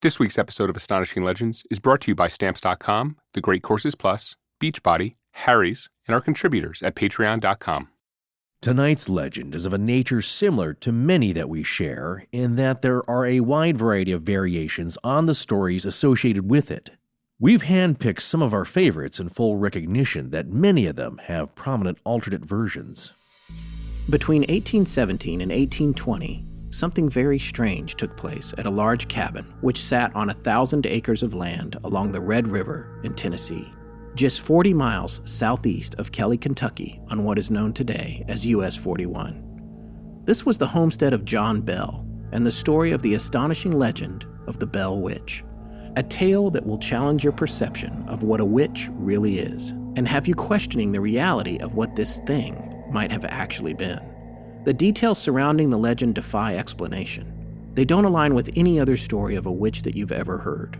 This week's episode of Astonishing Legends is brought to you by Stamps.com, The Great Courses Plus, Beachbody, Harry's, and our contributors at Patreon.com. Tonight's legend is of a nature similar to many that we share, in that there are a wide variety of variations on the stories associated with it. We've handpicked some of our favorites in full recognition that many of them have prominent alternate versions. Between 1817 and 1820, something very strange took place at a large cabin which sat on 1,000 acres of land along the Red River in Tennessee, just 40 miles southeast of Kelly, Kentucky, on what is known today as US 41. This was the homestead of John Bell, and the story of the astonishing legend of the Bell Witch, a tale that will challenge your perception of what a witch really is, and have you questioning the reality of what this thing might have actually been. The details surrounding the legend defy explanation. They don't align with any other story of a witch that you've ever heard.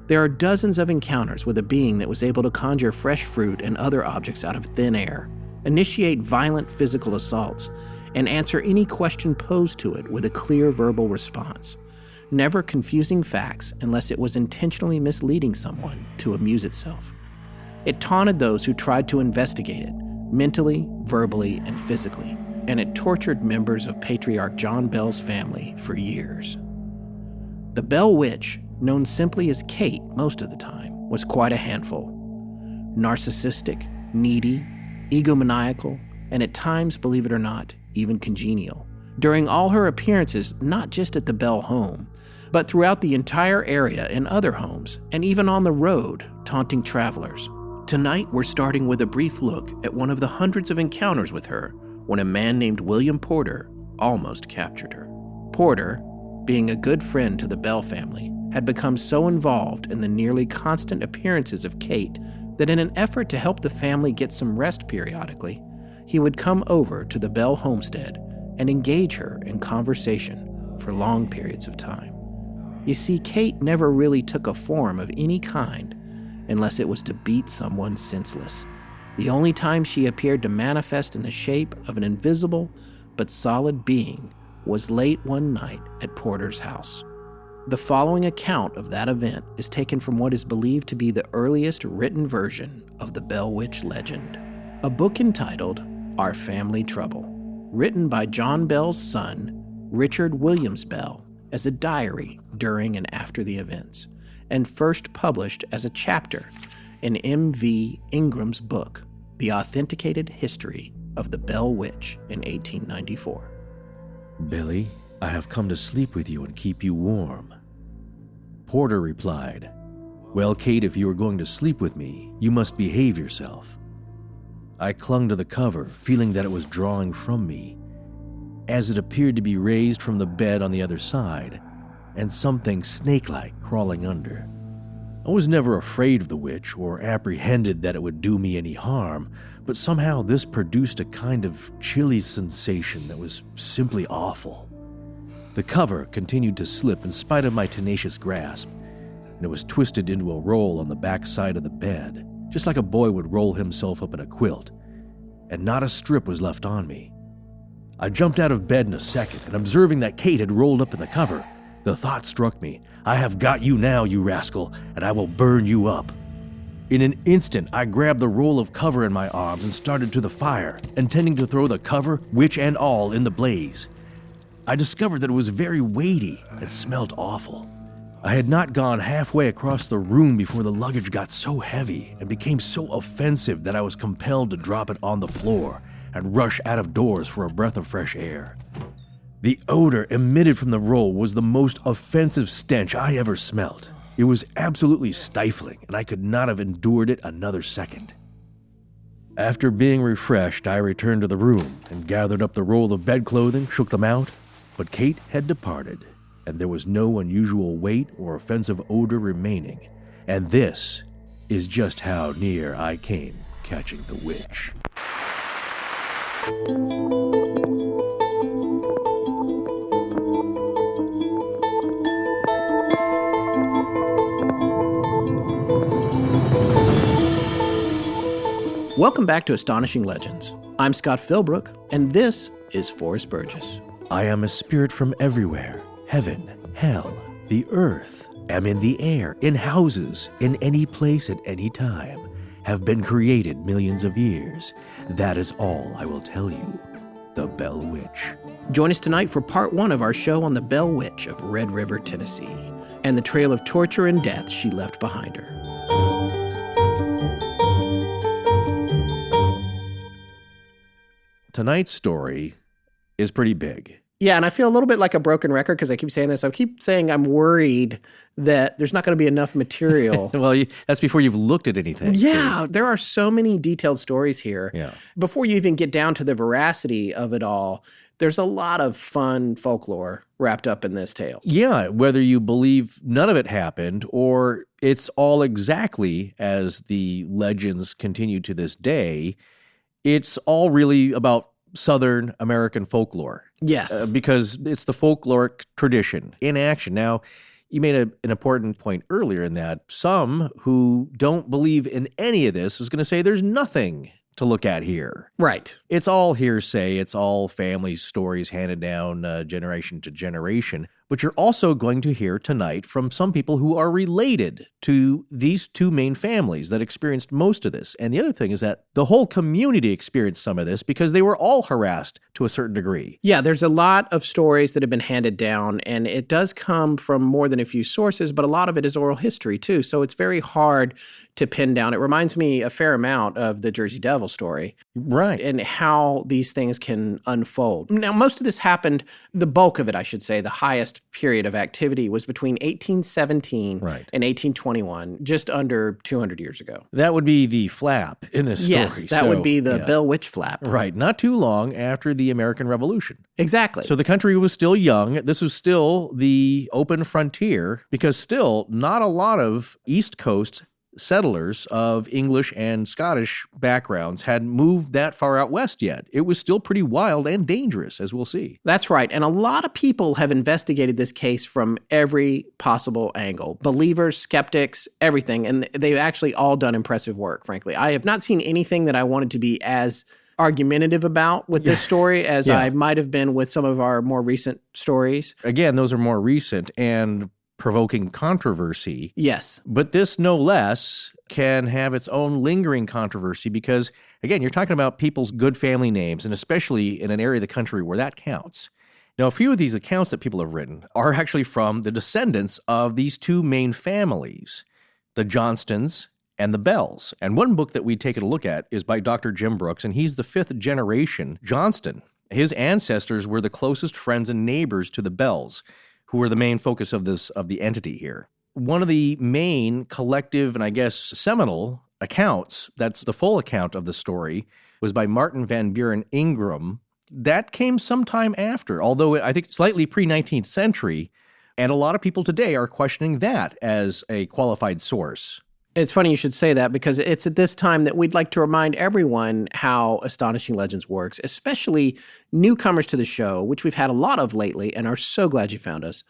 There are dozens of encounters with a being that was able to conjure fresh fruit and other objects out of thin air, initiate violent physical assaults, and answer any question posed to it with a clear verbal response, never confusing facts unless it was intentionally misleading someone to amuse itself. It taunted those who tried to investigate it, mentally, verbally, and physically, and it tortured members of Patriarch John Bell's family for years. The Bell Witch, known simply as Kate most of the time, was quite a handful. Narcissistic, needy, egomaniacal, and at times, believe it or not, even congenial. During all her appearances, not just at the Bell home, but throughout the entire area in other homes, and even on the road, taunting travelers. Tonight, we're starting with a brief look at one of the hundreds of encounters with her when a man named William Porter almost captured her. Porter, being a good friend to the Bell family, had become so involved in the nearly constant appearances of Kate that in an effort to help the family get some rest periodically, he would come over to the Bell homestead and engage her in conversation for long periods of time. You see, Kate never really took a form of any kind unless it was to beat someone senseless. The only time she appeared to manifest in the shape of an invisible but solid being was late one night at Porter's house. The following account of that event is taken from what is believed to be the earliest written version of the Bell Witch legend, a book entitled Our Family Trouble, written by John Bell's son, Richard Williams Bell, as a diary during and after the events, and first published as a chapter in M.V. Ingram's book, The Authenticated History of the Bell Witch in 1894. Billy, I have come to sleep with you and keep you warm. Porter replied, Well, Kate, if you are going to sleep with me, you must behave yourself. I clung to the cover, feeling that it was drawing from me, as it appeared to be raised from the bed on the other side, and something snake-like crawling under. I was never afraid of the witch or apprehended that it would do me any harm, but somehow this produced a kind of chilly sensation that was simply awful. The cover continued to slip in spite of my tenacious grasp, and it was twisted into a roll on the back side of the bed, just like a boy would roll himself up in a quilt, and not a strip was left on me. I jumped out of bed in a second, and observing that Kate had rolled up in the cover, the thought struck me, I have got you now, you rascal, and I will burn you up. In an instant, I grabbed the roll of cover in my arms and started to the fire, intending to throw the cover, witch and all, in the blaze. I discovered that it was very weighty and smelled awful. I had not gone halfway across the room before the luggage got so heavy and became so offensive that I was compelled to drop it on the floor and rush out of doors for a breath of fresh air. The odor emitted from the roll was the most offensive stench I ever smelt. It was absolutely stifling, and I could not have endured it another second. After being refreshed, I returned to the room and gathered up the roll of bedclothing, shook them out, but Kate had departed, and there was no unusual weight or offensive odor remaining, and this is just how near I came catching the witch. Welcome back to Astonishing Legends. I'm Scott Philbrook, and this is Forrest Burgess. I am a spirit from everywhere, heaven, hell, the earth, am in the air, in houses, in any place at any time, have been created millions of years. That is all I will tell you. The Bell Witch. Join us tonight for part 1 of our show on the Bell Witch of Red River, Tennessee, and the trail of torture and death she left behind her. Tonight's story is pretty big. Yeah, and I feel a little bit like a broken record because I keep saying this. I keep saying I'm worried that there's not going to be enough material. Well, that's before you've looked at anything. Yeah, there are so many detailed stories here. Yeah. Before you even get down to the veracity of it all, there's a lot of fun folklore wrapped up in this tale. Yeah, whether you believe none of it happened or it's all exactly as the legends continue to this day, it's all really about Southern American folklore. Yes. Because it's the folkloric tradition in action. Now, you made an important point earlier in that some who don't believe in any of this is going to say there's nothing to look at here. Right. It's all hearsay. It's all family stories handed down generation to generation. But you're also going to hear tonight from some people who are related to these two main families that experienced most of this. And the other thing is that the whole community experienced some of this because they were all harassed to a certain degree. Yeah, there's a lot of stories that have been handed down, and it does come from more than a few sources, but a lot of it is oral history too. So it's very hard to pin down. It reminds me a fair amount of the Jersey Devil story. Right. And how these things can unfold. Now, most of this happened, the bulk of it, I should say, the highest period of activity was between 1817 and 1821, just under 200 years ago. That would be the flap in this story. Yes, that would be the Bell Witch flap. Right. Not too long after the American Revolution. Exactly. So the country was still young. This was still the open frontier because still not a lot of East Coast settlers of English and Scottish backgrounds had moved that far out west yet. It was still pretty wild and dangerous, as we'll see. That's right. And a lot of people have investigated this case from every possible angle. Believers, skeptics, everything. And they've actually all done impressive work, frankly. I have not seen anything that I wanted to be as argumentative about with this story as I might have been with some of our more recent stories. Again, those are more recent and provoking controversy. Yes. But this, no less, can have its own lingering controversy because, again, you're talking about people's good family names, and especially in an area of the country where that counts. Now, a few of these accounts that people have written are actually from the descendants of these two main families, the Johnstons and the Bells. And one book that we've taken a look at is by Dr. Jim Brooks, and he's the 5th generation Johnston. His ancestors were the closest friends and neighbors to the Bells, who were the main focus of the entity here. One of the main collective and I guess seminal accounts, that's the full account of the story, was by Martin Van Buren Ingram. That came sometime after, although I think slightly pre-19th century, and a lot of people today are questioning that as a qualified source. It's funny you should say that because it's at this time that we'd like to remind everyone how Astonishing Legends works, especially newcomers to the show, which we've had a lot of lately and are so glad you found us.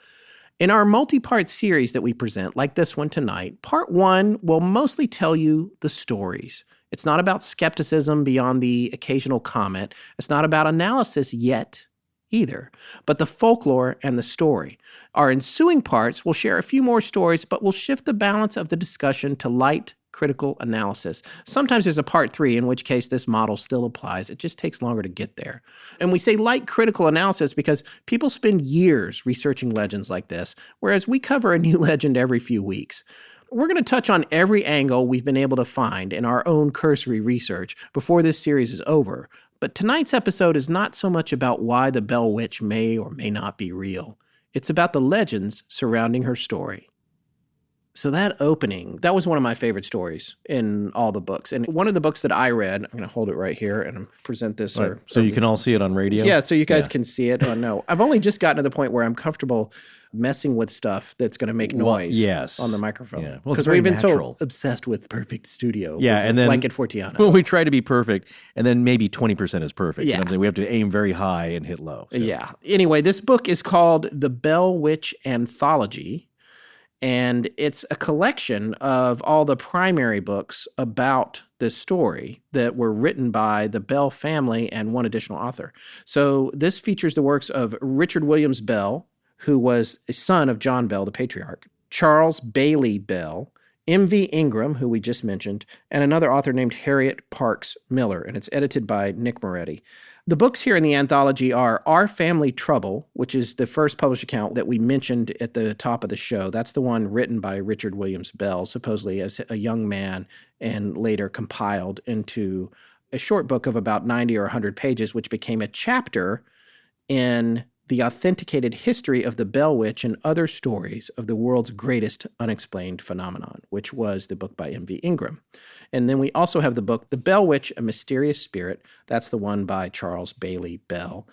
In our multi-part series that we present, like this one tonight, part 1 will mostly tell you the stories. It's not about skepticism beyond the occasional comment. It's not about analysis yet either, but the folklore and the story. Our ensuing parts will share a few more stories, but will shift the balance of the discussion to light, critical analysis. Sometimes there's a part 3, in which case this model still applies. It just takes longer to get there. And we say light critical analysis because people spend years researching legends like this, whereas we cover a new legend every few weeks. We're going to touch on every angle we've been able to find in our own cursory research before this series is over. But tonight's episode is not so much about why the Bell Witch may or may not be real. It's about the legends surrounding her story. So that opening, that was one of my favorite stories in all the books. And one of the books that I read, I'm going to hold it right here and present this. Right. So you can all see it on radio? Yeah, so you guys can see it. Oh, no. I've only just gotten to the point where I'm comfortable messing with stuff that's going to make noise on the microphone. Yeah. Well, because we've been so obsessed with perfect studio. Yeah, and then like at Fortiana. Well, we try to be perfect, and then maybe 20% is perfect. Yeah. You know what I'm saying? We have to aim very high and hit low. So. Yeah. Anyway, this book is called The Bell Witch Anthology, and it's a collection of all the primary books about this story that were written by the Bell family and one additional author. So this features the works of Richard Williams Bell, who was a son of John Bell, the patriarch, Charles Bailey Bell, M.V. Ingram, who we just mentioned, and another author named Harriet Parks Miller, and it's edited by Nick Moretti. The books here in the anthology are Our Family Trouble, which is the first published account that we mentioned at the top of the show. That's the one written by Richard Williams Bell, supposedly as a young man, and later compiled into a short book of about 90 or 100 pages, which became a chapter in The Authenticated History of the Bell Witch and Other Stories of the World's Greatest Unexplained Phenomenon, which was the book by M.V. Ingram. And then we also have the book The Bell Witch, A Mysterious Spirit. That's the one by Charles Bailey Bell.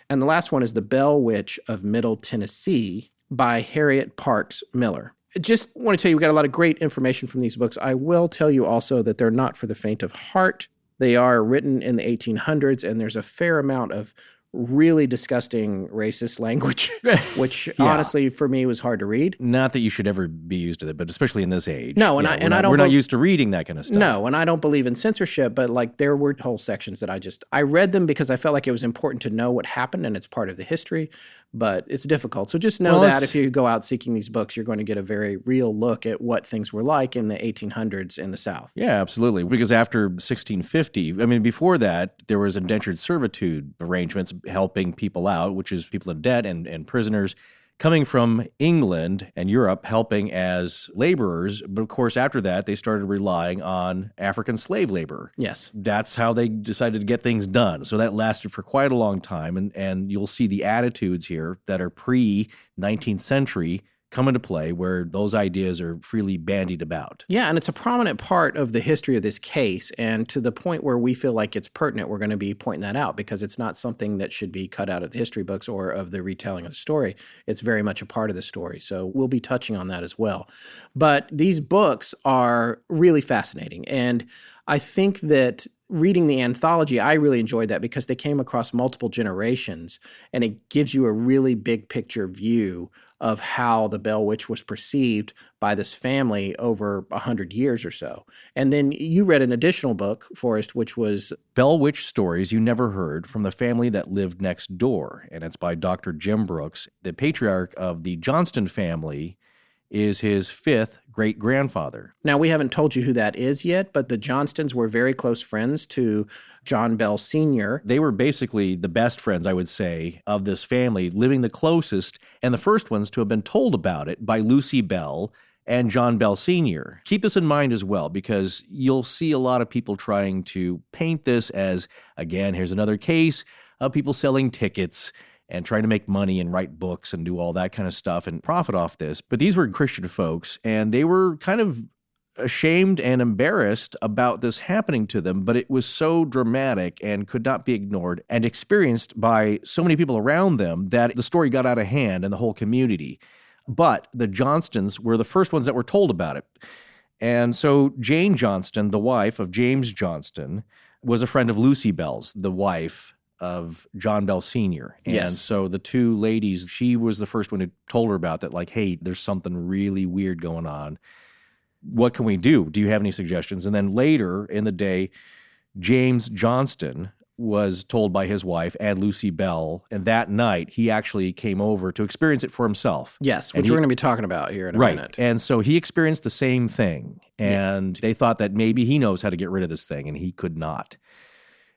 And the last one is The Bell Witch of Middle Tennessee by Harriet Parks Miller. Just want to tell you, we got a lot of great information from these books. I will tell you also that they're not for the faint of heart. They are written in the 1800s, and there's a fair amount of really disgusting racist language, which honestly for me was hard to read. Not that you should ever be used to it, but especially in this age. No, and we're not used to reading that kind of stuff. No, and I don't believe in censorship, but like there were whole sections that I read them because I felt like it was important to know what happened and it's part of the history, but it's difficult. So just know that if you go out seeking these books, you're going to get a very real look at what things were like in the 1800s in the South. Yeah, absolutely. Because after 1650, I mean, before that, there was indentured servitude arrangements helping people out, which is people in debt and prisoners coming from England and Europe helping as laborers. But of course, after that, they started relying on African slave labor. Yes. That's how they decided to get things done. So that lasted for quite a long time. And you'll see the attitudes here that are pre-19th century come into play where those ideas are freely bandied about. Yeah, and it's a prominent part of the history of this case, and to the point where we feel like it's pertinent, we're going to be pointing that out because it's not something that should be cut out of the history books or of the retelling of the story. It's very much a part of the story, so we'll be touching on that as well. But these books are really fascinating, and I think that reading the anthology, I really enjoyed that because they came across multiple generations, and it gives you a really big picture view of how the Bell Witch was perceived by this family over 100 years or so. And then you read an additional book, Forrest, which was Bell Witch Stories You Never Heard from the Family That Lived Next Door. And it's by Dr. Jim Brooks. The patriarch of the Johnston family is his fifth great-grandfather. Now, we haven't told you who that is yet, but the Johnstons were very close friends to John Bell Sr. They were basically the best friends, I would say, of this family, living the closest, and the first ones to have been told about it by Lucy Bell and John Bell Sr. Keep this in mind as well, because you'll see a lot of people trying to paint this as, again, here's another case of people selling tickets and trying to make money and write books and do all that kind of stuff and profit off this. But these were Christian folks, and they were kind of ashamed and embarrassed about this happening to them, but it was so dramatic and could not be ignored and experienced by so many people around them that the story got out of hand in the whole community. But the Johnstons were the first ones that were told about it. And so Jane Johnston, the wife of James Johnston, was a friend of Lucy Bell's, the wife of John Bell Sr. And Yes. so the two ladies, she was the first one who told her about that, like, hey, there's something really weird going on. What can we do? Do you have any suggestions? And then later in the day, James Johnston was told by his wife and Lucy Bell, and that night he actually came over to experience it for himself. Yes, which we're going to be talking about here in a minute. And so he experienced the same thing, and they thought that maybe he knows how to get rid of this thing, and he could not.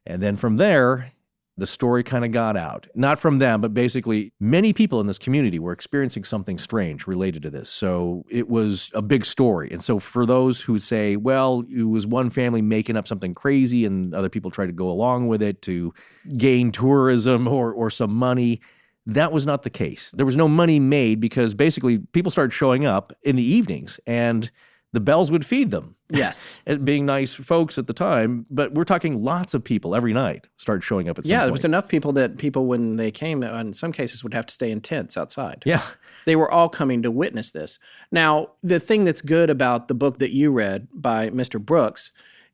And then from there, the story kind of got out. Not from them, but basically many people in this community were experiencing something strange related to this. So it was a big story. And so for those who say, well, it was one family making up something crazy and other people tried to go along with it to gain tourism or some money, that was not the case. There was no money made because basically people started showing up in the evenings and the Bells would feed them. Yes. Being nice folks at the time, but we're talking lots of people every night started showing up at some point. There was enough people that people, when they came, in some cases would have to stay in tents outside. Yeah. They were all coming to witness this. Now, the thing that's good about the book that you read by Mr. Brooks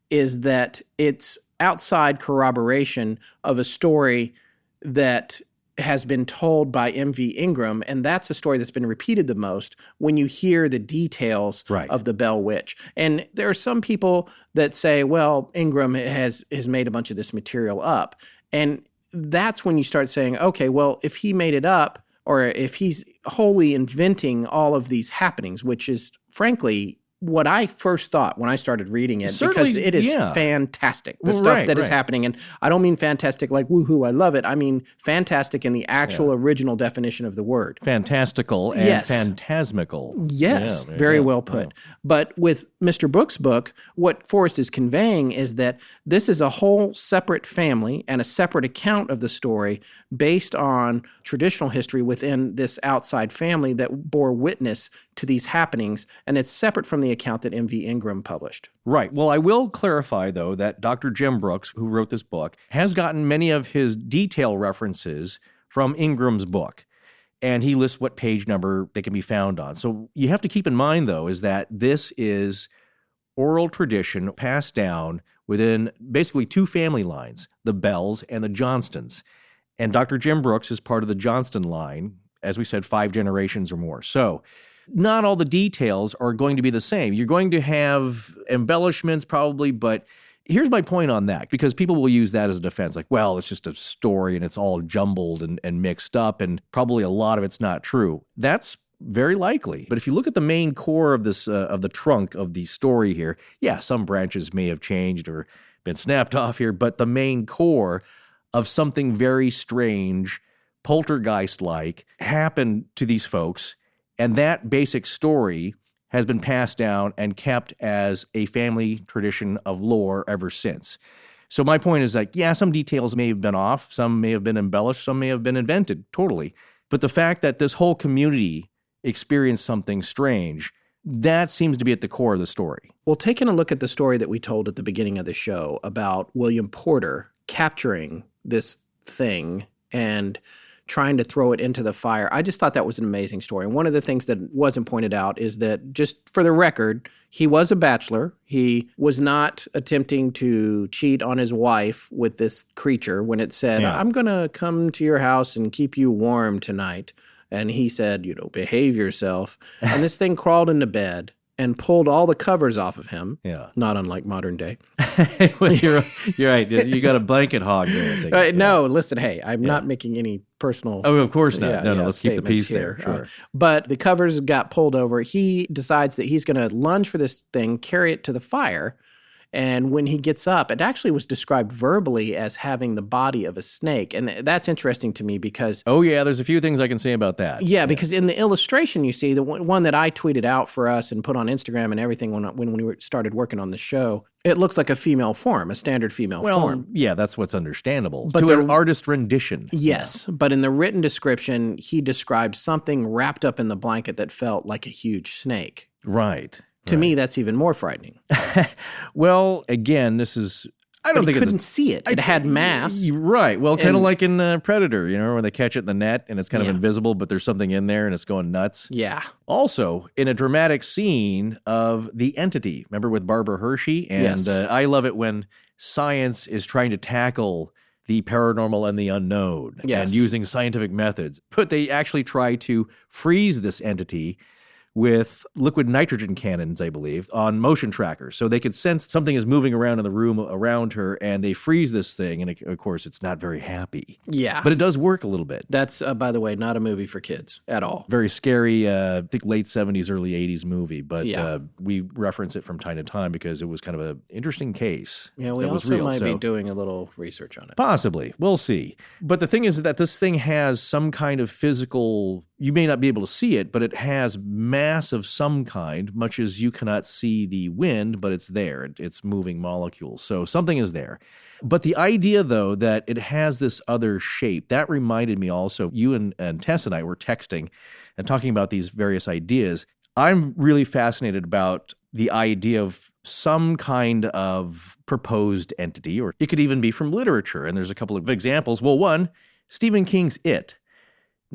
is that it's outside corroboration of a story that has been told by M.V. Ingram, and that's a story that's been repeated the most when you hear the details of the Bell Witch. And there are some people that say, well, Ingram has made a bunch of this material up. And that's when you start saying, okay, well, if he made it up, or if he's wholly inventing all of these happenings, which is, frankly, what I first thought when I started reading it, Certainly, because it is yeah. fantastic, the Well, stuff right, that is right. happening. And I don't mean fantastic like, woohoo, I love it. I mean fantastic in the actual original definition of the word. Fantastical and Yes. phantasmical. Yes, Yeah, very yeah. well put. But with Mr. Book's book, what Forrest is conveying is that this is a whole separate family and a separate account of the story based on traditional history within this outside family that bore witness to these happenings, and it's separate from the account that M.V. Ingram published. Right. Well, I will clarify, though, that Dr. Jim Brooks, who wrote this book, has gotten many of his detail references from Ingram's book. And he lists what page number they can be found on. So you have to keep in mind, though, is that this is oral tradition passed down within basically two family lines, the Bells and the Johnstons. And Dr. Jim Brooks is part of the Johnston line, as we said, 5 generations or more. So not all the details are going to be the same. You're going to have embellishments probably, but here's my point on that, because people will use that as a defense, like, well, it's just a story and it's all jumbled and mixed up, and probably a lot of it's not true. That's very likely. But if you look at the main core of this, of the trunk of the story here, yeah, some branches may have changed or been snapped off here, but the main core of something very strange, poltergeist-like, happened to these folks, and that basic story has been passed down and kept as a family tradition of lore ever since. So my point is, like, yeah, some details may have been off, some may have been embellished, some may have been invented, totally. But the fact that this whole community experienced something strange, that seems to be at the core of the story. Well, taking a look at the story that we told at the beginning of the show about William Porter capturing this thing and trying to throw it into the fire, I just thought that was an amazing story. And one of the things that wasn't pointed out is that, just for the record, he was a bachelor. He was not attempting to cheat on his wife with this creature when it said, I'm going to come to your house and keep you warm tonight. And he said, behave yourself. And this thing crawled into bed and pulled all the covers off of him. Yeah. Not unlike modern day. Well, you're right. You got a blanket hog there, I think. No, listen, hey, I'm not making any personal... Oh, of course not. No, let's keep the peace here. there. Sure. But the covers got pulled over. He decides that he's going to lunge for this thing, carry it to the fire. And when he gets up, it actually was described verbally as having the body of a snake. And that's interesting to me because... Oh, yeah, there's a few things I can say about that. Yeah, because in the illustration, you see, the one that I tweeted out for us and put on Instagram and everything when we started working on the show, it looks like a female form, a standard female form. Yeah, that's what's understandable. But to an artist rendition. Yes, but in the written description, he described something wrapped up in the blanket that felt like a huge snake. Right. To me, that's even more frightening. Well, again, this is... I don't think couldn't see it. It had mass. Right. Well, kind of like in Predator, when they catch it in the net and it's kind of Yeah. invisible, but there's something in there and it's going nuts. Yeah. Also, in a dramatic scene of The Entity, remember with Barbara Hershey? And Yes. I love it when science is trying to tackle the paranormal and the unknown Yes. and using scientific methods. But they actually try to freeze this entity with liquid nitrogen cannons, I believe, on motion trackers. So they could sense something is moving around in the room around her, and they freeze this thing, and of course, it's not very happy. Yeah. But it does work a little bit. That's, by the way, not a movie for kids at all. Very scary, I think late 70s, early 80s movie, but Yeah. we reference it from time to time because it was kind of an interesting case. Yeah, we that was also real, might so. be doing a little research on it. Possibly. We'll see. But the thing is that this thing has some kind of physical... You may not be able to see it, but it has mass of some kind, much as you cannot see the wind, but it's there. It's moving molecules. So something is there. But the idea, though, that it has this other shape, that reminded me also, you and Tess and I were texting and talking about these various ideas. I'm really fascinated about the idea of some kind of proposed entity, or it could even be from literature. And there's a couple of examples. Well, one, Stephen King's It.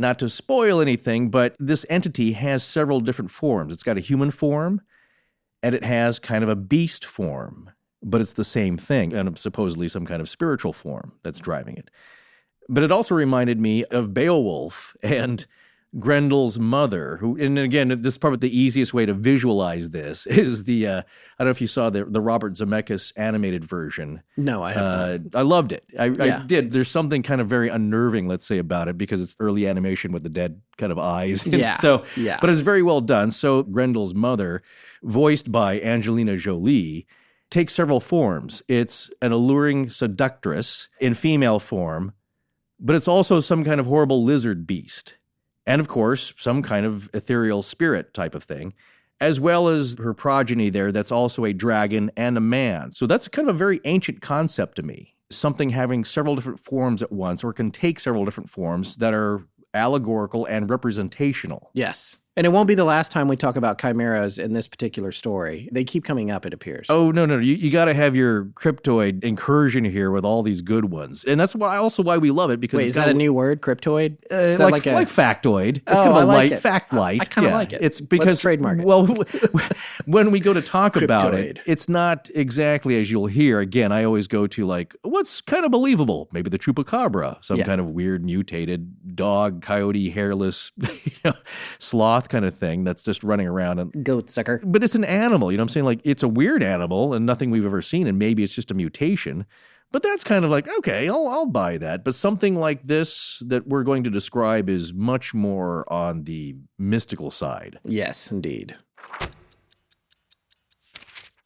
Not to spoil anything, but this entity has several different forms. It's got a human form, and it has kind of a beast form, but it's the same thing, and supposedly some kind of spiritual form that's driving it. But it also reminded me of Beowulf and Grendel's mother, who, and again, this is probably the easiest way to visualize this, is the, I don't know if you saw the Robert Zemeckis animated version. No, I have not. I loved it. I did. There's something kind of very unnerving, let's say, about it because it's early animation with the dead kind of eyes. Yeah. But it's very well done. So Grendel's mother, voiced by Angelina Jolie, takes several forms. It's an alluring seductress in female form, but it's also some kind of horrible lizard beast. And of course, some kind of ethereal spirit type of thing, as well as her progeny there that's also a dragon and a man. So that's kind of a very ancient concept to me. Something having several different forms at once, or can take several different forms that are allegorical and representational. Yes. And it won't be the last time we talk about chimeras in this particular story. They keep coming up, it appears. Oh, no. You got to have your cryptoid incursion here with all these good ones. And that's why we love it. Because wait, is that a new word, cryptoid? Is that like factoid. It's kind of a light fact light. I kind of like it. It's because, let's trademark it. Well, when we go to talk about it, it's not exactly as you'll hear. Again, I always go to like, what's kind of believable? Maybe the chupacabra, some kind of weird mutated dog, coyote, hairless, sloth kind of thing that's just running around. And goat sucker. But it's an animal, you know what I'm saying? Like, it's a weird animal and nothing we've ever seen, and maybe it's just a mutation. But that's kind of like, okay, I'll buy that. But something like this that we're going to describe is much more on the mystical side. Yes, indeed.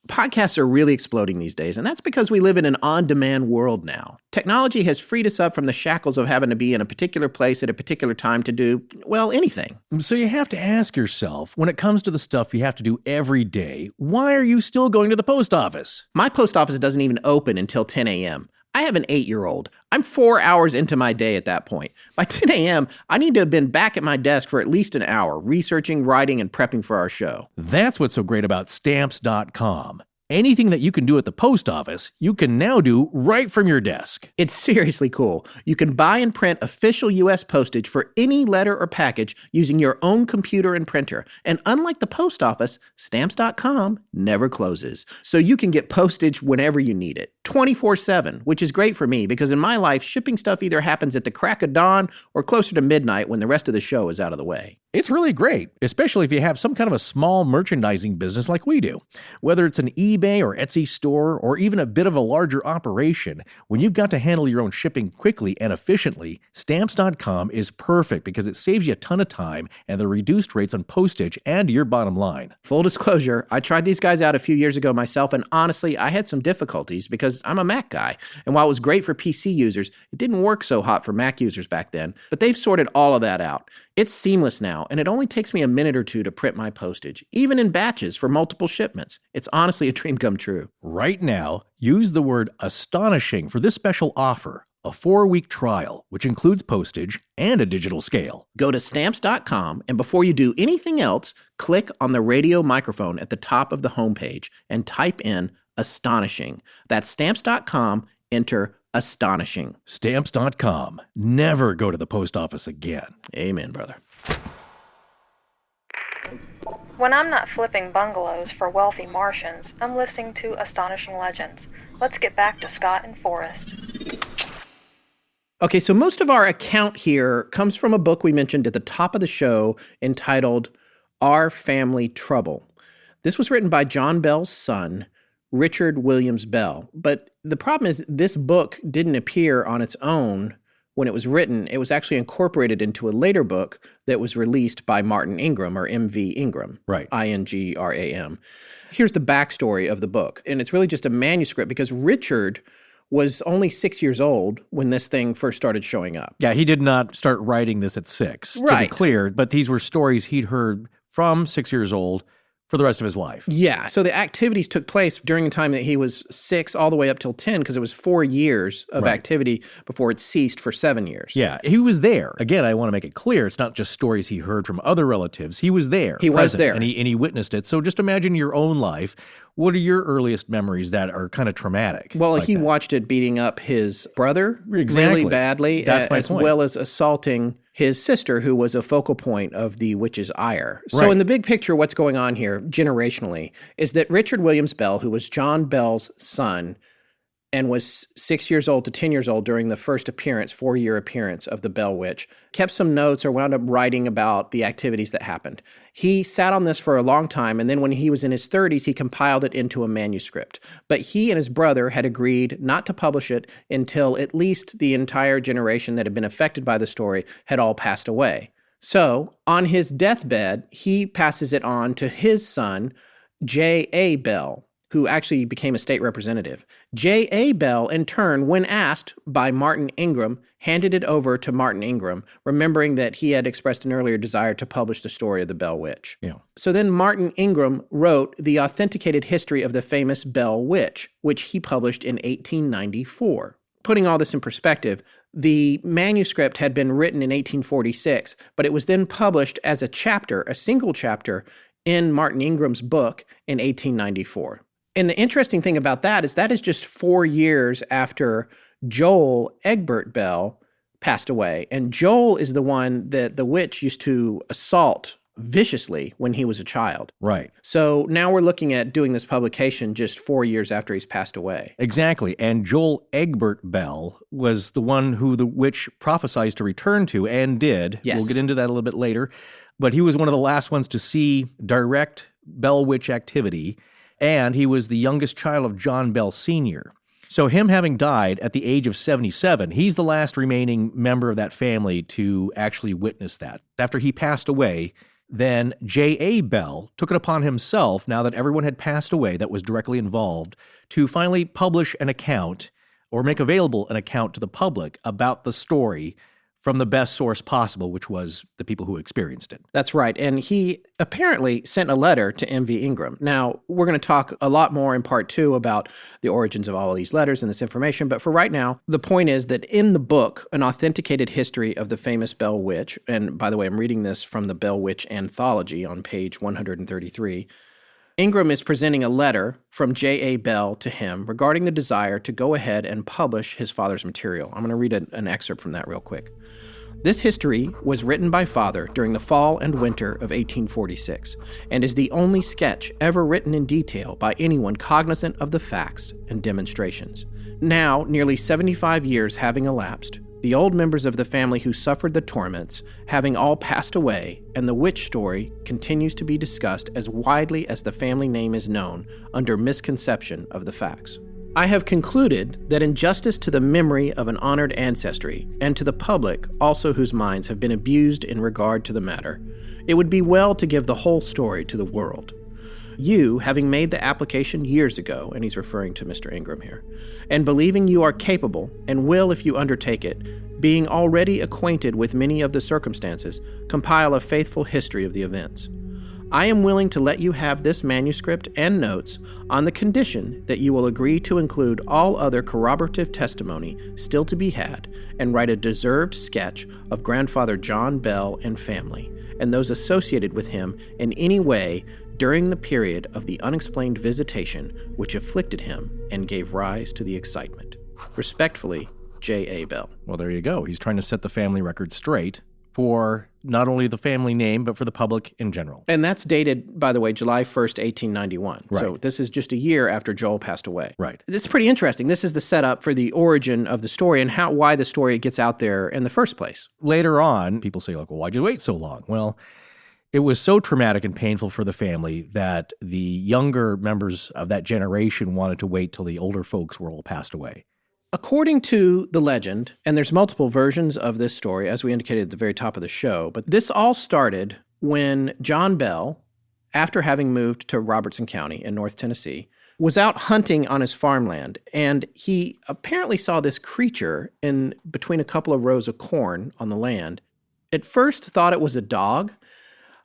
Podcasts are really exploding these days, and that's because we live in an on-demand world now. Technology has freed us up from the shackles of having to be in a particular place at a particular time to do, well, anything. So you have to ask yourself, when it comes to the stuff you have to do every day, why are you still going to the post office? My post office doesn't even open until 10 a.m. I have an 8-year-old. I'm 4 hours into my day at that point. By 10 a.m., I need to have been back at my desk for at least an hour, researching, writing, and prepping for our show. That's what's so great about Stamps.com. Anything that you can do at the post office, you can now do right from your desk. It's seriously cool. You can buy and print official U.S. postage for any letter or package using your own computer and printer. And unlike the post office, Stamps.com never closes. So you can get postage whenever you need it, 24/7, which is great for me because in my life, shipping stuff either happens at the crack of dawn or closer to midnight when the rest of the show is out of the way. It's really great, especially if you have some kind of a small merchandising business like we do. Whether it's an eBay or Etsy store or even a bit of a larger operation, when you've got to handle your own shipping quickly and efficiently, Stamps.com is perfect because it saves you a ton of time and the reduced rates on postage and your bottom line. Full disclosure, I tried these guys out a few years ago myself, and honestly, I had some difficulties because I'm a Mac guy. And while it was great for PC users, it didn't work so hot for Mac users back then. But they've sorted all of that out. It's seamless now, and it only takes me a minute or two to print my postage, even in batches for multiple shipments. It's honestly a dream come true. Right now, use the word astonishing for this special offer, a 4-week trial, which includes postage and a digital scale. Go to Stamps.com, and before you do anything else, click on the radio microphone at the top of the homepage and type in astonishing. That's Stamps.com, enter astonishing. Stamps.com. Never go to the post office again. Amen, brother. When I'm not flipping bungalows for wealthy Martians, I'm listening to Astonishing Legends. Let's get back to Scott and Forrest. Okay, so most of our account here comes from a book we mentioned at the top of the show entitled Our Family Trouble. This was written by John Bell's son, Richard Williams Bell. But the problem is this book didn't appear on its own when it was written. It was actually incorporated into a later book that was released by Martin Ingram, or M.V. Ingram. Right. I-N-G-R-A-M. Here's the backstory of the book. And it's really just a manuscript because Richard was only 6 years old when this thing first started showing up. Yeah, he did not start writing this at 6, to be clear. But these were stories he'd heard from 6 years old for the rest of his life. Yeah. So the activities took place during the time that he was 6 all the way up till 10 because it was 4 years of activity before it ceased for 7 years. Yeah. He was there. Again, I want to make it clear, it's not just stories he heard from other relatives. He was there. He was there. And he witnessed it. So just imagine your own life. What are your earliest memories that are kind of traumatic? Well, he watched it beating up his brother really badly, That's my as point. well as assaulting his sister, who was a focal point of the witch's ire. So Right. in the big picture, what's going on here, generationally, is that Richard Williams Bell, who was John Bell's son, and was 6 years old to 10 years old during the first appearance, 4-year appearance of the Bell Witch, kept some notes or wound up writing about the activities that happened. He sat on this for a long time, and then when he was in his 30s, he compiled it into a manuscript. But he and his brother had agreed not to publish it until at least the entire generation that had been affected by the story had all passed away. So, on his deathbed, he passes it on to his son, J.A. Bell, who actually became a state representative. J.A. Bell, in turn, when asked by Martin Ingram, handed it over to Martin Ingram, remembering that he had expressed an earlier desire to publish the story of the Bell Witch. Yeah. So then Martin Ingram wrote the authenticated history of the famous Bell Witch, which he published in 1894. Putting all this in perspective, the manuscript had been written in 1846, but it was then published as a chapter, a single chapter, in Martin Ingram's book in 1894. And the interesting thing about that is just 4 years after Joel Egbert Bell passed away. And Joel is the one that the witch used to assault viciously when he was a child. Right. So now we're looking at doing this publication just 4 years after he's passed away. Exactly. And Joel Egbert Bell was the one who the witch prophesied to return to and did. Yes. We'll get into that a little bit later. But he was one of the last ones to see direct Bell Witch activity, and he was the youngest child of John Bell Sr. So him having died at the age of 77, he's the last remaining member of that family to actually witness that. After he passed away, then J.A. Bell took it upon himself, now that everyone had passed away that was directly involved, to finally publish an account or make available an account to the public about the story from the best source possible, which was the people who experienced it. That's right. And he apparently sent a letter to M.V. Ingram. Now, we're going to talk a lot more in part 2 about the origins of all of these letters and this information. But for right now, the point is that in the book, An Authenticated History of the Famous Bell Witch, and by the way, I'm reading this from the Bell Witch Anthology on page 133, Ingram is presenting a letter from J.A. Bell to him regarding the desire to go ahead and publish his father's material. I'm going to read an excerpt from that real quick. This history was written by Father during the fall and winter of 1846, and is the only sketch ever written in detail by anyone cognizant of the facts and demonstrations. Now, nearly 75 years having elapsed, the old members of the family who suffered the torments having all passed away, and the witch story continues to be discussed as widely as the family name is known under misconception of the facts. I have concluded that in justice to the memory of an honored ancestry, and to the public also whose minds have been abused in regard to the matter, it would be well to give the whole story to the world. You, having made the application years ago, and he's referring to Mr. Ingram here, and believing you are capable, and will if you undertake it, being already acquainted with many of the circumstances, compile a faithful history of the events. I am willing to let you have this manuscript and notes on the condition that you will agree to include all other corroborative testimony still to be had, and write a deserved sketch of Grandfather John Bell and family, and those associated with him in any way during the period of the unexplained visitation which afflicted him and gave rise to the excitement. Respectfully, J.A. Bell. Well, there you go. He's trying to set the family record straight for not only the family name, but for the public in general. And that's dated, by the way, July 1st, 1891. Right. So this is just a year after Joel passed away. Right. It's pretty interesting. This is the setup for the origin of the story and why the story gets out there in the first place. Later on, people say, like, well, why'd you wait so long? Well, it was so traumatic and painful for the family that the younger members of that generation wanted to wait till the older folks were all passed away. According to the legend, and there's multiple versions of this story, as we indicated at the very top of the show, but this all started when John Bell, after having moved to Robertson County in North Tennessee, was out hunting on his farmland, and he apparently saw this creature in between a couple of rows of corn on the land. At first thought it was a dog,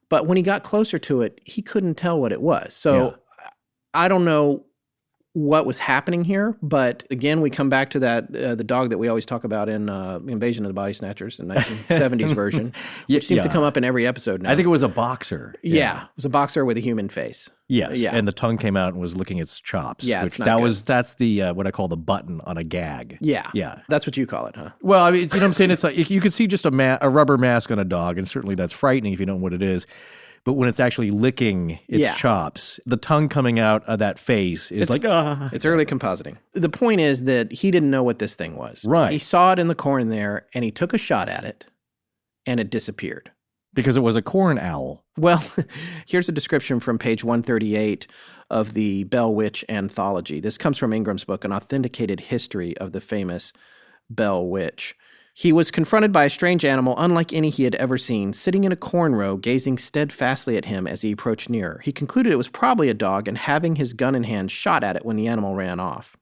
but when he got closer to it, he couldn't tell what it was. So I don't know what was happening here, but again, we come back to that the dog that we always talk about in Invasion of the Body Snatchers, the 1970s version, which seems to come up in every episode now. I think it was a boxer. Yeah, it was a boxer with a human face. Yes, yeah. And the tongue came out and was licking its chops. Yeah, which it's not good. That's the what I call the button on a gag. Yeah, that's what you call it, huh? Well, I mean, you know what I'm saying? It's like you could see just a rubber mask on a dog, and certainly that's frightening if you don't know what it is. But when it's actually licking its chops, the tongue coming out of that face is It's early compositing. The point is that he didn't know what this thing was. Right. He saw it in the corn there, and he took a shot at it, and it disappeared. Because it was a corn owl. Well, here's a description from page 138 of the Bell Witch Anthology. This comes from Ingram's book, An Authenticated History of the Famous Bell Witch. He was confronted by a strange animal unlike any he had ever seen, sitting in a corn row, gazing steadfastly at him as he approached nearer. He concluded it was probably a dog, and having his gun in hand, shot at it when the animal ran off.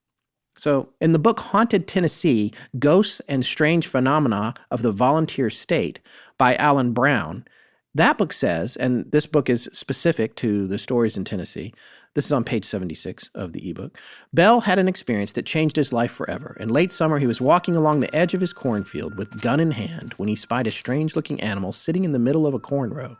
So, in the book Haunted Tennessee, Ghosts and Strange Phenomena of the Volunteer State by Alan Brown, that book says, and this book is specific to the stories in Tennessee, this is on page 76 of the ebook, Bell had an experience that changed his life forever. In late summer, he was walking along the edge of his cornfield with gun in hand when he spied a strange-looking animal sitting in the middle of a corn row.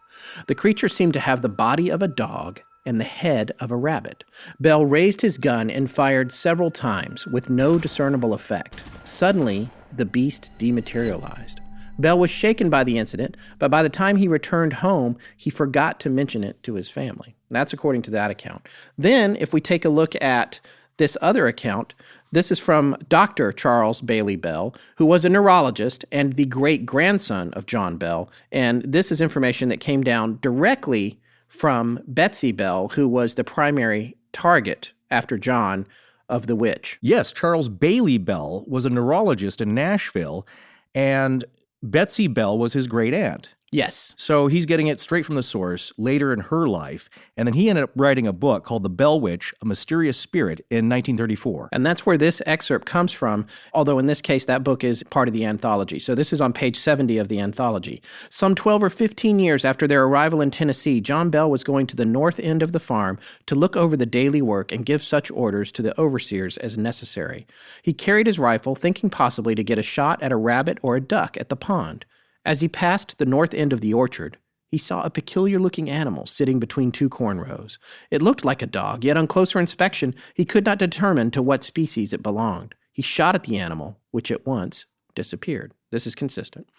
The creature seemed to have the body of a dog and the head of a rabbit. Bell raised his gun and fired several times with no discernible effect. Suddenly, the beast dematerialized. Bell was shaken by the incident, but by the time he returned home, he forgot to mention it to his family. That's according to that account. Then, if we take a look at this other account, this is from Dr. Charles Bailey Bell, who was a neurologist and the great-grandson of John Bell, and this is information that came down directly from Betsy Bell, who was the primary target after John of the witch. Yes, Charles Bailey Bell was a neurologist in Nashville, and Betsy Bell was his great aunt. Yes. So he's getting it straight from the source later in her life, and then he ended up writing a book called The Bell Witch, A Mysterious Spirit in 1934. And that's where this excerpt comes from, although in this case that book is part of the anthology. So this is on page 70 of the anthology. Some 12 or 15 years after their arrival in Tennessee, John Bell was going to the north end of the farm to look over the daily work and give such orders to the overseers as necessary. He carried his rifle, thinking possibly to get a shot at a rabbit or a duck at the pond. As he passed the north end of the orchard, he saw a peculiar-looking animal sitting between two corn rows. It looked like a dog, yet on closer inspection, he could not determine to what species it belonged. He shot at the animal, which at once disappeared. This is consistent.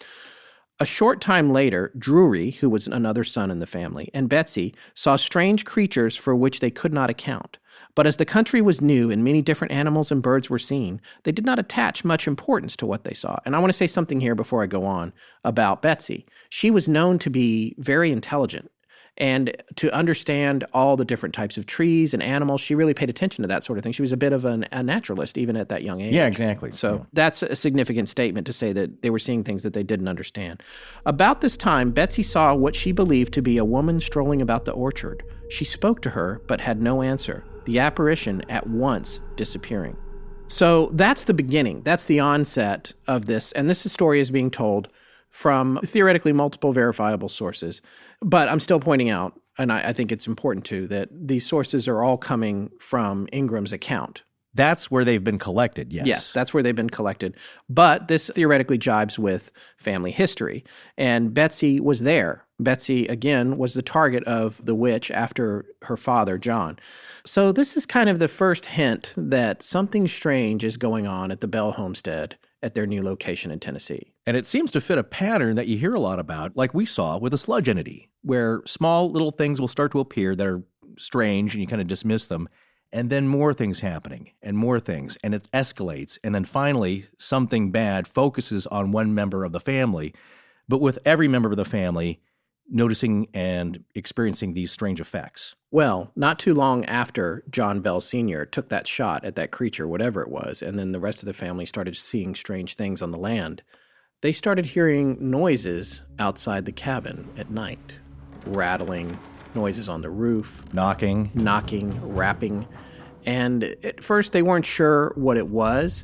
A short time later, Drury, who was another son in the family, and Betsy saw strange creatures for which they could not account. But as the country was new and many different animals and birds were seen, they did not attach much importance to what they saw. And I want to say something here before I go on about Betsy. She was known to be very intelligent and to understand all the different types of trees and animals. She really paid attention to that sort of thing. She was a bit of a naturalist even at that young age. Yeah, exactly. So that's a significant statement to say that they were seeing things that they didn't understand. About this time, Betsy saw what she believed to be a woman strolling about the orchard. She spoke to her, but had no answer. The apparition at once disappearing. So that's the beginning. That's the onset of this. And this story is being told from theoretically multiple verifiable sources. But I'm still pointing out, and I think it's important too, that these sources are all coming from Ingram's account. That's where they've been collected, yes. Yes, that's where they've been collected. But this theoretically jibes with family history. And Betsy was there. Betsy, again, was the target of the witch after her father, John. So this is kind of the first hint that something strange is going on at the Bell homestead at their new location in Tennessee. And it seems to fit a pattern that you hear a lot about, like we saw with the sludge entity, where small little things will start to appear that are strange and you kind of dismiss them, and then more things happening and more things, and it escalates. And then finally, something bad focuses on one member of the family, but with every member of the family noticing and experiencing these strange effects. Well, not too long after John Bell Sr. took that shot at that creature, whatever it was, and then the rest of the family started seeing strange things on the land, they started hearing noises outside the cabin at night. Rattling, noises on the roof. Knocking, rapping. And at first they weren't sure what it was.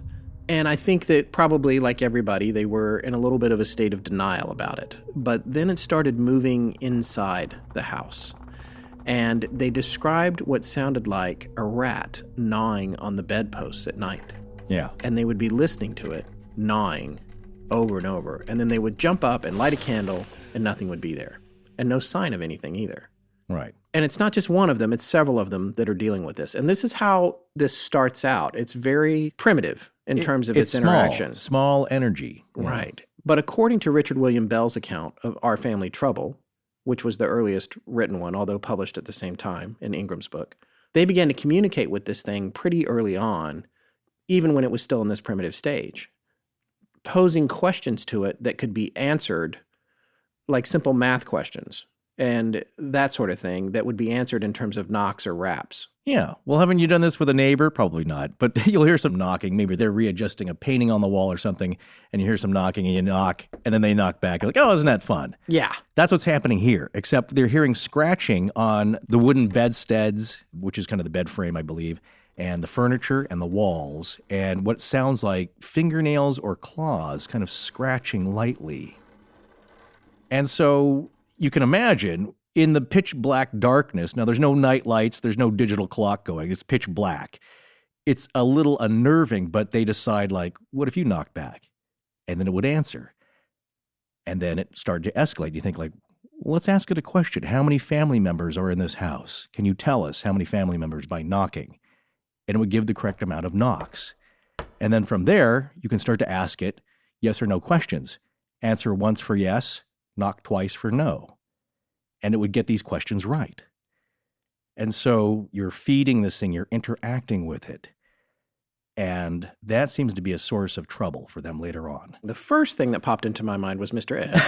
And I think that probably, like everybody, they were in a little bit of a state of denial about it. But then it started moving inside the house. And they described what sounded like a rat gnawing on the bedposts at night. Yeah. And they would be listening to it, gnawing over and over. And then they would jump up and light a candle, and nothing would be there. And no sign of anything either. Right. And it's not just one of them, it's several of them that are dealing with this. And this is how this starts out. It's very primitive in terms of its interaction. Small energy. Right. But according to Richard William Bell's account of Our Family Trouble, which was the earliest written one, although published at the same time in Ingram's book. They began to communicate with this thing pretty early on, even when it was still in this primitive stage, posing questions to it that could be answered, like simple math questions and that sort of thing that would be answered in terms of knocks or raps. Yeah. Well, haven't you done this with a neighbor? Probably not. But you'll hear some knocking. Maybe they're readjusting a painting on the wall or something, and you hear some knocking, and you knock, and then they knock back. You're like, oh, isn't that fun? Yeah. That's what's happening here, except they're hearing scratching on the wooden bedsteads, which is kind of the bed frame, I believe, and the furniture and the walls, and what sounds like fingernails or claws kind of scratching lightly. And so you can imagine in the pitch black darkness, now there's no night lights, there's no digital clock going, it's pitch black. It's a little unnerving, but they decide, like, what if you knocked back? And then it would answer. And then it started to escalate. You think, like, well, let's ask it a question. How many family members are in this house? Can you tell us how many family members by knocking? And it would give the correct amount of knocks. And then from there, you can start to ask it yes or no questions. Answer once for yes, knock twice for no. And it would get these questions right. And so you're feeding this thing, you're interacting with it. And that seems to be a source of trouble for them later on. The first thing that popped into my mind was Mr. Ed.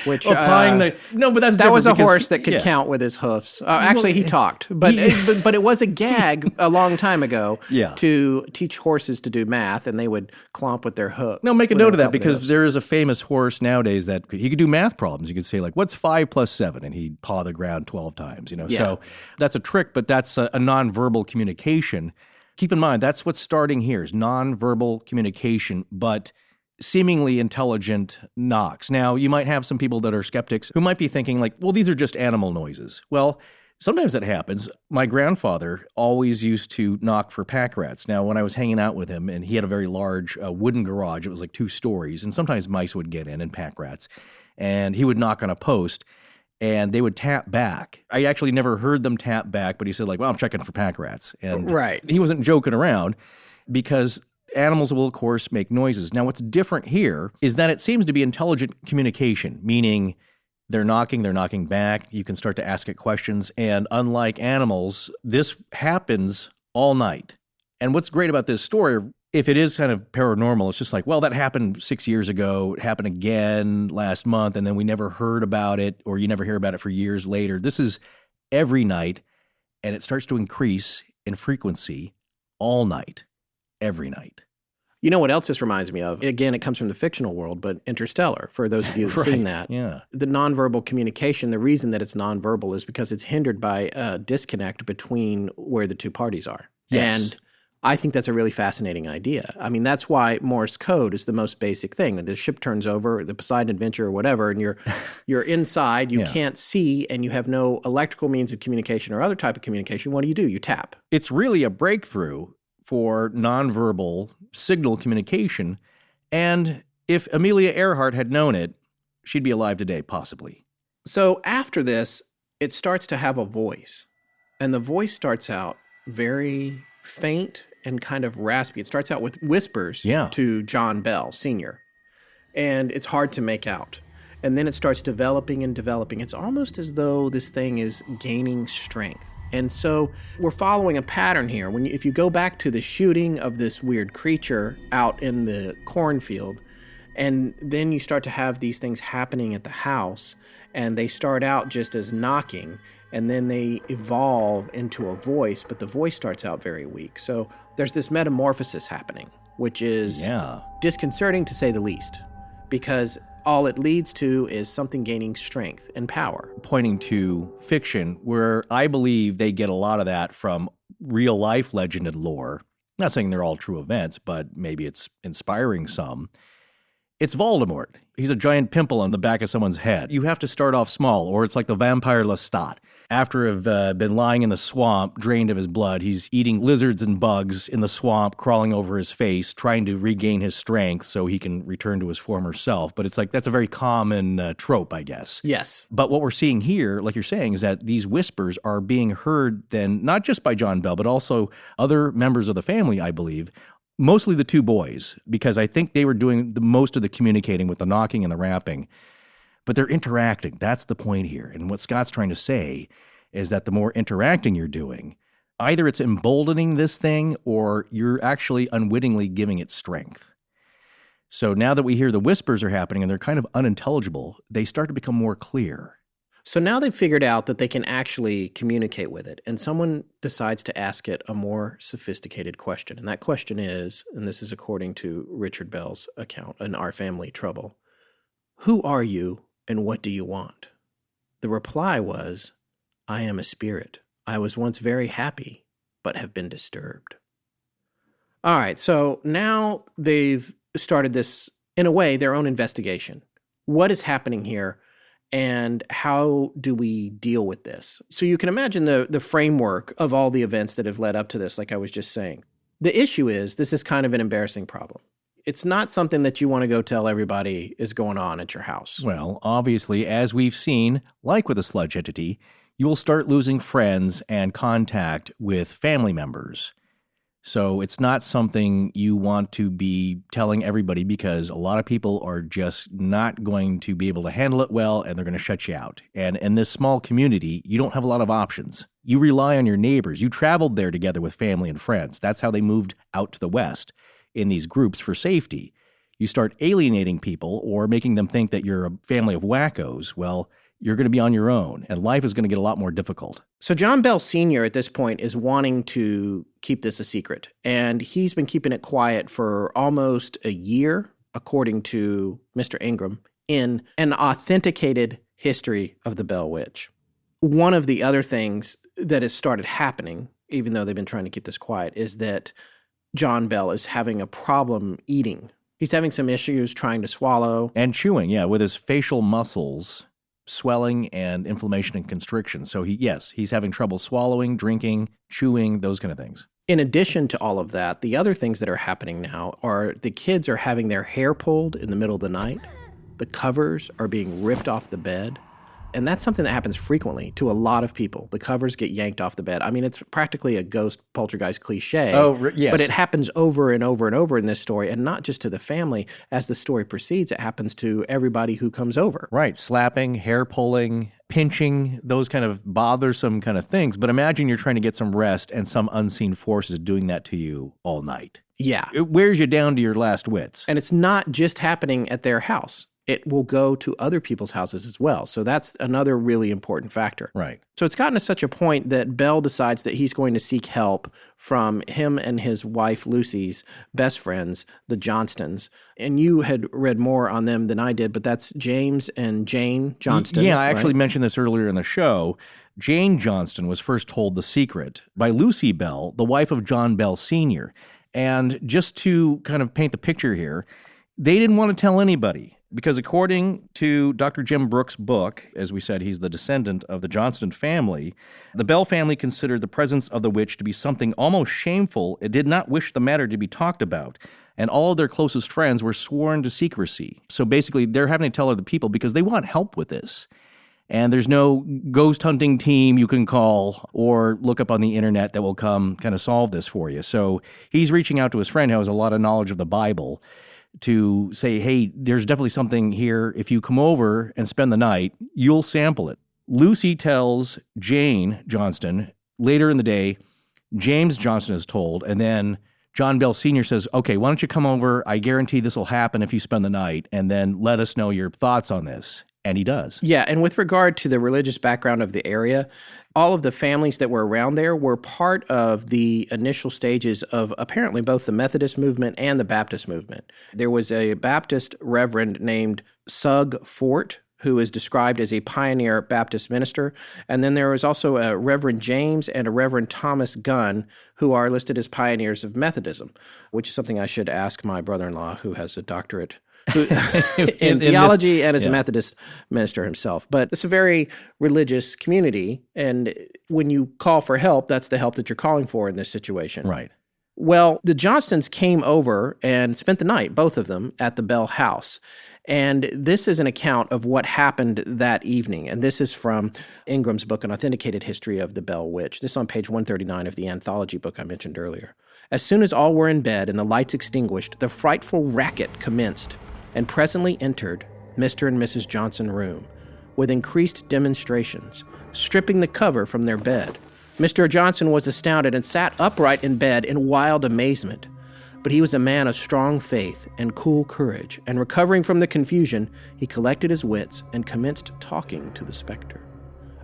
Which applying that was a horse that could count with his hoofs. Actually, he talked, but it was a gag a long time ago to teach horses to do math, and they would clomp with their hoof. No, make a note of that, because there is a famous horse nowadays that he could do math problems. You could say, like, what's 5 plus 7? And he'd paw the ground 12 times. So that's a trick, but that's a nonverbal communication. Keep in mind, that's what's starting here is nonverbal communication, but seemingly intelligent knocks. Now, you might have some people that are skeptics who might be thinking, like, well, these are just animal noises. Well, sometimes that happens. My grandfather always used to knock for pack rats. Now, when I was hanging out with him, and he had a very large wooden garage, it was like 2 stories, and sometimes mice would get in and pack rats, and he would knock on a post, and they would tap back. I actually never heard them tap back, but he said, like, well, I'm checking for pack rats. And he wasn't joking around, because animals will, of course, make noises. Now, what's different here is that it seems to be intelligent communication, meaning they're knocking back. You can start to ask it questions. And unlike animals, this happens all night. And what's great about this story, if it is kind of paranormal, it's just like, well, that happened 6 years ago. It happened again last month, and then we never heard about it, or you never hear about it for years later. This is every night, and it starts to increase in frequency all night. Every night. You know what else this reminds me of? Again, it comes from the fictional world, but Interstellar, for those of you who've seen that. Yeah. The nonverbal communication, the reason that it's nonverbal is because it's hindered by a disconnect between where the two parties are. Yes. And I think that's a really fascinating idea. I mean, that's why Morse code is the most basic thing. The ship turns over, the Poseidon Adventure or whatever, and you're inside, you can't see, and you have no electrical means of communication or other type of communication. What do? You tap. It's really a breakthrough for nonverbal signal communication. And if Amelia Earhart had known it, she'd be alive today, possibly. So after this, it starts to have a voice. And the voice starts out very faint and kind of raspy. It starts out with whispers to John Bell, Sr. And it's hard to make out. And then it starts developing and developing. It's almost as though this thing is gaining strength. And so we're following a pattern here. If you go back to the shooting of this weird creature out in the cornfield, and then you start to have these things happening at the house, and they start out just as knocking, and then they evolve into a voice, but the voice starts out very weak. So there's this metamorphosis happening, which is disconcerting to say the least, because all it leads to is something gaining strength and power. Pointing to fiction, where I believe they get a lot of that from real life legend and lore. Not saying they're all true events, but maybe it's inspiring some. It's Voldemort. He's a giant pimple on the back of someone's head. You have to start off small, or it's like the vampire Lestat. After have been lying in the swamp, drained of his blood, he's eating lizards and bugs in the swamp, crawling over his face, trying to regain his strength so he can return to his former self. But it's like, that's a very common trope, I guess. Yes. But what we're seeing here, like you're saying, is that these whispers are being heard then, not just by John Bell, but also other members of the family, I believe. Mostly the 2 boys, because I think they were doing the most of the communicating with the knocking and the rapping. but they're interacting. That's the point here. And what Scott's trying to say is that the more interacting you're doing, either it's emboldening this thing or you're actually unwittingly giving it strength. So now that we hear the whispers are happening and they're kind of unintelligible, they start to become more clear. So now they've figured out that they can actually communicate with it, and someone decides to ask it a more sophisticated question. And that question is, and this is according to Richard Bell's account in Our Family Trouble, who are you and what do you want? The reply was, I am a spirit. I was once very happy, but have been disturbed. All right, so now they've started this, in a way, their own investigation. What is happening here? And how do we deal with this? So you can imagine the framework of all the events that have led up to this, like I was just saying. The issue is, this is kind of an embarrassing problem. It's not something that you want to go tell everybody is going on at your house. Well, obviously, as we've seen, like with a sludge entity, you will start losing friends and contact with family members. So it's not something you want to be telling everybody because a lot of people are just not going to be able to handle it well and they're going to shut you out. And in this small community, you don't have a lot of options. You rely on your neighbors. You traveled there together with family and friends. That's how they moved out to the West in these groups for safety. You start alienating people or making them think that you're a family of wackos. Well, you're going to be on your own, and life is going to get a lot more difficult. So John Bell Sr. at this point is wanting to keep this a secret, and he's been keeping it quiet for almost a year, according to Mr. Ingram, in an authenticated history of the Bell Witch. One of the other things that has started happening, even though they've been trying to keep this quiet, is that John Bell is having a problem eating. He's having some issues trying to swallow. And chewing, yeah, with his facial muscles swelling and inflammation and constriction. So he's having trouble swallowing, drinking, chewing, those kind of things. In addition to all of that, the other things that are happening now are the kids are having their hair pulled in the middle of the night. The covers are being ripped off the bed. And that's something that happens frequently to a lot of people. The covers get yanked off the bed. I mean, it's practically a ghost poltergeist cliche. Oh, yes. But it happens over and over and over in this story, and not just to the family. As the story proceeds, it happens to everybody who comes over. Right. Slapping, hair pulling, pinching, those kind of bothersome kind of things. But imagine you're trying to get some rest and some unseen force is doing that to you all night. Yeah. It wears you down to your last wits. And it's not just happening at their house. It will go to other people's houses as well. So that's another really important factor. Right. So it's gotten to such a point that Bell decides that he's going to seek help from him and his wife Lucy's best friends, the Johnstons. And you had read more on them than I did, but that's James and Jane Johnston. Yeah, I actually right? mentioned this earlier in the show. Jane Johnston was first told the secret by Lucy Bell, the wife of John Bell Sr. And just to kind of paint the picture here, they didn't want to tell anybody. Because according to Dr. Jim Brooks' book, as we said, he's the descendant of the Johnston family, the Bell family considered the presence of the witch to be something almost shameful. It did not wish the matter to be talked about. And all of their closest friends were sworn to secrecy. So basically, they're having to tell other people because they want help with this. And there's no ghost hunting team you can call or look up on the internet that will come kind of solve this for you. So he's reaching out to his friend who has a lot of knowledge of the Bible to say, hey, there's definitely something here. If you come over and spend the night, you'll sample it. Lucy tells Jane Johnston later in the day, James Johnston is told, and then John Bell Sr. says, okay, why don't you come over? I guarantee this will happen if you spend the night, and then let us know your thoughts on this. And he does. Yeah, and with regard to the religious background of the area, all of the families that were around there were part of the initial stages of apparently both the Methodist movement and the Baptist movement. There was a Baptist reverend named Sugg Fort, who is described as a pioneer Baptist minister. And then there was also a Reverend James and a Reverend Thomas Gunn, who are listed as pioneers of Methodism, which is something I should ask my brother-in-law, who has a doctorate in theology and as a Methodist minister himself. But it's a very religious community, and when you call for help, that's the help that you're calling for in this situation. Right. Well, the Johnstons came over and spent the night, both of them, at the Bell house. And this is an account of what happened that evening. And this is from Ingram's book, An Authenticated History of the Bell Witch. This is on page 139 of the Anthology book I mentioned earlier. As soon as all were in bed and the lights extinguished, the frightful racket commenced, and presently entered Mr. and Mrs. Johnston room, with increased demonstrations, stripping the cover from their bed. Mr. Johnston was astounded and sat upright in bed in wild amazement. But he was a man of strong faith and cool courage, and recovering from the confusion, he collected his wits and commenced talking to the specter,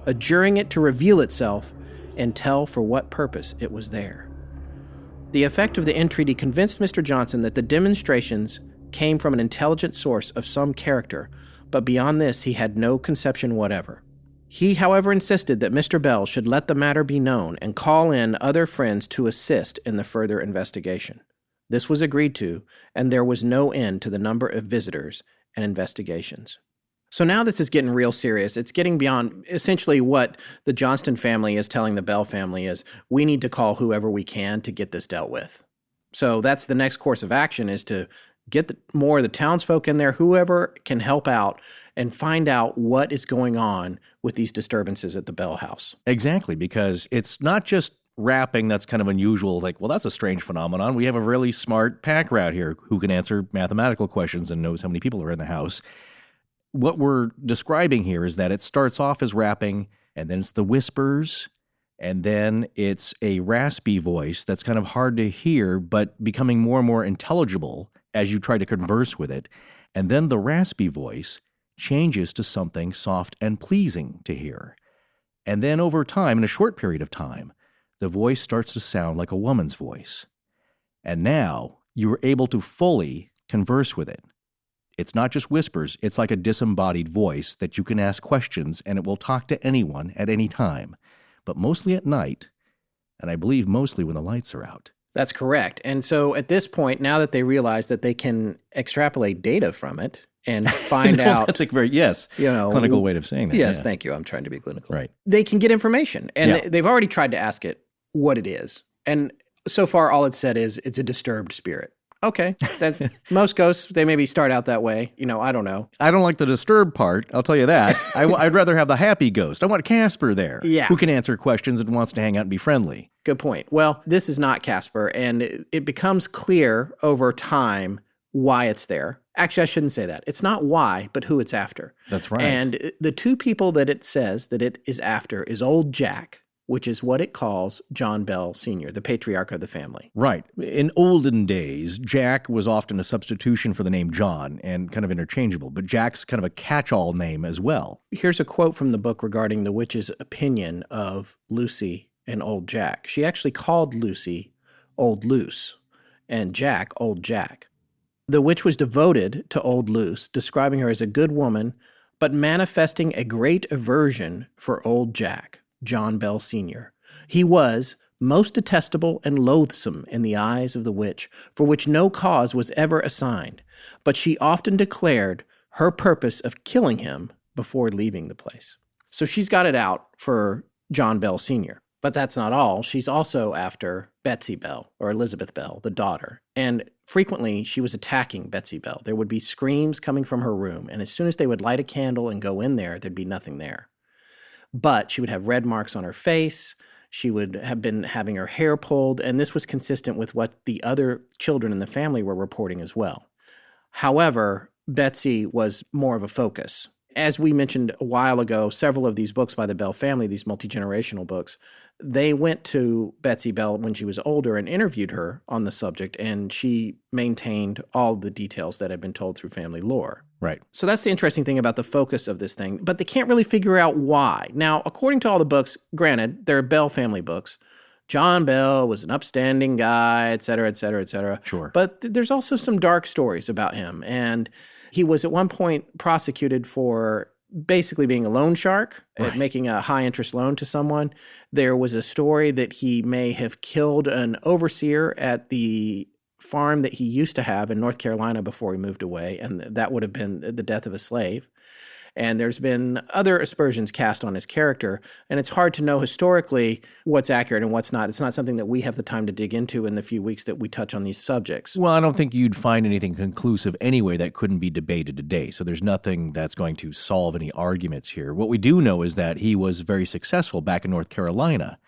adjuring it to reveal itself and tell for what purpose it was there. The effect of the entreaty convinced Mr. Johnston that the demonstrations came from an intelligent source of some character, but beyond this he had no conception whatever. He, however, insisted that Mr. Bell should let the matter be known and call in other friends to assist in the further investigation. This was agreed to, and there was no end to the number of visitors and investigations. So now this is getting real serious. It's getting beyond essentially what the Johnston family is telling the Bell family is, we need to call whoever we can to get this dealt with. So that's the next course of action, is to get more of the townsfolk in there, whoever can help out, and find out what is going on with these disturbances at the Bell house. Exactly, because it's not just rapping that's kind of unusual. Like, well, that's a strange phenomenon. We have a really smart pack rat here who can answer mathematical questions and knows how many people are in the house. What we're describing here is that it starts off as rapping, and then it's the whispers, and then it's a raspy voice that's kind of hard to hear, but becoming more and more intelligible as you try to converse with it. And then the raspy voice changes to something soft and pleasing to hear. And then over time, in a short period of time, the voice starts to sound like a woman's voice. And now you are able to fully converse with it. It's not just whispers, it's like a disembodied voice that you can ask questions and it will talk to anyone at any time, but mostly at night, and I believe mostly when the lights are out. That's correct. And so at this point, now that they realize that they can extrapolate data from it and find out... That's a very, clinical way of saying that. Yes, yeah. Thank you. I'm trying to be clinical. Right. They can get information, and they've already tried to ask it what it is. And so far, all it said is it's a disturbed spirit. Okay. Most ghosts, they maybe start out that way. I don't know. I don't like the disturbed part, I'll tell you that. I'd rather have the happy ghost. I want Casper there, who can answer questions and wants to hang out and be friendly. Good point. Well, this is not Casper, and it becomes clear over time why it's there. Actually, I shouldn't say that. It's not why, but who it's after. That's right. And the two people that it says that it is after is old Jack, which is what it calls John Bell Sr., the patriarch of the family. Right. In olden days, Jack was often a substitution for the name John and kind of interchangeable, but Jack's kind of a catch-all name as well. Here's a quote from the book regarding the witch's opinion of Lucy and old Jack. She actually called Lucy Old Luce and Jack Old Jack. The witch was devoted to Old Luce, describing her as a good woman, but manifesting a great aversion for old Jack, John Bell Sr. He was most detestable and loathsome in the eyes of the witch, for which no cause was ever assigned, but she often declared her purpose of killing him before leaving the place. So she's got it out for John Bell Sr., but that's not all. She's also after Betsy Bell, or Elizabeth Bell, the daughter, and frequently she was attacking Betsy Bell. There would be screams coming from her room, and as soon as they would light a candle and go in there, there'd be nothing there. But she would have red marks on her face. She would have been having her hair pulled, and this was consistent with what the other children in the family were reporting as well. However, Betsy was more of a focus. As we mentioned a while ago, several of these books by the Bell family, these multi-generational books, they went to Betsy Bell when she was older and interviewed her on the subject, and she maintained all the details that had been told through family lore. Right. So that's the interesting thing about the focus of this thing, but they can't really figure out why. Now, according to all the books, granted, they're Bell family books. John Bell was an upstanding guy, et cetera, et cetera, et cetera. Sure. But there's also some dark stories about him, and he was at one point prosecuted for basically being a loan shark, right, making a high-interest loan to someone. There was a story that he may have killed an overseer at the farm that he used to have in North Carolina before he moved away, and that would have been the death of a slave. And there's been other aspersions cast on his character, and it's hard to know historically what's accurate and what's not. It's not something that we have the time to dig into in the few weeks that we touch on these subjects. Well, I don't think you'd find anything conclusive anyway that couldn't be debated today, so there's nothing that's going to solve any arguments here. What we do know is that he was very successful back in North Carolina.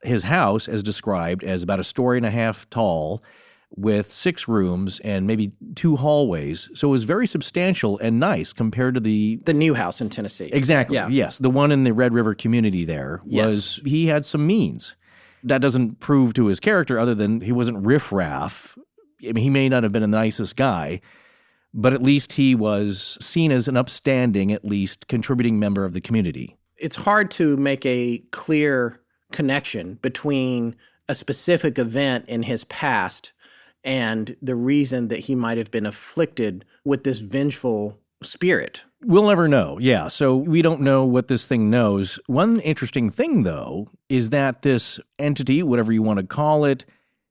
His house, as described, as about a story and a half tall, with 6 rooms and maybe 2 hallways. So it was very substantial and nice compared to the new house in Tennessee. Exactly. Yeah. Yes. The one in the Red River community there was, he had some means. That doesn't prove to his character other than he wasn't riffraff. I mean, he may not have been the nicest guy, but at least he was seen as an upstanding, at least contributing member of the community. It's hard to make a clear connection between a specific event in his past and the reason that he might have been afflicted with this vengeful spirit. We'll never know, yeah. So we don't know what this thing knows. One interesting thing, though, is that this entity, whatever you want to call it,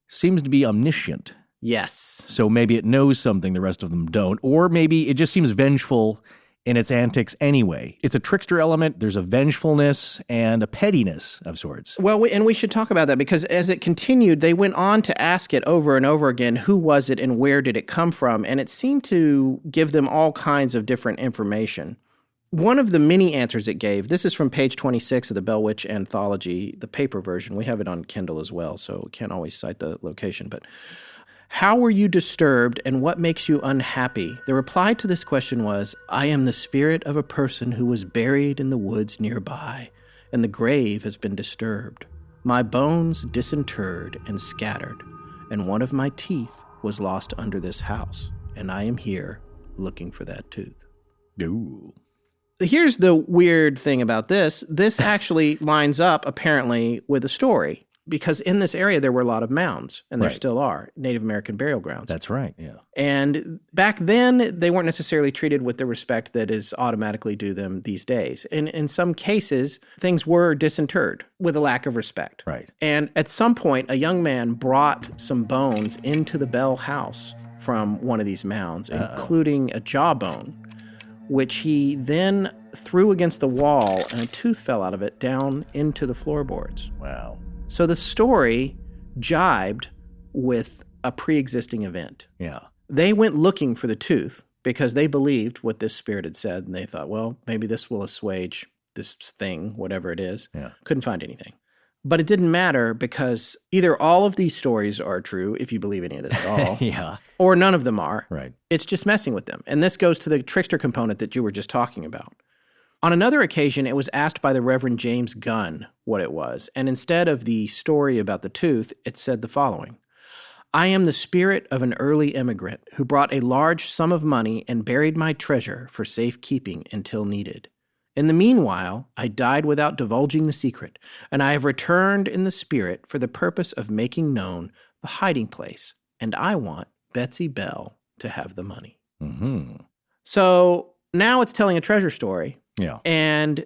seems to be omniscient. Yes. So maybe it knows something the rest of them don't, or maybe it just seems vengeful in its antics anyway. It's a trickster element. There's a vengefulness and a pettiness of sorts. Well, and we should talk about that because as it continued, they went on to ask it over and over again, who was it and where did it come from? And it seemed to give them all kinds of different information. One of the many answers it gave, this is from page 26 of the Bell Witch Anthology, the paper version. We have it on Kindle as well, so we can't always cite the location, but how were you disturbed and what makes you unhappy? The reply to this question was, I am the spirit of a person who was buried in the woods nearby, and the grave has been disturbed. My bones disinterred and scattered, and one of my teeth was lost under this house, and I am here looking for that tooth. Ooh. Here's the weird thing about this. This actually lines up, apparently, with a story. Because in this area, there were a lot of mounds, and there still are, Native American burial grounds. That's right, yeah. And back then, they weren't necessarily treated with the respect that is automatically due them these days. And in some cases, things were disinterred with a lack of respect. Right. And at some point, a young man brought some bones into the Bell house from one of these mounds, including a jawbone, which he then threw against the wall, and a tooth fell out of it down into the floorboards. Wow. So the story jibed with a pre-existing event. Yeah. They went looking for the tooth because they believed what this spirit had said, and they thought, well, maybe this will assuage this thing, whatever it is. Yeah. Couldn't find anything. But it didn't matter because either all of these stories are true, if you believe any of this at all, yeah, or none of them are. Right. It's just messing with them. And this goes to the trickster component that you were just talking about. On another occasion, it was asked by the Reverend James Gunn what it was, and instead of the story about the tooth, it said the following. I am the spirit of an early immigrant who brought a large sum of money and buried my treasure for safekeeping until needed. In the meanwhile, I died without divulging the secret, and I have returned in the spirit for the purpose of making known the hiding place, and I want Betsy Bell to have the money. Mm-hmm. So now it's telling a treasure story. Yeah. And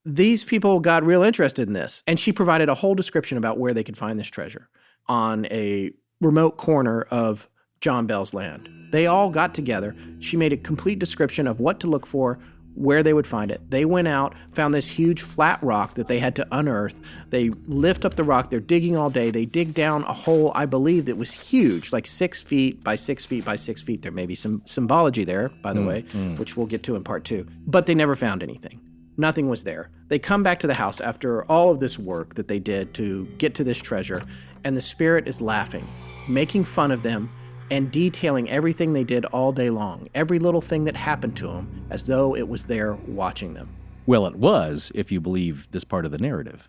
these people got real interested in this. And she provided a whole description about where they could find this treasure on a remote corner of John Bell's land. They all got together. She made a complete description of what to look for, where they would find it. They went out, found this huge flat rock that they had to unearth. They lift up the rock. They're digging all day. They dig down a hole, I believe, that was huge, like 6 feet by 6 feet by 6 feet. There may be some symbology there, by the way, which we'll get to in part 2. But they never found anything. Nothing was there. They come back to the house after all of this work that they did to get to this treasure, and the spirit is laughing, making fun of them, and detailing everything they did all day long, every little thing that happened to them, as though it was there watching them. Well, it was, if you believe this part of the narrative.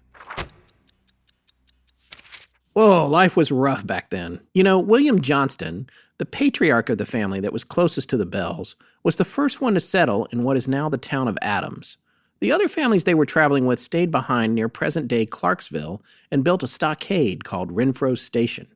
Oh, life was rough back then. You know, William Johnston, the patriarch of the family that was closest to the Bells, was the first one to settle in what is now the town of Adams. The other families they were traveling with stayed behind near present-day Clarksville and built a stockade called Renfro's Station.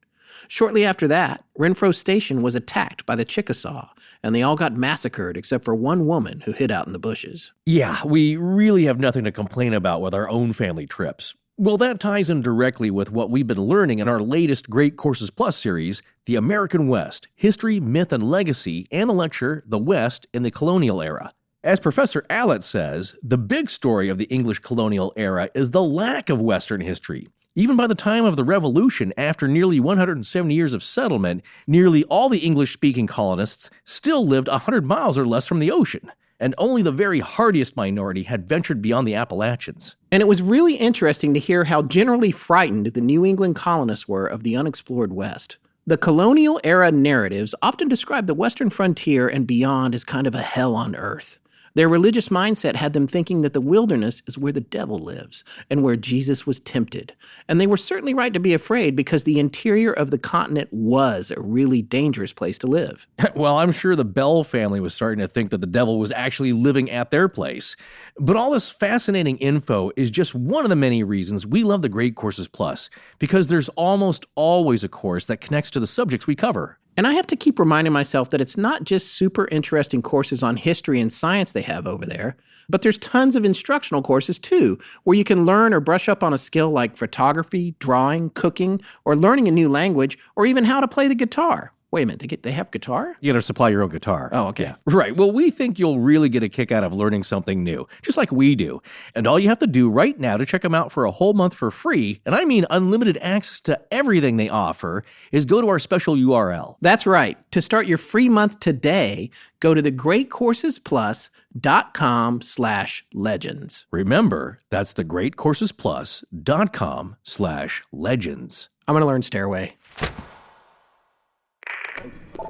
Shortly after that, Renfro's Station was attacked by the Chickasaw, and they all got massacred except for one woman who hid out in the bushes. Yeah, we really have nothing to complain about with our own family trips. Well, that ties in directly with what we've been learning in our latest Great Courses Plus series, The American West, History, Myth, and Legacy, and the lecture, The West in the Colonial Era. As Professor Allett says, the big story of the English colonial era is the lack of Western history. Even by the time of the Revolution, after nearly 170 years of settlement, nearly all the English-speaking colonists still lived 100 miles or less from the ocean, and only the very hardiest minority had ventured beyond the Appalachians. And it was really interesting to hear how generally frightened the New England colonists were of the unexplored West. The colonial-era narratives often describe the Western frontier and beyond as kind of a hell on earth. Their religious mindset had them thinking that the wilderness is where the devil lives and where Jesus was tempted. And they were certainly right to be afraid because the interior of the continent was a really dangerous place to live. Well, I'm sure the Bell family was starting to think that the devil was actually living at their place. But all this fascinating info is just one of the many reasons we love the Great Courses Plus, because there's almost always a course that connects to the subjects we cover. And I have to keep reminding myself that it's not just super interesting courses on history and science they have over there, but there's tons of instructional courses too, where you can learn or brush up on a skill like photography, drawing, cooking, or learning a new language, or even how to play the guitar. Wait a minute, they have guitar? You got to supply your own guitar. Oh, okay. Yeah. Right. Well, we think you'll really get a kick out of learning something new, just like we do. And all you have to do right now to check them out for a whole month for free, and I mean unlimited access to everything they offer, is go to our special URL. That's right. To start your free month today, go to thegreatcoursesplus.com/legends. Remember, that's thegreatcoursesplus.com/legends. I'm going to learn Stairway.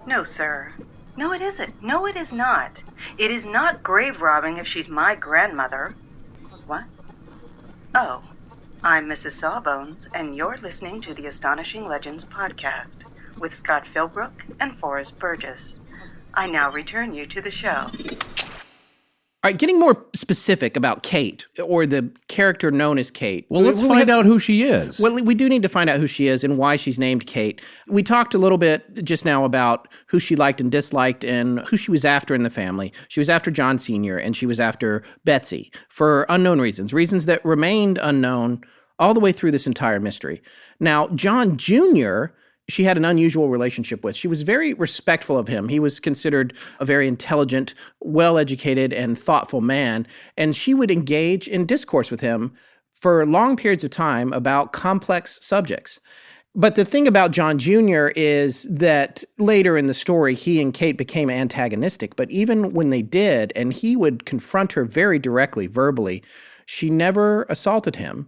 No, sir. No, it isn't. No, it is not. It is not grave robbing if she's my grandmother. What? Oh, I'm Mrs. Sawbones, and you're listening to the Astonishing Legends podcast with Scott Philbrook and Forrest Burgess. I now return you to the show. All right, getting more specific about Kate, or the character known as Kate. Well, let's find out who she is. Well, we do need to find out who she is and why she's named Kate. We talked a little bit just now about who she liked and disliked and who she was after in the family. She was after John Sr. and she was after Betsy for unknown reasons that remained unknown all the way through this entire mystery. Now, John Jr., she had an unusual relationship with. She was very respectful of him. He was considered a very intelligent, well-educated, and thoughtful man, and she would engage in discourse with him for long periods of time about complex subjects. But the thing about John Jr. is that later in the story, he and Kate became antagonistic, but even when they did, and he would confront her very directly, verbally, she never assaulted him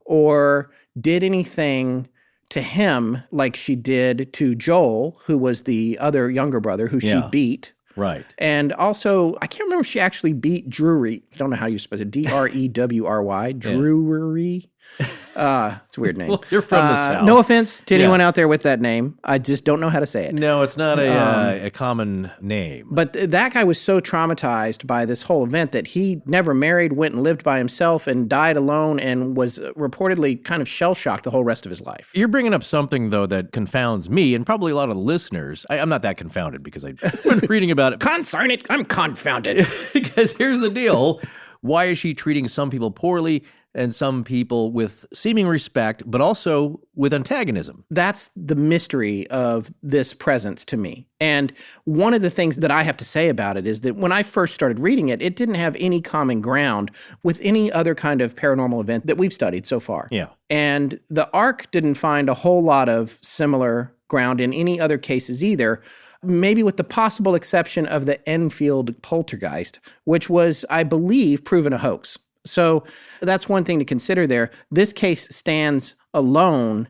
or did anything to him like she did to Joel, who was the other younger brother who she beat. Right. And also, I can't remember if she actually beat Drury. I don't know how you're supposed to, Drewry. Drury. It's a weird name. Well, you're from the South. No offense to anyone out there with that name. I just don't know how to say it. No, it's not a common name. But that guy was so traumatized by this whole event that he never married, went and lived by himself, and died alone, and was reportedly kind of shell-shocked the whole rest of his life. You're bringing up something, though, that confounds me and probably a lot of the listeners. I'm not that confounded because I've been reading about it. Concern it, I'm confounded. Because here's the deal. Why is she treating some people poorly and some people with seeming respect, but also with antagonism? That's the mystery of this presence to me. And one of the things that I have to say about it is that when I first started reading it, it didn't have any common ground with any other kind of paranormal event that we've studied so far. Yeah. And the Ark didn't find a whole lot of similar ground in any other cases either, maybe with the possible exception of the Enfield poltergeist, which was, I believe, proven a hoax. So that's one thing to consider there. This case stands alone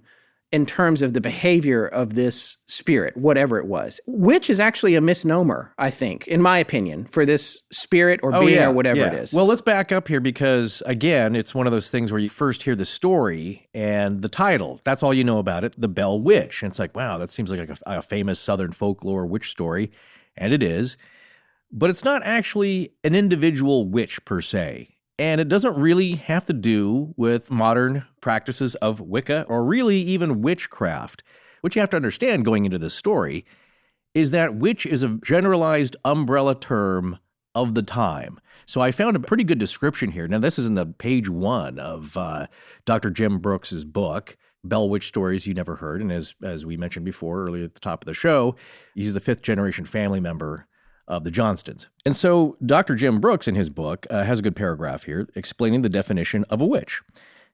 in terms of the behavior of this spirit, whatever it was, which is actually a misnomer, I think, in my opinion, for this spirit or being or whatever it is. Well, let's back up here because, again, it's one of those things where you first hear the story and the title. That's all you know about it, The Bell Witch. And it's like, wow, that seems like a famous Southern folklore witch story. And it is. But it's not actually an individual witch per se. And it doesn't really have to do with modern practices of Wicca or really even witchcraft. What you have to understand going into this story is that witch is a generalized umbrella term of the time. So I found a pretty good description here. Now, this is in the page 1 of Dr. Jim Brooks's book, Bell Witch Stories You Never Heard. And as we mentioned before, earlier at the top of the show, he's the 5th generation family member of the Johnstons. And so Dr. Jim Brooks in his book has a good paragraph here explaining the definition of a witch.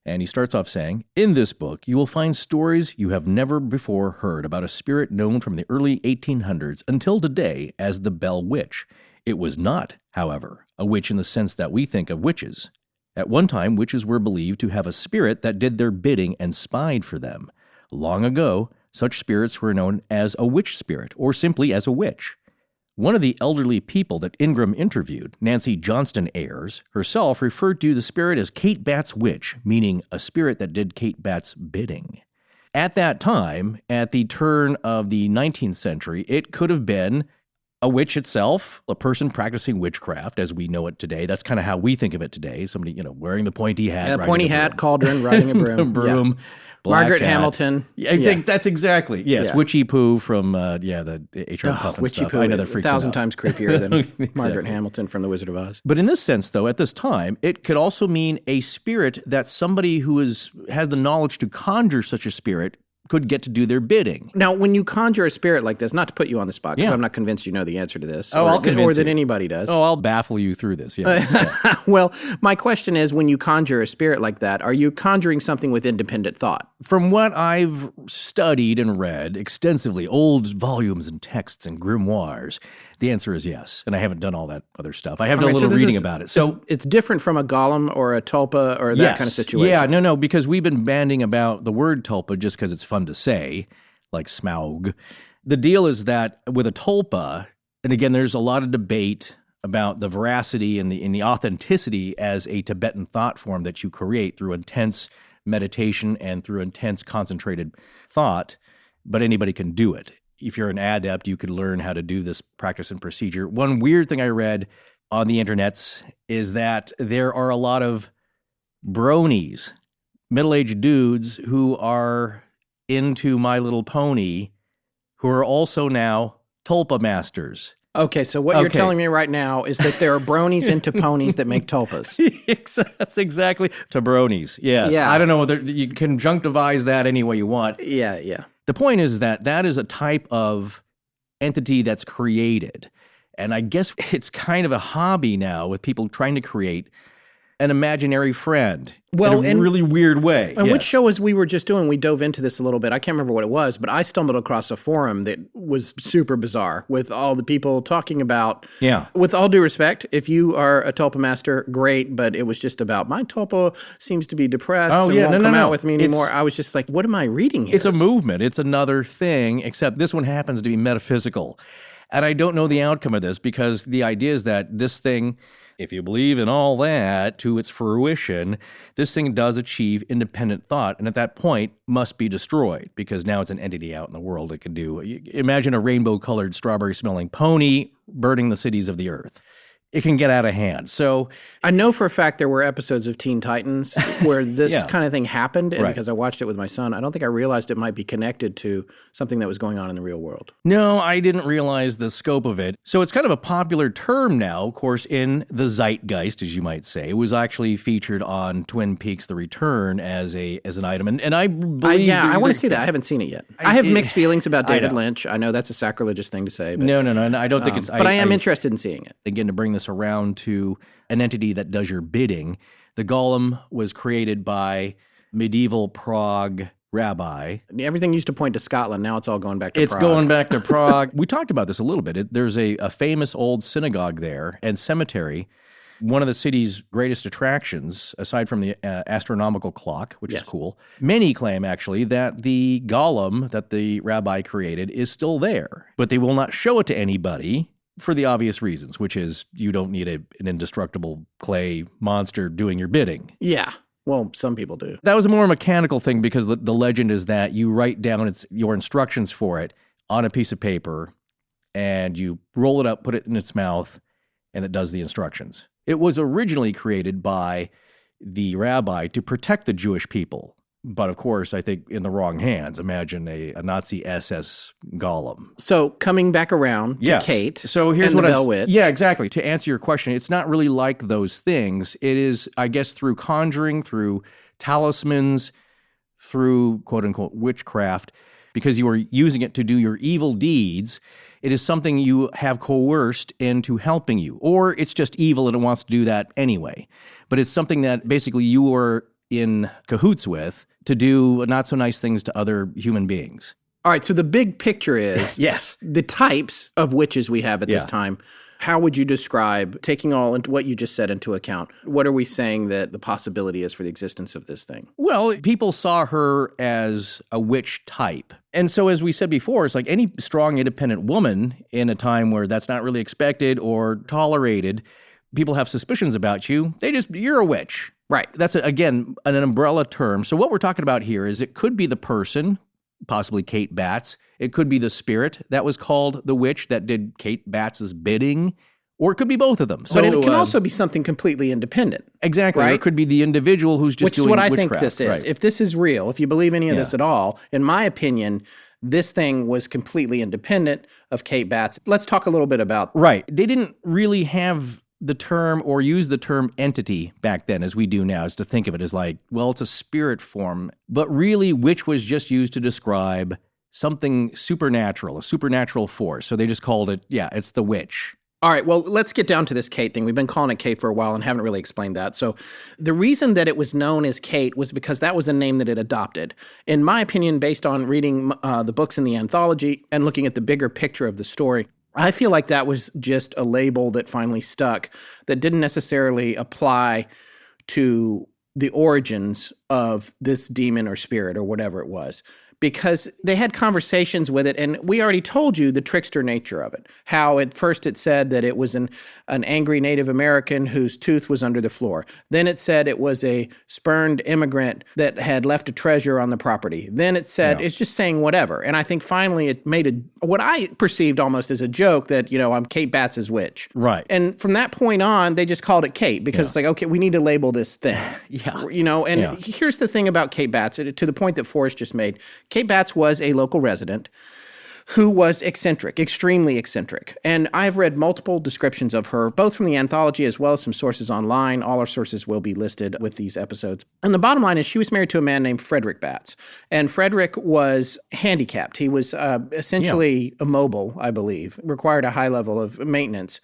And he starts off saying, in this book, you will find stories you have never before heard about a spirit known from the early 1800s until today as the Bell Witch. It was not, however, a witch in the sense that we think of witches. At one time, witches were believed to have a spirit that did their bidding and spied for them. Long ago, Such spirits were known as a witch spirit, or simply as a witch. One of the elderly people that Ingram interviewed, Nancy Johnston Ayers, herself referred to the spirit as Kate Bat's witch, meaning a spirit that did Kate Bat's bidding. At that time, at the turn of the 19th century, it could have been a witch itself, a person practicing witchcraft as we know it today. That's kind of how we think of it today. Somebody, wearing the pointy hat. Pointy hat, cauldron, riding a broom. Broom. Yeah. Margaret Hamilton. I think that's exactly. Yes, Yeah. Witchy Poo from, the H.R. Puffin Witchy stuff. Poo, I know that freaks 1,000 out. times creepier than Exactly. Margaret Hamilton from The Wizard of Oz. But in this sense, though, at this time, it could also mean a spirit that somebody who has the knowledge to conjure such a spirit could get to do their bidding. Now, when you conjure a spirit like this, not to put you on the spot, because Yeah. I'm not convinced you know the answer to this, I'll convince or that you. anybody does. Oh, I'll baffle you through this. Yeah. Well, my question is, when you conjure a spirit like that, are you conjuring something with independent thought? From what I've studied and read extensively, old volumes and texts and grimoires, the answer is yes. And I haven't done all that other stuff. I have done a little reading about it. So it's different from a golem or a tulpa or that kind of situation. Yeah, no, because we've been banding about the word tulpa just because it's fun to say, like Smaug. The deal is that with a tulpa, and again, there's a lot of debate about the veracity and the authenticity as a Tibetan thought form that you create through intense meditation and through intense concentrated thought, but anybody can do it. If you're an adept, you could learn how to do this practice and procedure. One weird thing I read on the internets is that there are a lot of bronies, middle-aged dudes who are into My Little Pony, who are also now tulpa masters. Okay, so what you're telling me right now is that there are bronies into ponies that make tulpas. That's exactly to bronies. Yes. Yeah. I don't know whether you conjunctivize that any way you want. Yeah. The point is that is a type of entity that's created. And I guess it's kind of a hobby now with people trying to create an imaginary friend in a really weird way. And which show as we were just doing, we dove into this a little bit. I can't remember what it was, but I stumbled across a forum that was super bizarre with all the people talking about, with all due respect, if you are a tulpa master, great, but it was just about, my tulpa seems to be depressed and won't come out with me anymore. I was just like, what am I reading here? It's a movement. It's another thing, except this one happens to be metaphysical. And I don't know the outcome of this because the idea is that this thing, if you believe in all that to its fruition, this thing does achieve independent thought, and at that point must be destroyed because now it's an entity out in the world that can do. Imagine a rainbow-colored, strawberry-smelling pony burning the cities of the earth. It can get out of hand. So I know for a fact there were episodes of Teen Titans where this kind of thing happened, and because I watched it with my son, I don't think I realized it might be connected to something that was going on in the real world. No, I didn't realize the scope of it. So it's kind of a popular term now, of course, in the zeitgeist, as you might say. It was actually featured on Twin Peaks: The Return as an item, and I believe. I want to see that. I haven't seen it yet. I have mixed feelings about David Lynch. I know that's a sacrilegious thing to say. But, no, I don't think it's. But I am interested in seeing it. Again, to bring this around to an entity that does your bidding, the Golem was created by medieval Prague rabbi. Everything used to point to Scotland. Now it's all going back to Prague. It's going back to Prague. We talked about this a little bit. There's a famous old synagogue there and cemetery. One of the city's greatest attractions, aside from the astronomical clock, which is cool. Many claim, actually, that the Golem that the rabbi created is still there, but they will not show it to anybody for the obvious reasons, which is you don't need an indestructible clay monster doing your bidding. Yeah. Well, some people do. That was a more mechanical thing because the legend is that you write down your instructions for it on a piece of paper and you roll it up, put it in its mouth, and it does the instructions. It was originally created by the rabbi to protect the Jewish people. But of course, I think in the wrong hands. Imagine a Nazi SS golem. So coming back around to Kate. So here's and what the Bell Witch. Yeah, exactly. To answer your question, it's not really like those things. It is, I guess, through conjuring, through talismans, through quote unquote witchcraft, because you are using it to do your evil deeds. It is something you have coerced into helping you, or it's just evil and it wants to do that anyway. But it's something that basically you are in cahoots with to do not so nice things to other human beings. All right, so the big picture is the types of witches we have at this time. How would you describe, taking all into what you just said into account, what are we saying that the possibility is for the existence of this thing? Well, people saw her as a witch type And so, as we said before, it's like any strong, independent woman in a time where that's not really expected or tolerated, people have suspicions about you. You're a witch. Right. That's, again, an umbrella term. So what we're talking about here is it could be the person, possibly Kate Batts. It could be the spirit that was called the witch that did Kate Batts' bidding. Or it could be both of them. But it can also be something completely independent. Exactly. Right? Or it could be the individual who's just doing witchcraft. Which is what I think this is. Right. If this is real, if you believe any of this at all, in my opinion, this thing was completely independent of Kate Batts. Let's talk a little bit about... Right. They didn't really have the term or use the term entity back then as we do now, is to think of it as like, well, it's a spirit form. But really, witch was just used to describe something supernatural, a supernatural force. So they just called it, it's the witch. All right, well, let's get down to this Kate thing. We've been calling it Kate for a while and haven't really explained that. So the reason that it was known as Kate was because that was a name that it adopted. In my opinion, based on reading the books in the anthology and looking at the bigger picture of the story, I feel like that was just a label that finally stuck that didn't necessarily apply to the origins of this demon or spirit or whatever it was. Because they had conversations with it, and we already told you the trickster nature of it. How at first it said that it was an angry Native American whose tooth was under the floor. Then it said it was a spurned immigrant that had left a treasure on the property. Then it said, it's just saying whatever. And I think finally it made what I perceived almost as a joke that, I'm Kate Batts' witch. Right. And from that point on, they just called it Kate because it's like, okay, we need to label this thing. Here's the thing about Kate Batts, to the point that Forrest just made. Kate Batts was a local resident who was eccentric, extremely eccentric. And I've read multiple descriptions of her, both from the anthology as well as some sources online. All our sources will be listed with these episodes. And the bottom line is she was married to a man named Frederick Batts. And Frederick was handicapped. He was essentially immobile, I believe, required a high level of maintenance.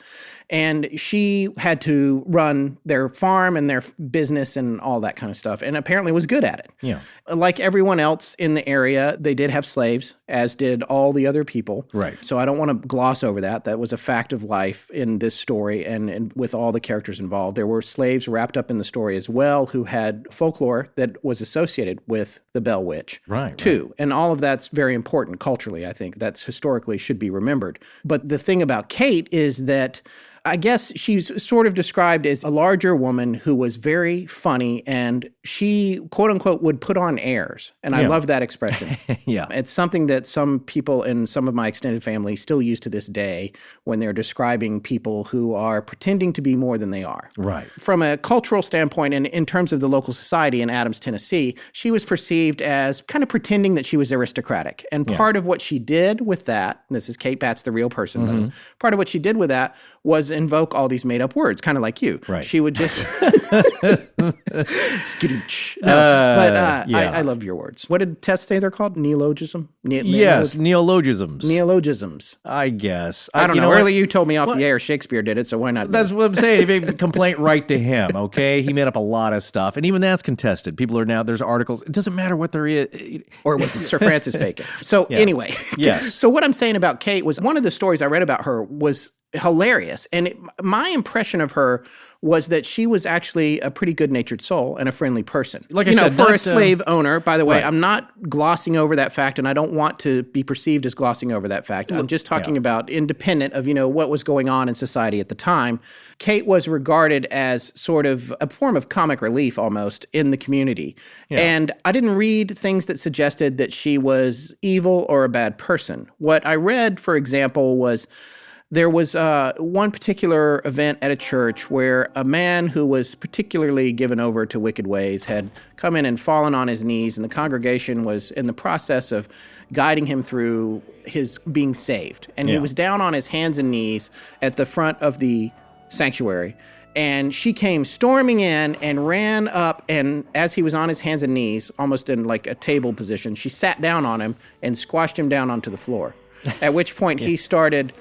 And she had to run their farm and their business and all that kind of stuff, and apparently was good at it. Yeah. Like everyone else in the area, they did have slaves, as did all the other people. Right. So I don't want to gloss over that. That was a fact of life in this story and with all the characters involved. There were slaves wrapped up in the story as well who had folklore that was associated with the Bell Witch, too. Right. And all of that's very important culturally, I think. That's historically should be remembered. But the thing about Kate is that I guess she's sort of described as a larger woman who was very funny, and she, quote unquote, would put on airs. And I love that expression. It's something that some people in some of my extended family still use to this day when they're describing people who are pretending to be more than they are. Right. From a cultural standpoint, and in terms of the local society in Adams, Tennessee, she was perceived as kind of pretending that she was aristocratic. And part of what she did with that, and this is Kate Batts, the real person, part of what she did with that was invoke all these made-up words, kind of like you. Right. She would just... Skadooch. I love your words. What did Tess say they're called? Neologism? Yes, neologisms. Neologisms. I guess. I don't know. Earlier you told me off the air Shakespeare did it, so why not? That's what I'm saying. He made a complaint right to him, okay? He made up a lot of stuff, and even that's contested. People are now, there's articles. It doesn't matter what there is. Or was it Sir Francis Bacon? So anyway. Yes. So what I'm saying about Kate was one of the stories I read about her was hilarious. And my impression of her was that she was actually a pretty good-natured soul and a friendly person. Like I said, for a slave owner, by the way, right. I'm not glossing over that fact, and I don't want to be perceived as glossing over that fact. I'm just talking about independent of, what was going on in society at the time. Kate was regarded as sort of a form of comic relief almost in the community. Yeah. And I didn't read things that suggested that she was evil or a bad person. What I read, for example, was there was one particular event at a church where a man who was particularly given over to wicked ways had come in and fallen on his knees, and the congregation was in the process of guiding him through his being saved. And he was down on his hands and knees at the front of the sanctuary. And she came storming in and ran up, and as he was on his hands and knees, almost in like a table position, she sat down on him and squashed him down onto the floor. At which point he started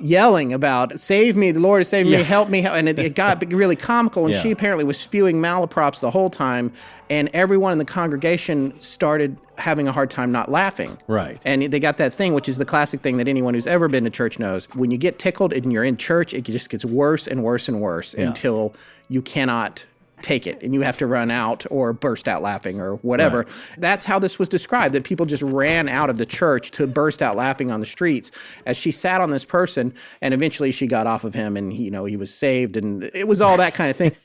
yelling about, save me, the Lord has saved me, help me. And it got really comical, and she apparently was spewing malaprops the whole time, and everyone in the congregation started having a hard time not laughing. Right. And they got that thing, which is the classic thing that anyone who's ever been to church knows. When you get tickled and you're in church, it just gets worse and worse and worse until you cannot take it and you have to run out or burst out laughing or whatever. Right. That's how this was described, that people just ran out of the church to burst out laughing on the streets as she sat on this person, and eventually she got off of him and he was saved, and it was all that kind of thing.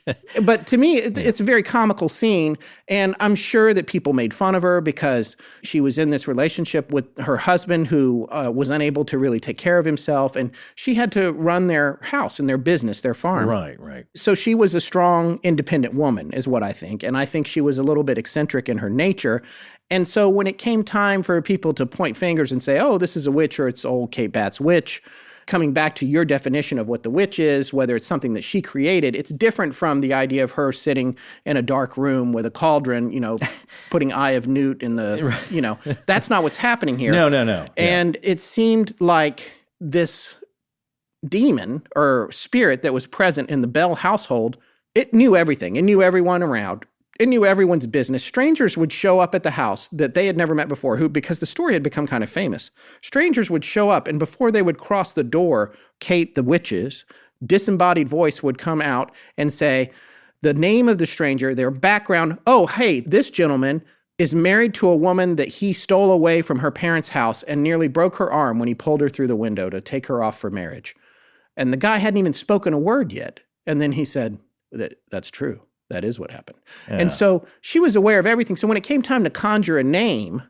But to me, it's a very comical scene, and I'm sure that people made fun of her because she was in this relationship with her husband who was unable to really take care of himself, and she had to run their house and their business, their farm. Right. So she was a strong, independent woman, is what I think. And I think she was a little bit eccentric in her nature. And so when it came time for people to point fingers and say, oh, this is a witch or it's old Kate Bat's witch, coming back to your definition of what the witch is, whether it's something that she created, it's different from the idea of her sitting in a dark room with a cauldron, putting Eye of Newt in the, that's not what's happening here. No. And it seemed like this demon or spirit that was present in the Bell household, it knew everything. It knew everyone around. It knew everyone's business. Strangers would show up at the house that they had never met before, because the story had become kind of famous. Strangers would show up, and before they would cross the door, Kate, the witch's disembodied voice would come out and say the name of the stranger, their background. Oh, hey, this gentleman is married to a woman that he stole away from her parents' house and nearly broke her arm when he pulled her through the window to take her off for marriage. And the guy hadn't even spoken a word yet. And then he said, that's true. That is what happened. Yeah. And so she was aware of everything. So when it came time to conjure a name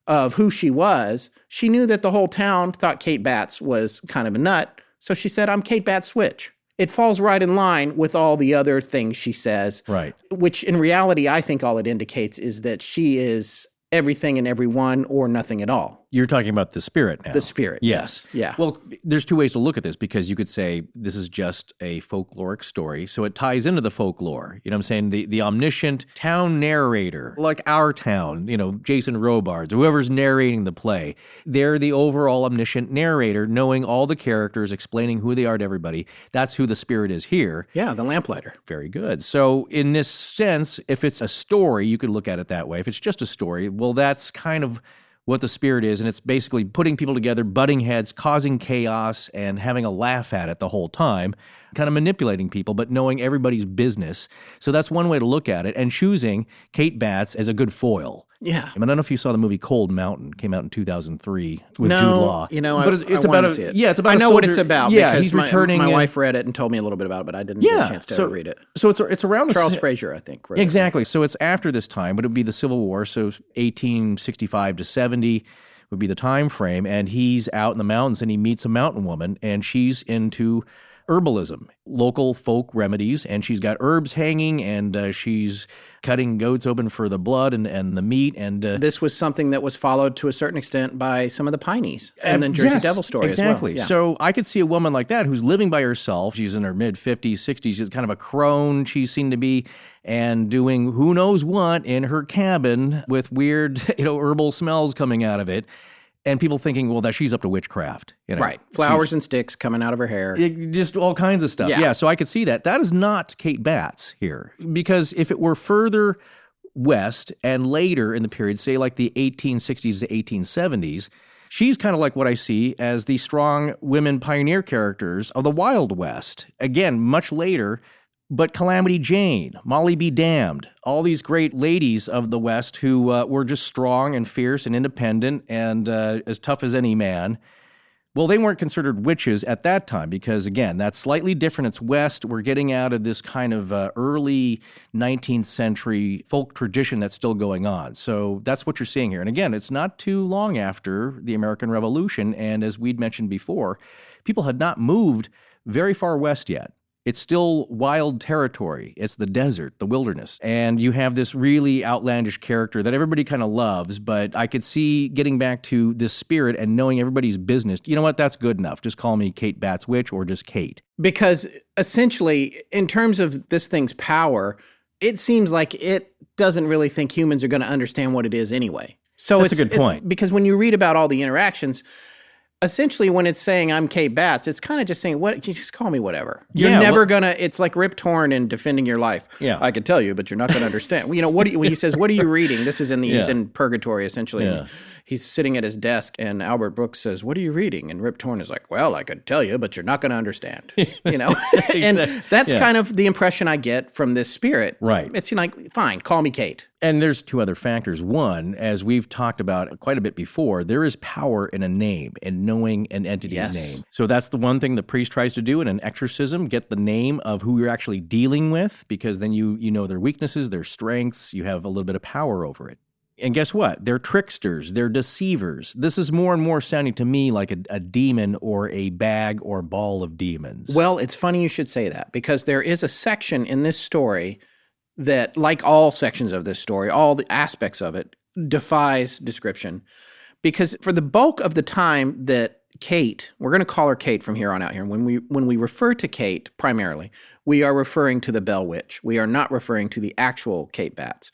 of who she was, she knew that the whole town thought Kate Batts was kind of a nut. So she said, I'm Kate Batts Witch. It falls right in line with all the other things she says. Right. Which in reality, I think all it indicates is that she is everything and everyone or nothing at all. You're talking about the spirit now. The spirit, yes. Yeah. Well, there's two ways to look at this, because you could say this is just a folkloric story, so it ties into the folklore. You know what I'm saying? The omniscient town narrator, like our town, Jason Robards, whoever's narrating the play, they're the overall omniscient narrator, knowing all the characters, explaining who they are to everybody. That's who the spirit is here. Yeah, the lamplighter. Very good. So in this sense, if it's a story, you could look at it that way. If it's just a story, well, that's kind of what the spirit is, and it's basically putting people together, butting heads, causing chaos, and having a laugh at it the whole time, kind of manipulating people, but knowing everybody's business. So that's one way to look at it, and choosing Kate Batts as a good foil. Yeah. I don't know if you saw the movie Cold Mountain, came out in 2003 with Jude Law. But it's about to see it. Yeah, it's about I know what it's about. Yeah, because he's returning. My wife read it and told me a little bit about it, but I didn't get a chance to read it. So it's around Charles Frazier, I think. Exactly. So it's after this time, but it would be the Civil War, so 1865 to 70 would be the time frame, and he's out in the mountains and he meets a mountain woman, and she's into herbalism, local folk remedies, and she's got herbs hanging, and she's cutting goats open for the blood and the meat. And this was something that was followed to a certain extent by some of the Pineys and then Jersey Devil story exactly. as well. Yeah. So I could see a woman like that who's living by herself. She's in her mid-50s, 60s. She's kind of a crone, she seemed to be, and doing who knows what in her cabin with weird, herbal smells coming out of it. And people thinking, well, that she's up to witchcraft. Right. Flowers and sticks coming out of her hair. Just all kinds of stuff. Yeah, so I could see that. That is not Kate Batts here. Because if it were further west and later in the period, say like the 1860s to 1870s, she's kind of like what I see as the strong women pioneer characters of the Wild West. Again, much later. But Calamity Jane, Molly Be Damned, all these great ladies of the West who were just strong and fierce and independent and as tough as any man, well, they weren't considered witches at that time because, again, that's slightly different. It's West. We're getting out of this kind of early 19th century folk tradition that's still going on. So that's what you're seeing here. And again, it's not too long after the American Revolution. And as we'd mentioned before, people had not moved very far west yet. It's still wild territory. It's the desert, the wilderness. And you have this really outlandish character that everybody kind of loves, but I could see getting back to this spirit and knowing everybody's business. You know what? That's good enough. Just call me Kate Batts Witch or just Kate. Because essentially, in terms of this thing's power, it seems like it doesn't really think humans are going to understand what it is anyway. So that's a good point. Because when you read about all the interactions, essentially, when it's saying I'm Kate Batts, it's kind of just saying, "What? You just call me whatever." You're never gonna. It's like Rip Torn in Defending Your Life. Yeah, I could tell you, but you're not gonna understand. When he says, "What are you reading?" This is in he's in purgatory essentially. Yeah. he's sitting at his desk, and Albert Brooks says, "What are you reading?" And Rip Torn is like, "Well, I could tell you, but you're not going to understand." And that's kind of the impression I get from this spirit. Right. It's like, fine, call me Kate. And there's two other factors. One, as we've talked about quite a bit before, there is power in a name and knowing an entity's name. So that's the one thing the priest tries to do in an exorcism, get the name of who you're actually dealing with, because then you know their weaknesses, their strengths, you have a little bit of power over it. And guess what? They're tricksters. They're deceivers. This is more and more sounding to me like a demon or a bag or ball of demons. Well, it's funny you should say that, because there is a section in this story that, like all sections of this story, all the aspects of it, defies description. Because for the bulk of the time that Kate, we're going to call her Kate from here on out here, when we refer to Kate primarily, we are referring to the Bell Witch. We are not referring to the actual Kate Batts.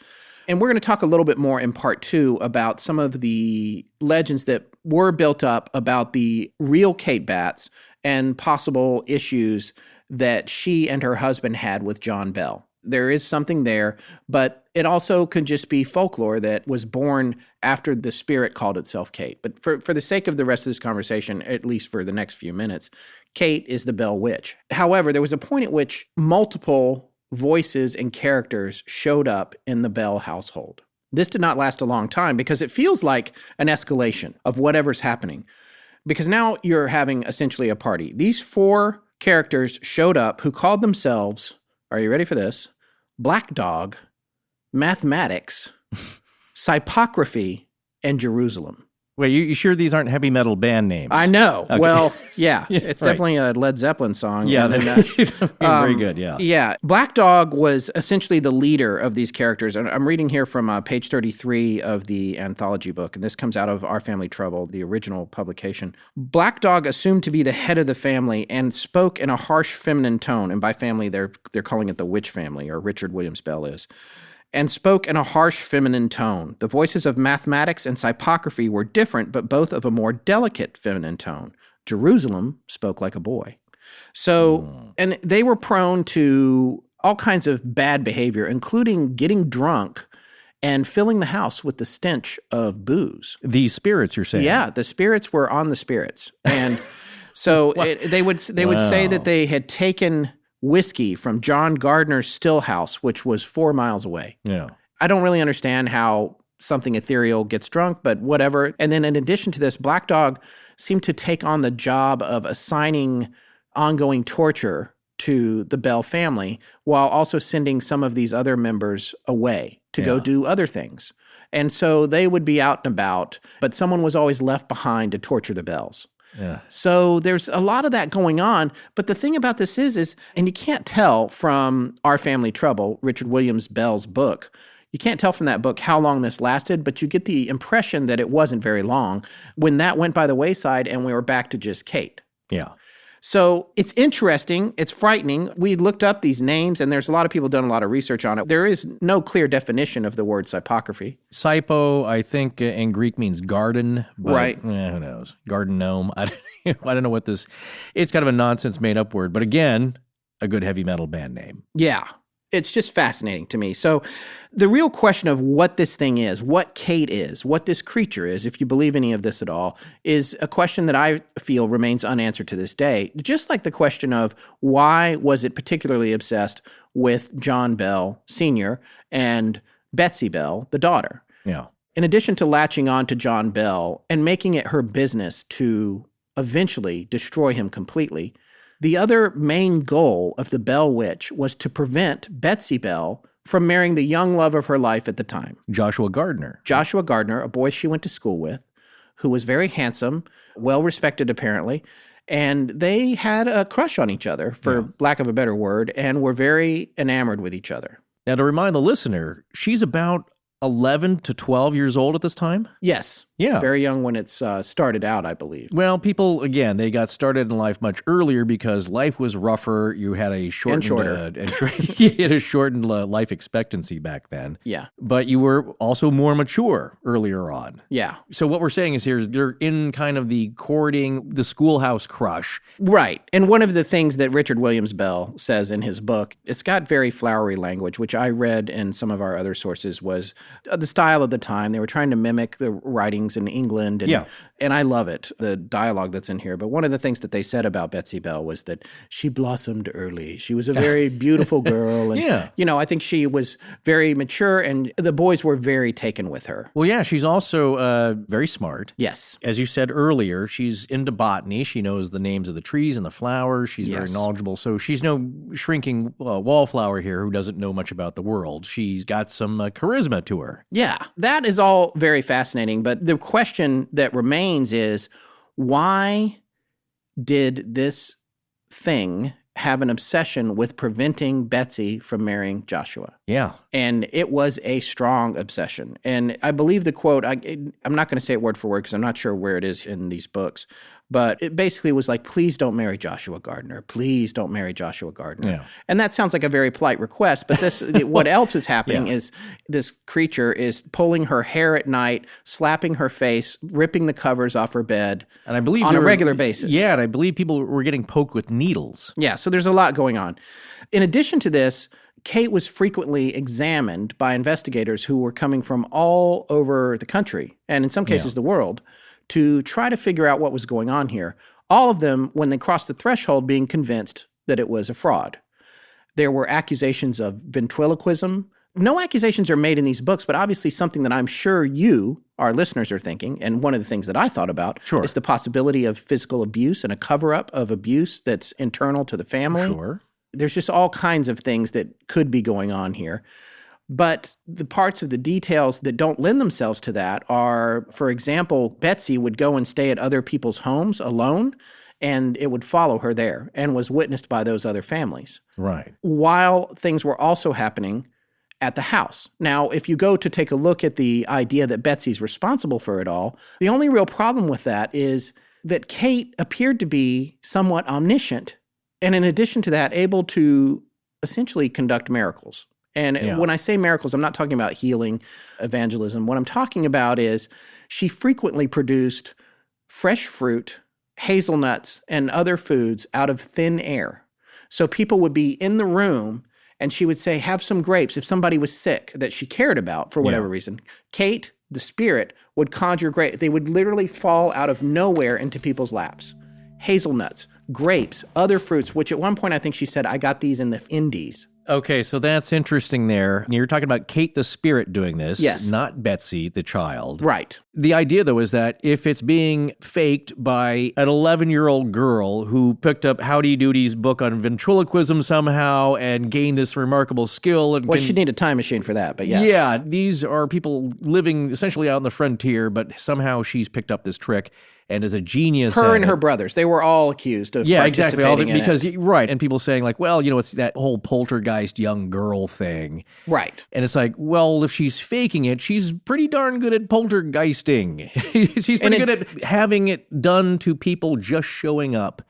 And we're going to talk a little bit more in part 2 about some of the legends that were built up about the real Kate Batts and possible issues that she and her husband had with John Bell. There is something there, but it also could just be folklore that was born after the spirit called itself Kate. But for the sake of the rest of this conversation, at least for the next few minutes, Kate is the Bell Witch. However, there was a point at which multiple voices and characters showed up in the Bell household. This did not last a long time because it feels like an escalation of whatever's happening. Because now you're having essentially a party. These 4 characters showed up who called themselves, are you ready for this? Black Dog, Mathematics, Psychography, and Jerusalem. Wait, you sure these aren't heavy metal band names? I know. Okay. Well, yeah, it's definitely a Led Zeppelin song. Yeah, they're very good, yeah. Yeah, Black Dog was essentially the leader of these characters. And I'm reading here from page 33 of the Anthology book, and this comes out of Our Family Trouble, the original publication. Black Dog assumed to be the head of the family and spoke in a harsh feminine tone, and by family, they're calling it the Witch family, or Richard Williams Bell is, and spoke in a harsh feminine tone. The voices of Mathematics and Psychography were different, but both of a more delicate feminine tone. Jerusalem spoke like a boy. So, and they were prone to all kinds of bad behavior, including getting drunk and filling the house with the stench of booze. These spirits, you're saying? Yeah, the spirits were on the spirits. And so they would say that they had taken whiskey from John Gardner's still house, which was 4 miles away. Yeah. I don't really understand how something ethereal gets drunk, but whatever. And then in addition to this, Black Dog seemed to take on the job of assigning ongoing torture to the Bell family while also sending some of these other members away to go do other things. And so they would be out and about, but someone was always left behind to torture the Bells. Yeah. So there's a lot of that going on. But the thing about this is, and you can't tell from Our Family Trouble, Richard Williams Bell's book, you can't tell from that book how long this lasted, but you get the impression that it wasn't very long when that went by the wayside and we were back to just Kate. Yeah. So it's interesting. It's frightening. We looked up these names, and there's a lot of people done a lot of research on it. There is no clear definition of the word psychography. Psypo, I think, in Greek means garden. But, right. Who knows? Garden gnome. I don't know what this... It's kind of a nonsense made-up word. But again, a good heavy metal band name. Yeah. It's just fascinating to me. So the real question of what this thing is, what Kate is, what this creature is, if you believe any of this at all, is a question that I feel remains unanswered to this day. Just like the question of why was it particularly obsessed with John Bell Sr. and Betsy Bell, the daughter. Yeah. In addition to latching on to John Bell and making it her business to eventually destroy him completely, the other main goal of the Bell Witch was to prevent Betsy Bell from marrying the young love of her life at the time. Joshua Gardner, a boy she went to school with, who was very handsome, well-respected apparently, and they had a crush on each other, for lack of a better word, and were very enamored with each other. Now, to remind the listener, she's about 11 to 12 years old at this time? Yes. Yeah. Very young when it's started out, I believe. Well, people, again, they got started in life much earlier because life was rougher. You had a shortened, you had a shortened life expectancy back then. Yeah. But you were also more mature earlier on. Yeah. So what we're saying is you're in kind of the courting, the schoolhouse crush. Right. And one of the things that Richard Williams Bell says in his book, it's got very flowery language, which I read in some of our other sources, was the style of the time. They were trying to mimic the writing things in England. And I love it, the dialogue that's in here. But one of the things that they said about Betsy Bell was that she blossomed early. She was a very beautiful girl. And, I think she was very mature, and the boys were very taken with her. Well, yeah, she's also very smart. Yes. As you said earlier, she's into botany. She knows the names of the trees and the flowers. She's very knowledgeable. So she's no shrinking wallflower here who doesn't know much about the world. She's got some charisma to her. Yeah, that is all very fascinating. But the question that remains is, why did this thing have an obsession with preventing Betsy from marrying Joshua? Yeah. And it was a strong obsession. And I believe the quote, I'm not going to say it word for word because I'm not sure where it is in these books, but it basically was like, please don't marry Joshua Gardner. Please don't marry Joshua Gardner. Yeah. And that sounds like a very polite request, but this, what else is happening is this creature is pulling her hair at night, slapping her face, ripping the covers off her bed, and I believe on a regular basis. Yeah, and I believe people were getting poked with needles. Yeah, so there's a lot going on. In addition to this, Kate was frequently examined by investigators who were coming from all over the country, and in some cases the world, to try to figure out what was going on here. All of them, when they crossed the threshold, being convinced that it was a fraud. There were accusations of ventriloquism. No accusations are made in these books, but obviously something that I'm sure you, our listeners, are thinking, and one of the things that I thought about is the possibility of physical abuse and a cover-up of abuse that's internal to the family. Sure. There's just all kinds of things that could be going on here. But the parts of the details that don't lend themselves to that are, for example, Betsy would go and stay at other people's homes alone, and it would follow her there and was witnessed by those other families. Right. While things were also happening at the house. Now, if you go to take a look at the idea that Betsy's responsible for it all, the only real problem with that is that Kate appeared to be somewhat omniscient, and in addition to that, able to essentially conduct miracles. And when I say miracles, I'm not talking about healing, evangelism. What I'm talking about is she frequently produced fresh fruit, hazelnuts, and other foods out of thin air. So people would be in the room, and she would say, have some grapes. If somebody was sick that she cared about for whatever reason, Kate, the spirit, would conjure grapes. They would literally fall out of nowhere into people's laps. Hazelnuts, grapes, other fruits, which at one point I think she said, I got these in the Indies. Okay, so that's interesting there. You're talking about Kate the spirit doing this, not Betsy the child. Right. The idea, though, is that if it's being faked by an 11-year-old girl who picked up Howdy Doody's book on ventriloquism somehow and gained this remarkable skill. And she'd need a time machine for that, but yes. Yeah, these are people living essentially out on the frontier, but somehow she's picked up this trick and is a genius. Her and her brothers, they were all accused of participating in it. Right, and people saying like, well, it's that whole poltergeist young girl thing. Right. And it's like, well, if she's faking it, she's pretty darn good at poltergeisting. She's pretty good at having it done to people just showing up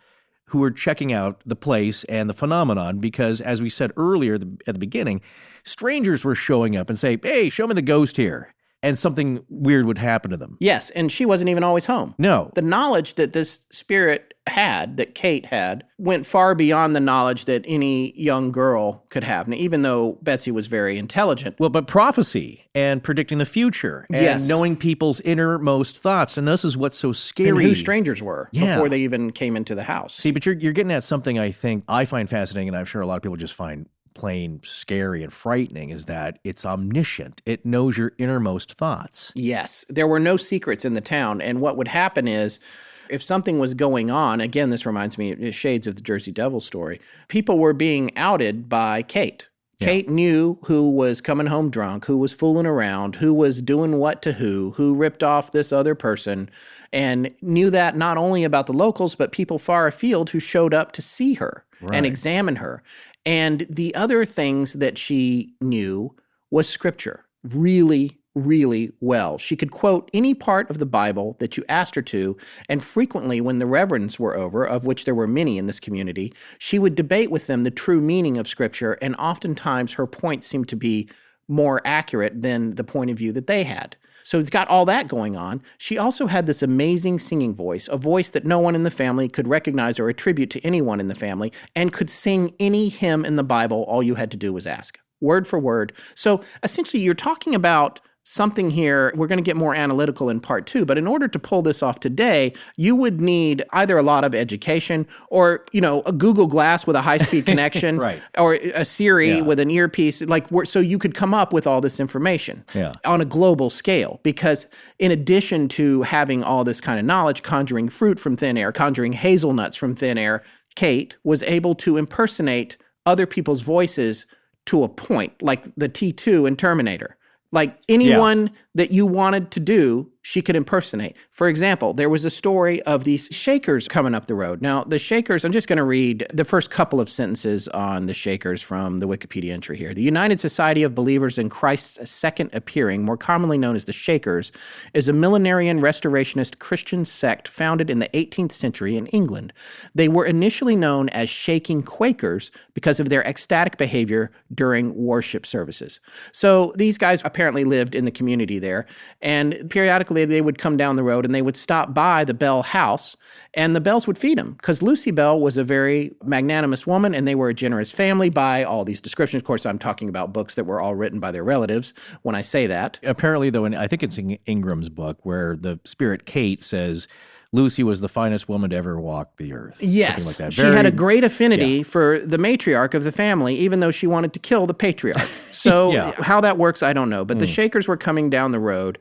who are checking out the place and the phenomenon, because as we said earlier at the beginning, strangers were showing up and say, hey, show me the ghost here. And something weird would happen to them. Yes, and she wasn't even always home. No. The knowledge that this spirit had, that Kate had, went far beyond the knowledge that any young girl could have. Now, even though Betsy was very intelligent. Well, but prophecy and predicting the future and knowing people's innermost thoughts. And this is what's so scary. And who strangers were before they even came into the house. See, but you're getting at something I find fascinating, and I'm sure a lot of people just find plain scary and frightening, is that it's omniscient. It knows your innermost thoughts. Yes. There were no secrets in the town. And what would happen is, if something was going on, again, this reminds me of shades of the Jersey Devil story, people were being outed by Kate. Yeah. Kate knew who was coming home drunk, who was fooling around, who was doing what to who ripped off this other person, and knew that not only about the locals, but people far afield who showed up to see her and examine her. And the other things that she knew was scripture really, really well. She could quote any part of the Bible that you asked her to, and frequently when the reverends were over, of which there were many in this community, she would debate with them the true meaning of scripture, and oftentimes her point seemed to be more accurate than the point of view that they had. So it's got all that going on. She also had this amazing singing voice, a voice that no one in the family could recognize or attribute to anyone in the family, and could sing any hymn in the Bible. All you had to do was ask, word for word. So essentially, you're talking about something here, we're going to get more analytical in part 2, but in order to pull this off today, you would need either a lot of education or, a Google Glass with a high-speed connection right. or a Siri with an earpiece, so you could come up with all this information on a global scale. Because in addition to having all this kind of knowledge, conjuring fruit from thin air, conjuring hazelnuts from thin air, Kate was able to impersonate other people's voices to a point, like the T2 in Terminator. Like anyone that you wanted to do, she could impersonate. For example, there was a story of these Shakers coming up the road. Now, the Shakers, I'm just going to read the first couple of sentences on the Shakers from the Wikipedia entry here. The United Society of Believers in Christ's Second Appearing, more commonly known as the Shakers, is a millenarian restorationist Christian sect founded in the 18th century in England. They were initially known as Shaking Quakers because of their ecstatic behavior during worship services. So these guys apparently lived in the community there, and periodically they would come down the road and they would stop by the Bell house, and the Bells would feed them because Lucy Bell was a very magnanimous woman and they were a generous family by all these descriptions. Of course, I'm talking about books that were all written by their relatives when I say that. Apparently, though, I think it's in Ingram's book where the spirit Kate says Lucy was the finest woman to ever walk the earth. Yes, like that. She had a great affinity for the matriarch of the family, even though she wanted to kill the patriarch. So how that works, I don't know. But the Shakers were coming down the road,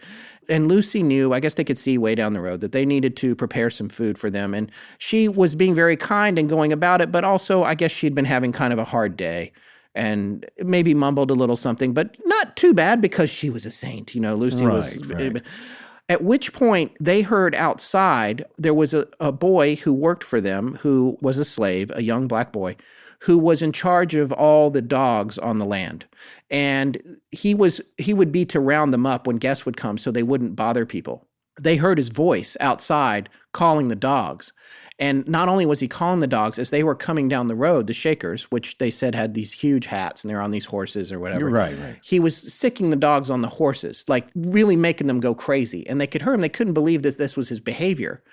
and Lucy knew, I guess they could see way down the road, that they needed to prepare some food for them. And she was being very kind and going about it, but also I guess she'd been having kind of a hard day and maybe mumbled a little something, but not too bad because she was a saint. Lucy was... Right. At which point they heard outside there was a boy who worked for them who was a slave, a young black boy, who was in charge of all the dogs on the land. And he would be to round them up when guests would come so they wouldn't bother people. They heard his voice outside calling the dogs. And not only was he calling the dogs, as they were coming down the road, the Shakers, which they said had these huge hats and they're on these horses or whatever. Right. He was sicking the dogs on the horses, like really making them go crazy. And they could hear him. They couldn't believe that this was his behavior.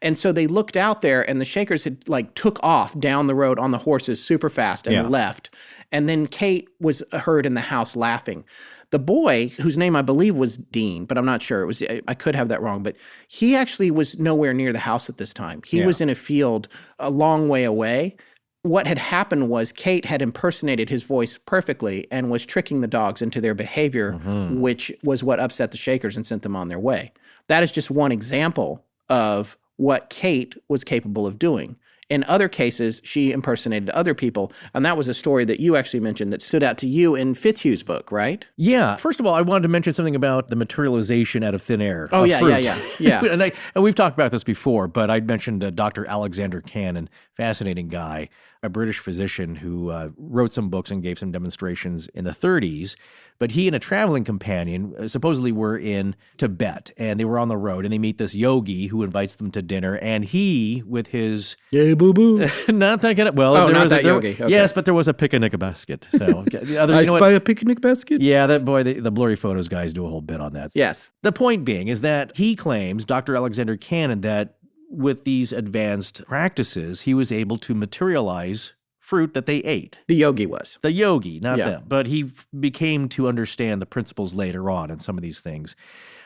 And so they looked out there and the Shakers had took off down the road on the horses super fast and left. And then Kate was heard in the house laughing. The boy, whose name I believe was Dean, but I'm not sure. I could have that wrong, but he actually was nowhere near the house at this time. He was in a field a long way away. What had happened was Kate had impersonated his voice perfectly and was tricking the dogs into their behavior, which was what upset the Shakers and sent them on their way. That is just one example of what Kate was capable of doing. In other cases, she impersonated other people, and that was a story that you actually mentioned that stood out to you in Fitzhugh's book, right? Yeah. First of all, I wanted to mention something about the materialization out of thin air. Oh, yeah. and we've talked about this before, but I mentioned Dr. Alexander Cannon, fascinating guy, a British physician who wrote some books and gave some demonstrations in the 30s. But he and a traveling companion supposedly were in Tibet, and they were on the road, and they meet this yogi who invites them to dinner, and he, with his... Yay, boo-boo. Not that kind of... Well, not that yogi. Okay. Yes, but there was a picnic basket. So, I spy a picnic basket? Yeah, that boy, the Blurry Photos guys do a whole bit on that. Yes. The point being is that he claims, Dr. Alexander Cannon, that with these advanced practices, he was able to materialize fruit that they ate. The yogi was. The yogi, not them. But he became to understand the principles later on in some of these things.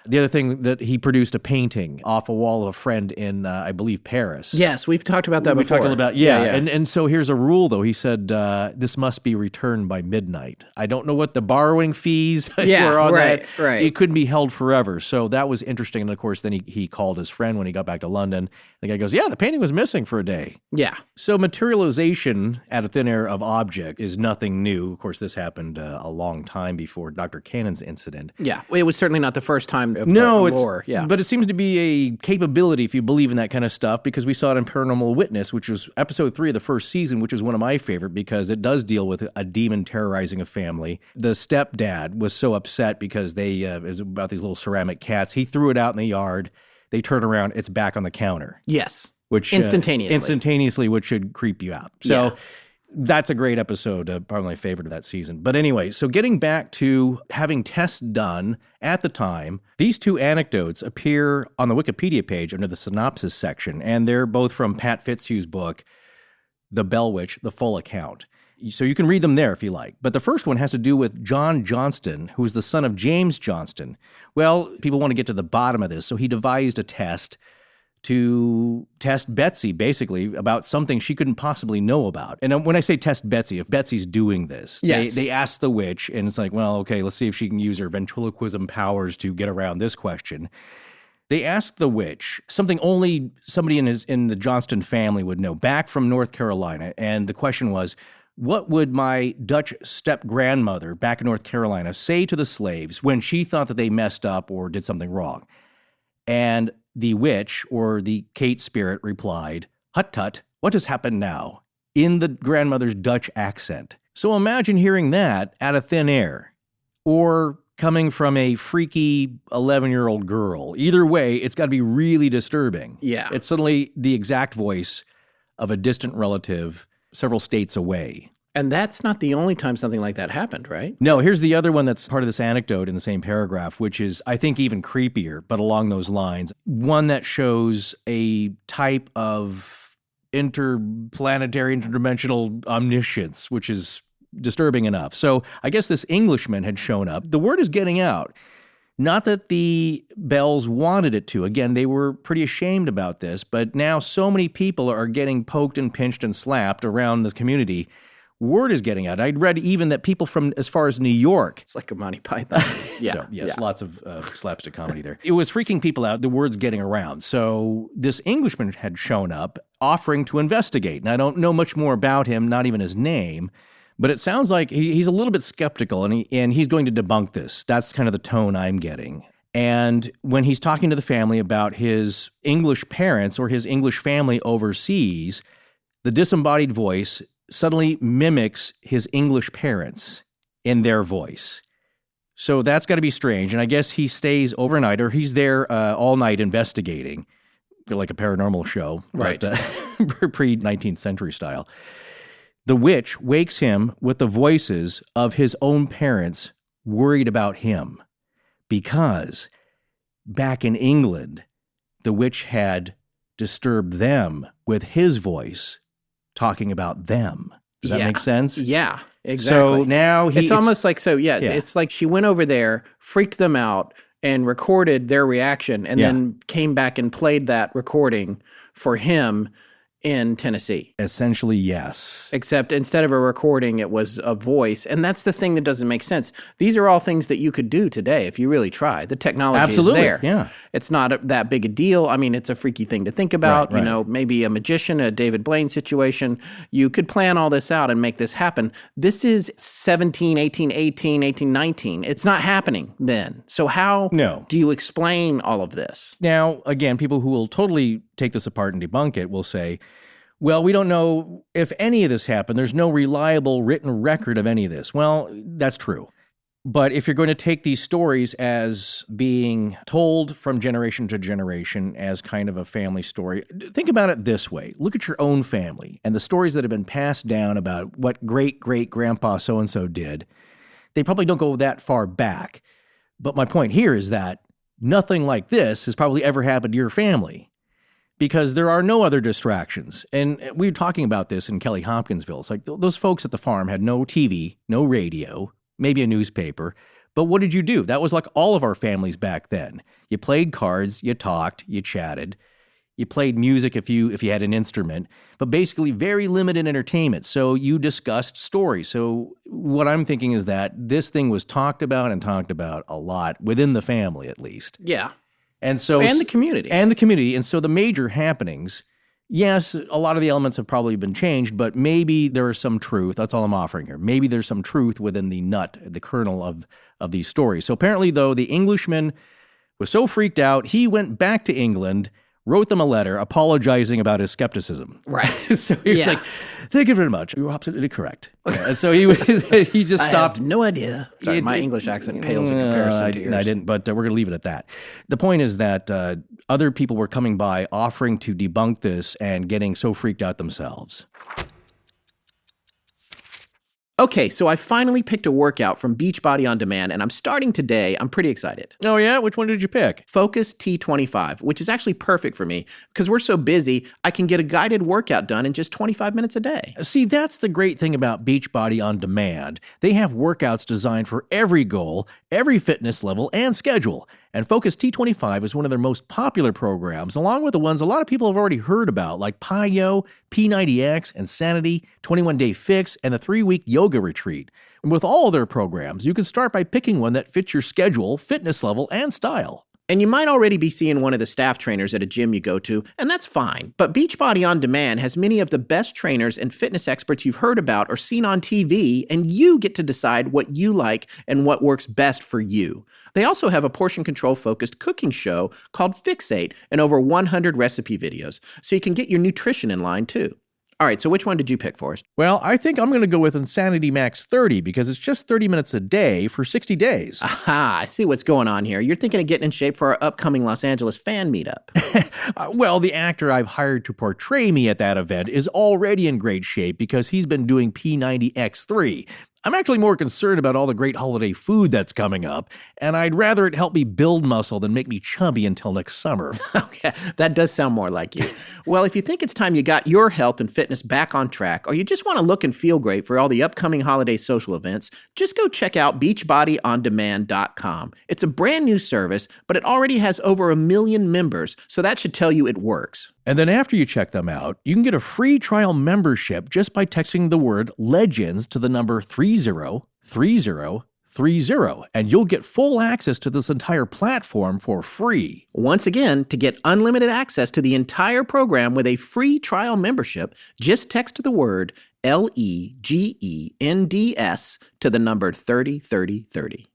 The other thing that he produced a painting off a wall of a friend in, I believe, Paris. Yes, we've talked about that before. We talked about, And so here's a rule, though. He said, this must be returned by midnight. I don't know what the borrowing fees were on that. Right. It couldn't be held forever. So that was interesting. And, of course, then he called his friend when he got back to London. The guy goes, the painting was missing for a day. Yeah. So materialization out of thin air of object is nothing new. Of course, this happened a long time before Dr. Cannon's incident. Yeah. It was certainly not the first time. But it seems to be a capability if you believe in that kind of stuff, because we saw it in Paranormal Witness, which was episode 3 of the first season, which is one of my favorite because it does deal with a demon terrorizing a family. The stepdad was so upset because it was about these little ceramic cats. He threw it out in the yard. They turn around, it's back on the counter. Yes. Which instantaneously, which should creep you out. So that's a great episode, probably my favorite of that season. But anyway, so getting back to having tests done at the time, these two anecdotes appear on the Wikipedia page under the synopsis section, and they're both from Pat Fitzhugh's book, The Bell Witch, The Full Account. So you can read them there if you like. But the first one has to do with John Johnston, who was the son of James Johnston. Well, people want to get to the bottom of this, so he devised a test to test Betsy, basically, about something she couldn't possibly know about. And when I say test Betsy, if Betsy's doing this, yes. they ask the witch, and it's like, well, okay, let's see if she can use her ventriloquism powers to get around this question. They asked the witch something only somebody in the Johnston family would know, back from North Carolina, and the question was, what would my Dutch step-grandmother back in North Carolina say to the slaves when she thought that they messed up or did something wrong? And the witch, or the Kate spirit, replied, "Hut tut, what has happened now?" in the grandmother's Dutch accent. So imagine hearing that out of thin air, or coming from a freaky 11-year-old girl. Either way, it's got to be really disturbing. Yeah. It's suddenly the exact voice of a distant relative several states away. And that's not the only time something like that happened, right? No, here's the other one that's part of this anecdote in the same paragraph, which is, I think, even creepier, but along those lines. One that shows a type of interplanetary, interdimensional omniscience, which is disturbing enough. So I guess this Englishman had shown up. The word is getting out. Not that the Bells wanted it to. Again, they were pretty ashamed about this, but now so many people are getting poked and pinched and slapped around the community. Word is getting out. I'd read even that people from as far as New York. It's like a Monty Python. Yeah. So, yes, lots of slapstick comedy there. It was freaking people out. The word's getting around. So this Englishman had shown up offering to investigate. And I don't know much more about him, not even his name, but it sounds like he's a little bit skeptical and he's going to debunk this. That's kind of the tone I'm getting. And when he's talking to the family about his English parents or his English family overseas, the disembodied voice suddenly mimics his English parents in their voice. So that's got to be strange. And I guess he stays overnight, or he's there all night investigating, like a paranormal show, right? But, pre-19th century style. The witch wakes him with the voices of his own parents worried about him, because back in England, the witch had disturbed them with his voice talking about them. Does that make sense? Yeah, exactly. So now it's almost like, it's like she went over there, freaked them out, and recorded their reaction, and then came back and played that recording for him in Tennessee. Essentially, yes. Except instead of a recording, it was a voice. And that's the thing that doesn't make sense. These are all things that you could do today if you really try. The technology is there. Yeah. It's not that big a deal. I mean, it's a freaky thing to think about. Right. You know, maybe a magician, a David Blaine situation. You could plan all this out and make this happen. This is 1819. It's not happening then. So how do you explain all of this? Now, again, people who will totally take this apart and debunk it will say, well, we don't know if any of this happened. There's no reliable written record of any of this. Well, that's true. But if you're going to take these stories as being told from generation to generation as kind of a family story, think about it this way. Look at your own family and the stories that have been passed down about what great-great-grandpa so-and-so did. They probably don't go that far back. But my point here is that nothing like this has probably ever happened to your family, because there are no other distractions. And we were talking about this in Kelly Hopkinsville. It's like those folks at the farm had no TV, no radio, maybe a newspaper. But what did you do? That was like all of our families back then. You played cards, you talked, you chatted, you played music if you had an instrument, but basically very limited entertainment. So you discussed stories. So what I'm thinking is that this thing was talked about a lot within the family, at least. Yeah. And the community. And so the major happenings, yes, a lot of the elements have probably been changed, but maybe there is some truth. That's all I'm offering here. Maybe there's some truth within the nut, the kernel of these stories. So apparently, though, the Englishman was so freaked out, he went back to England, wrote them a letter apologizing about his skepticism. Right. So he was like, thank you very much. You were absolutely correct. And so he just stopped. I have no idea. Sorry, my English accent pales in comparison to yours. I didn't, but we're going to leave it at that. The point is that other people were coming by offering to debunk this and getting so freaked out themselves. Okay, so I finally picked a workout from Beachbody On Demand, and I'm starting today. I'm pretty excited. Oh, yeah? Which one did you pick? Focus T25, which is actually perfect for me because we're so busy, I can get a guided workout done in just 25 minutes a day. See, that's the great thing about Beachbody On Demand. They have workouts designed for every goal, every fitness level, and schedule. And Focus T25 is one of their most popular programs, along with the ones a lot of people have already heard about, like PiYo, P90X, Insanity, 21-Day Fix, and the 3-week yoga retreat. And with all their programs, you can start by picking one that fits your schedule, fitness level, and style. And you might already be seeing one of the staff trainers at a gym you go to, and that's fine. But Beachbody On Demand has many of the best trainers and fitness experts you've heard about or seen on TV, and you get to decide what you like and what works best for you. They also have a portion control focused cooking show called Fixate and over 100 recipe videos, so you can get your nutrition in line too. All right, so which one did you pick, Forrest? Well, I think I'm going to go with Insanity Max 30 because it's just 30 minutes a day for 60 days. Aha, I see what's going on here. You're thinking of getting in shape for our upcoming Los Angeles fan meetup. Well, the actor I've hired to portray me at that event is already in great shape because he's been doing P90X3. I'm actually more concerned about all the great holiday food that's coming up, and I'd rather it help me build muscle than make me chubby until next summer. Okay, that does sound more like you. Well, if you think it's time you got your health and fitness back on track, or you just want to look and feel great for all the upcoming holiday social events, just go check out beachbodyondemand.com. It's a brand new service, but it already has over 1 million members, so that should tell you it works. And then after you check them out, you can get a free trial membership just by texting the word LEGENDS to the number 303030, and you'll get full access to this entire platform for free. Once again, to get unlimited access to the entire program with a free trial membership, just text the word LEGENDS to the number 303030.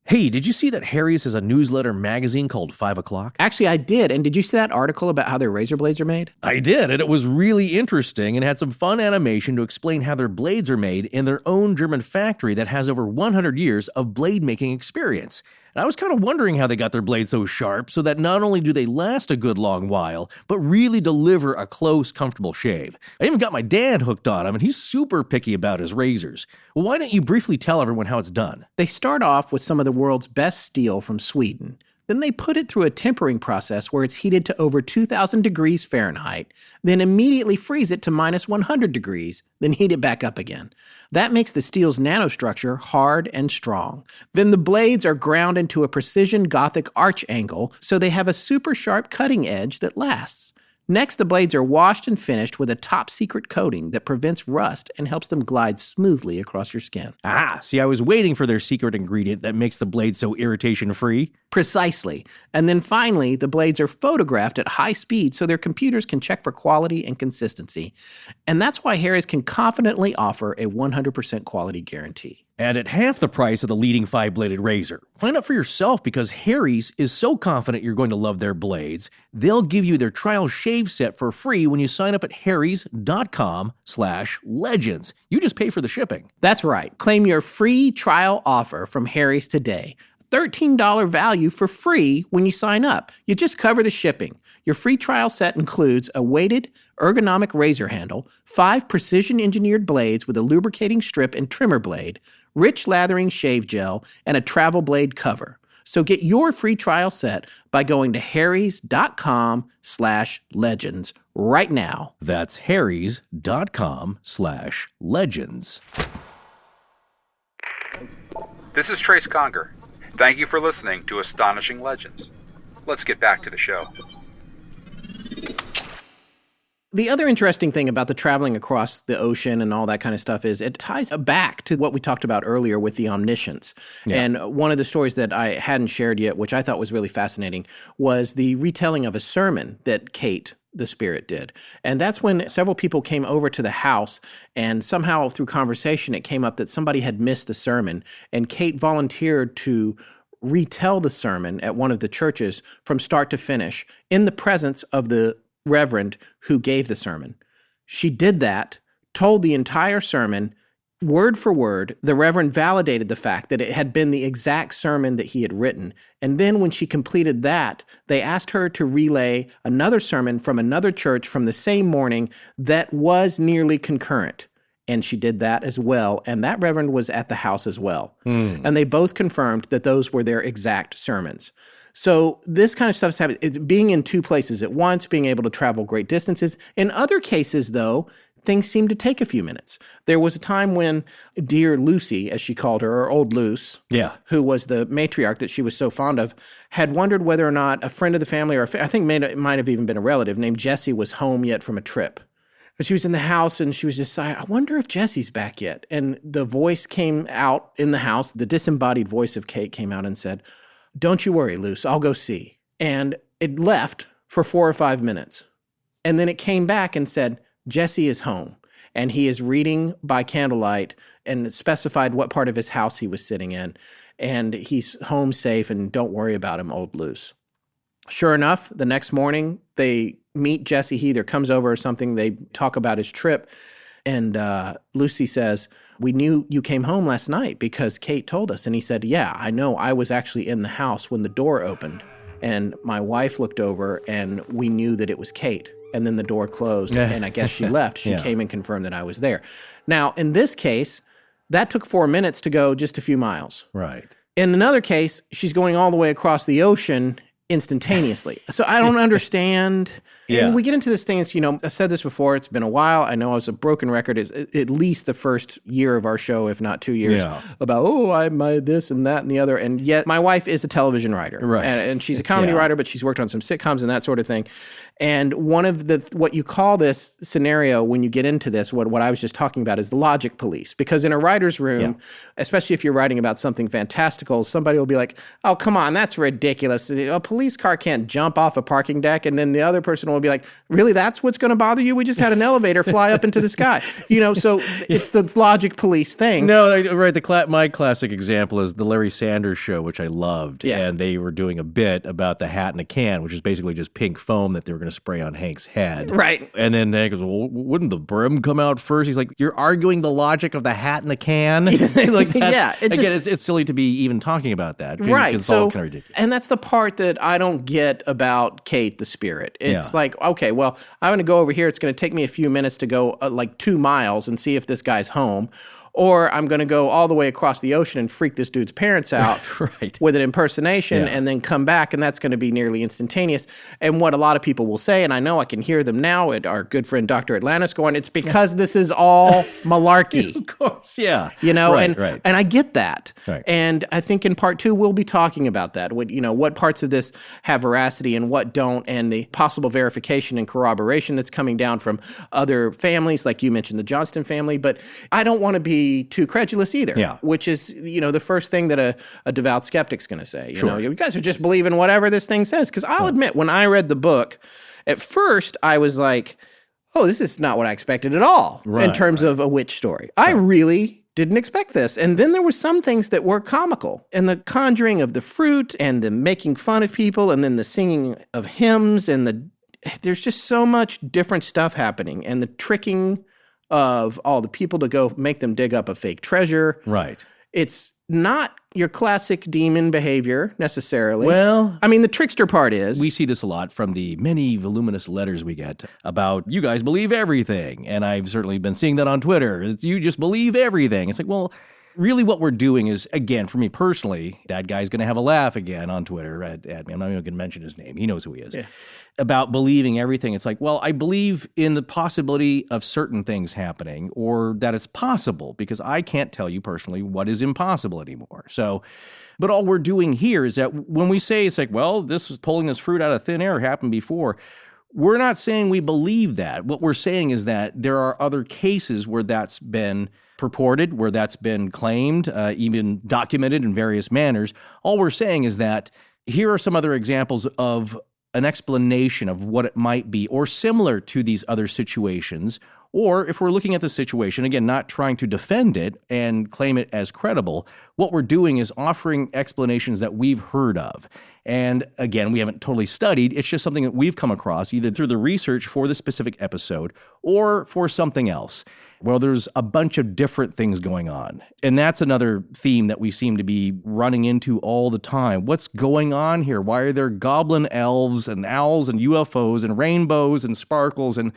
Hey, did you see that Harry's has a newsletter magazine called 5 O'Clock? Actually, I did. And did you see that article about how their razor blades are made? I did, and it was really interesting and had some fun animation to explain how their blades are made in their own German factory that has over 100 years of blade making experience. And I was kind of wondering how they got their blades so sharp so that not only do they last a good long while, but really deliver a close, comfortable shave. I even got my dad hooked on them, and he's super picky about his razors. Well, why don't you briefly tell everyone how it's done? They start off with some of the world's best steel from Sweden. Then they put it through a tempering process where it's heated to over 2,000 degrees Fahrenheit, then immediately freeze it to minus 100 degrees, then heat it back up again. That makes the steel's nanostructure hard and strong. Then the blades are ground into a precision Gothic arch angle, so they have a super sharp cutting edge that lasts. Next, the blades are washed and finished with a top-secret coating that prevents rust and helps them glide smoothly across your skin. Ah, see, I was waiting for their secret ingredient that makes the blade so irritation-free. Precisely. And then finally, the blades are photographed at high speed so their computers can check for quality and consistency. And that's why Harry's can confidently offer a 100% quality guarantee. And at half the price of the leading 5-bladed razor. Find out for yourself because Harry's is so confident you're going to love their blades, they'll give you their trial shave set for free when you sign up at harrys.com/legends. You just pay for the shipping. That's right. Claim your free trial offer from Harry's today. $13 value for free when you sign up. You just cover the shipping. Your free trial set includes a weighted, ergonomic razor handle, 5 precision-engineered blades with a lubricating strip and trimmer blade, rich lathering shave gel, and a travel blade cover. So get your free trial set by going to harrys.com/legends right now. That's harrys.com/legends. This is Trace Conger. Thank you for listening to Astonishing Legends. Let's get back to the show. The other interesting thing about the traveling across the ocean and all that kind of stuff is it ties back to what we talked about earlier with the omniscience. Yeah. And one of the stories that I hadn't shared yet, which I thought was really fascinating, was the retelling of a sermon that Kate, the spirit, did. And that's when several people came over to the house, and somehow through conversation it came up that somebody had missed the sermon, and Kate volunteered to retell the sermon at one of the churches from start to finish in the presence of the reverend who gave the sermon. She did that, told the entire sermon, word for word. The reverend validated the fact that it had been the exact sermon that he had written. And then when she completed that, they asked her to relay another sermon from another church from the same morning that was nearly concurrent. and she did that as well. And that reverend was at the house as well. And they both confirmed that those were their exact sermons. So this kind of stuff's happening. It's being in two places at once, being able to travel great distances. In other cases, though, things seem to take a few minutes. There was a time when dear Lucy, as she called her, or Old Luce, who was the matriarch that she was so fond of, had wondered whether or not a friend of the family, or I think it might have even been a relative named Jessie, was home yet from a trip. But she was in the house and she was just like, I wonder if Jessie's back yet. And the voice came out in the house, the disembodied voice of Kate came out and said, don't you worry, Luce, I'll go see. And it left for 4 or 5 minutes. And then it came back and said, Jessie is home. And he is reading by candlelight and specified what part of his house he was sitting in. And he's home safe and don't worry about him, Old Luce. Sure enough, the next morning, they meet Jessie. He either comes over or something. They talk about his trip. And Lucy says, we knew you came home last night because Kate told us. And he said, yeah, I know. I was actually in the house when the door opened. And my wife looked over and we knew that it was Kate. And then the door closed and I guess she left. She came and confirmed that I was there. Now, in this case, that took 4 minutes to go just a few miles. Right. In another case, she's going all the way across the ocean instantaneously. So I don't understand. And we get into this thing, it's, I've said this before, it's been a while. I know I was a broken record. It's at least the first year of our show, if not 2 years, about, I'm this and that and the other. And yet my wife is a television writer. Right. And she's a comedy writer, but she's worked on some sitcoms and that sort of thing. And one of what you call this scenario when you get into this, what I was just talking about is the logic police. Because in a writer's room, especially if you're writing about something fantastical, somebody will be like, oh, come on, that's ridiculous. A police car can't jump off a parking deck. And then the other person will be like, really, that's what's going to bother you? We just had an elevator fly up into the sky. So it's the logic police thing. No, right. My classic example is the Larry Sanders Show, which I loved. Yeah. And they were doing a bit about the hat in a can, which is basically just pink foam that they were going to spray on Hank's head. Right. And then Hank goes, well, wouldn't the brim come out first? He's like, you're arguing the logic of the hat in the can? It's silly to be even talking about that. Right. It's all kind of ridiculous. And that's the part that I don't get about Kate the Spirit. It's like, okay, well, I'm going to go over here. It's going to take me a few minutes to go 2 miles and see if this guy's home. Or I'm going to go all the way across the ocean and freak this dude's parents out with an impersonation and then come back, and that's going to be nearly instantaneous. And what a lot of people will say, and I know I can hear them now, our good friend Dr. Atlantis going, it's because this is all malarkey. Of course, yeah. And I get that. Right. And I think in part 2, we'll be talking about that. What parts of this have veracity and what don't, and the possible verification and corroboration that's coming down from other families, like you mentioned, the Johnston family. But I don't want to be too credulous either, which is, the first thing that a devout skeptic's going to say. You guys are just believing whatever this thing says. Because I'll admit, when I read the book, at first I was like, oh, this is not what I expected at all in terms of a witch story. I really didn't expect this. And then there were some things that were comical. And the conjuring of the fruit and the making fun of people and then the singing of hymns and there's just so much different stuff happening. And the tricking of all the people to go make them dig up a fake treasure. Right. It's not your classic demon behavior necessarily. Well, I mean, the trickster part is. We see this a lot from the many voluminous letters we get about you guys believe everything. And I've certainly been seeing that on Twitter. You just believe everything. It's like, well, really what we're doing is, again, for me personally, that guy's going to have a laugh again on Twitter at me. I'm not even going to mention his name. He knows who he is. Yeah. About believing everything. It's like, well, I believe in the possibility of certain things happening or that it's possible because I can't tell you personally what is impossible anymore. So, but all we're doing here is that when we say it's like, well, this is pulling this fruit out of thin air happened before, we're not saying we believe that. What we're saying is that there are other cases where that's been purported, where that's been claimed, even documented in various manners. All we're saying is that here are some other examples of an explanation of what it might be, or similar to these other situations. Or if we're looking at the situation, again, not trying to defend it and claim it as credible, what we're doing is offering explanations that we've heard of. And again, we haven't totally studied. It's just something that we've come across either through the research for the specific episode or for something else. Well, there's a bunch of different things going on. And that's another theme that we seem to be running into all the time. What's going on here? Why are there goblin elves and owls and UFOs and rainbows and sparkles? And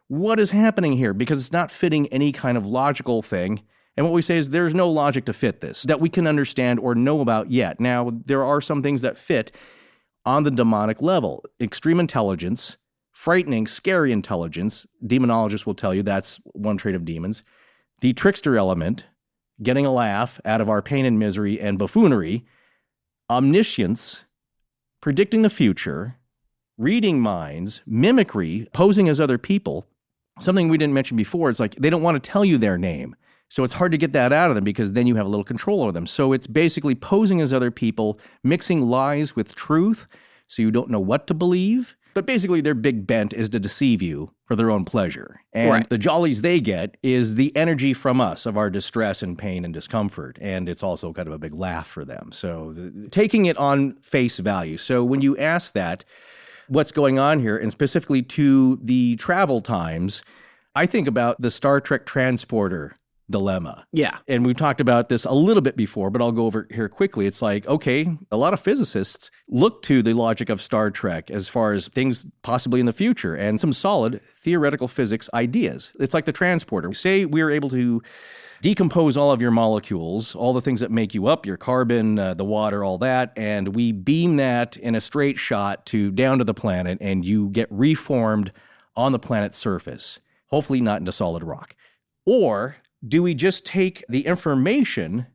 what is happening here? Because it's not fitting any kind of logical thing. And what we say is there's no logic to fit this that we can understand or know about yet. Now, there are some things that fit on the demonic level. Extreme intelligence, frightening, scary intelligence. Demonologists will tell you that's one trait of demons. The trickster element, getting a laugh out of our pain and misery and buffoonery. Omniscience, predicting the future. Reading minds, mimicry, posing as other people. Something we didn't mention before, it's like they don't want to tell you their name. So it's hard to get that out of them because then you have a little control over them. So it's basically posing as other people, mixing lies with truth, so you don't know what to believe. But basically their big bent is to deceive you for their own pleasure. And the jollies they get is the energy from us of our distress and pain and discomfort. And it's also kind of a big laugh for them. So taking it on face value. So when you ask that, what's going on here, and specifically to the travel times, I think about the Star Trek transporter dilemma. Yeah. And we've talked about this a little bit before, but I'll go over here quickly. It's like, okay, a lot of physicists look to the logic of Star Trek as far as things possibly in the future and some solid theoretical physics ideas. It's like the transporter. Say we're able to decompose all of your molecules, all the things that make you up, your carbon, the water, all that, and we beam that in a straight shot down to the planet, and you get reformed on the planet's surface, hopefully not into solid rock. Or do we just take the information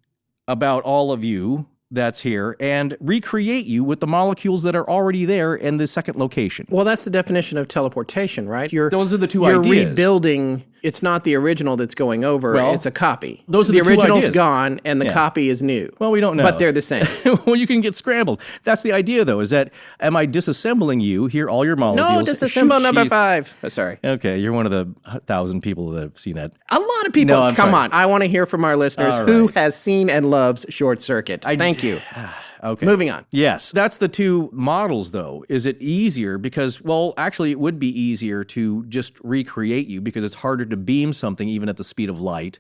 about all of you that's here and recreate you with the molecules that are already there in the second location? Well, that's the definition of teleportation, right? Those are the two ideas. ideas. You're rebuilding. It's not the original that's going over. Well, it's a copy. Those are the two original's ideas. Gone, and the copy is new. Well, we don't know. But they're the same. Well, you can get scrambled. That's the idea, though, is that am I disassembling you? Here, all your molecules. No, disassemble number 5. Oh, sorry. Okay, you're one of the 1,000 people that have seen that. A lot of people. No, Come on. I want to hear from our listeners who has seen and loves Short Circuit. Thank you. Okay. Moving on. Yes. That's the two models, though. Is it easier? Because, well, actually, it would be easier to just recreate you because it's harder to beam something even at the speed of light.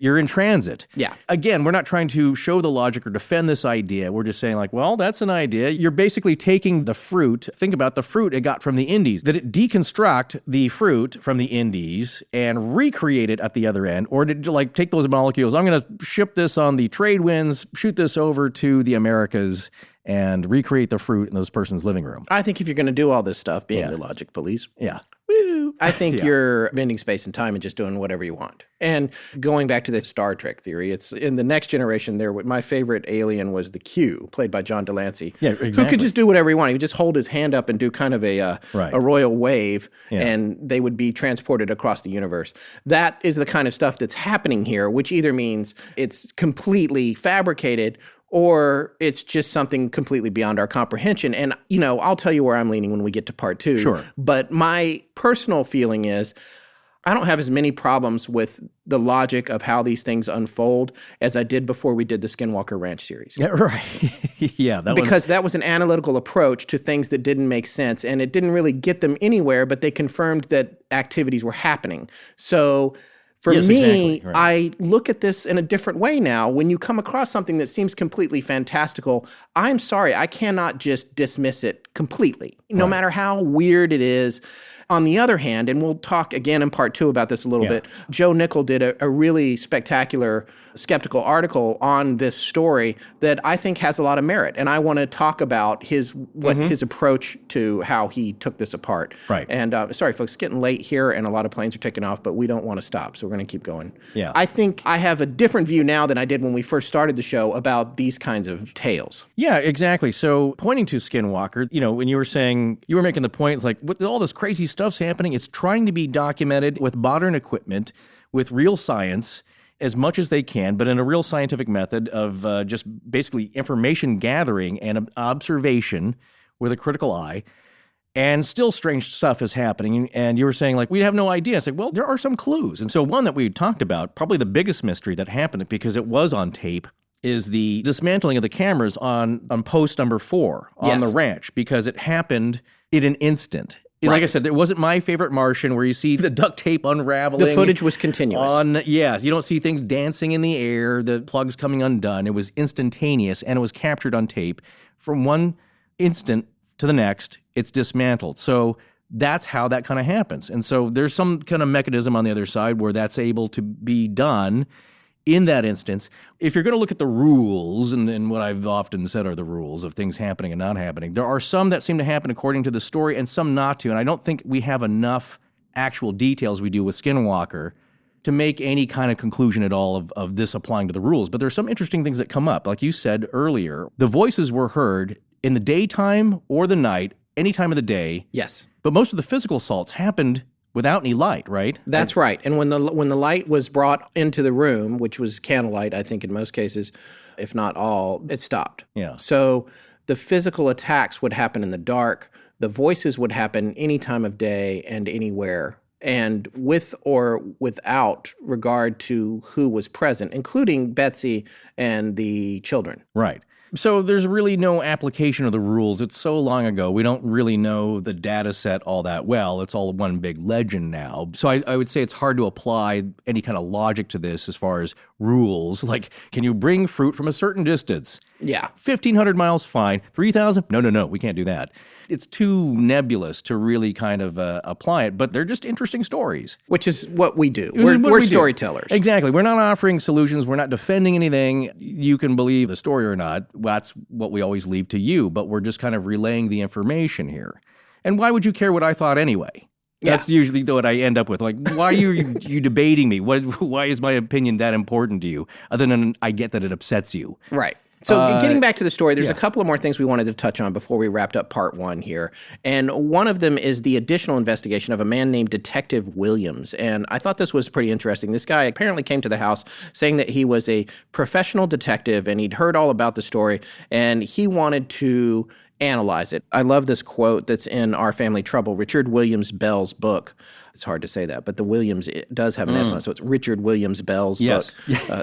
You're in transit. Yeah. Again, we're not trying to show the logic or defend this idea. We're just saying like, well, that's an idea. You're basically taking the fruit. Think about the fruit it got from the Indies. Did it deconstruct the fruit from the Indies and recreate it at the other end? Or did you like take those molecules? I'm going to ship this on the trade winds, shoot this over to the Americas and recreate the fruit in this person's living room. I think if you're going to do all this stuff, being the logic police. Yeah. Woo! I think you're bending space and time and just doing whatever you want. And going back to the Star Trek theory, it's in the Next Generation there, my favorite alien was the Q, played by John Delancey. Yeah, exactly. Who could just do whatever he wanted. He would just hold his hand up and do kind of a royal wave, and they would be transported across the universe. That is the kind of stuff that's happening here, which either means it's completely fabricated or it's just something completely beyond our comprehension. And, I'll tell you where I'm leaning when we get to part 2. Sure. But my personal feeling is I don't have as many problems with the logic of how these things unfold as I did before we did the Skinwalker Ranch series. Yeah, right. Yeah. That was an analytical approach to things that didn't make sense, and it didn't really get them anywhere, but they confirmed that activities were happening. So for me, exactly. Right. I look at this in a different way now. When you come across something that seems completely fantastical, I'm sorry, I cannot just dismiss it completely, no matter how weird it is. On the other hand, and we'll talk again in part 2 about this a little bit, Joe Nickell did a really spectacular skeptical article on this story that I think has a lot of merit. And I want to talk about his approach to how he took this apart. Right. And sorry, folks, it's getting late here and a lot of planes are taking off, but we don't want to stop. So we're going to keep going. Yeah. I think I have a different view now than I did when we first started the show about these kinds of tales. Yeah, exactly. So pointing to Skinwalker, when you were saying, you were making the point, it's like, with all this crazy stuff's happening, it's trying to be documented with modern equipment, with real science, as much as they can, but in a real scientific method of just basically information gathering and observation with a critical eye. And still strange stuff is happening. And you were saying, like, we have no idea. It's like, well, there are some clues. And so one that we talked about, probably the biggest mystery that happened, because it was on tape, is the dismantling of the cameras on post number 4 on the ranch, because it happened in an instant. Right. Like I said, it wasn't My Favorite Martian where you see the duct tape unraveling. The footage was continuous. You don't see things dancing in the air, the plugs coming undone. It was instantaneous, and it was captured on tape. From one instant to the next, it's dismantled. So that's how that kind of happens. And so there's some kind of mechanism on the other side where that's able to be done in that instance. If you're going to look at the rules, and what I've often said are the rules of things happening and not happening, there are some that seem to happen according to the story and some not to. And I don't think we have enough actual details we do with Skinwalker to make any kind of conclusion at all of this applying to the rules. But there's some interesting things that come up. Like you said earlier, the voices were heard in the daytime or the night, any time of the day. Yes. But most of the physical assaults happened without any light, right? That's right. And when the light was brought into the room, which was candlelight, I think in most cases, if not all, it stopped. Yeah. So the physical attacks would happen in the dark. The voices would happen any time of day and anywhere, and with or without regard to who was present, including Betsy and the children. Right. So there's really no application of the rules. It's so long ago. We don't really know the data set all that well. It's all one big legend now. So I would say it's hard to apply any kind of logic to this as far as rules. Like, can you bring fruit from a certain distance? Yeah. 1,500 miles, fine. 3,000? No, we can't do that. It's too nebulous to really kind of apply it, but they're just interesting stories. Which is what we do. We're storytellers. Exactly. We're not offering solutions. We're not defending anything. You can believe the story or not. That's what we always leave to you, but we're just kind of relaying the information here. And why would you care what I thought anyway? That's usually what I end up with. Like, why are you debating me? Why is my opinion that important to you? Other than I get that it upsets you. Right. So getting back to the story, there's a couple of more things we wanted to touch on before we wrapped up part one here. And one of them is the additional investigation of a man named Detective Williams. And I thought this was pretty interesting. This guy apparently came to the house saying that he was a professional detective and he'd heard all about the story and he wanted to analyze it. I love this quote that's in Our Family Trouble, Richard Williams Bell's book. It's hard to say that, but the Williams, it does have an S on it, so it's Richard Williams Bell's book.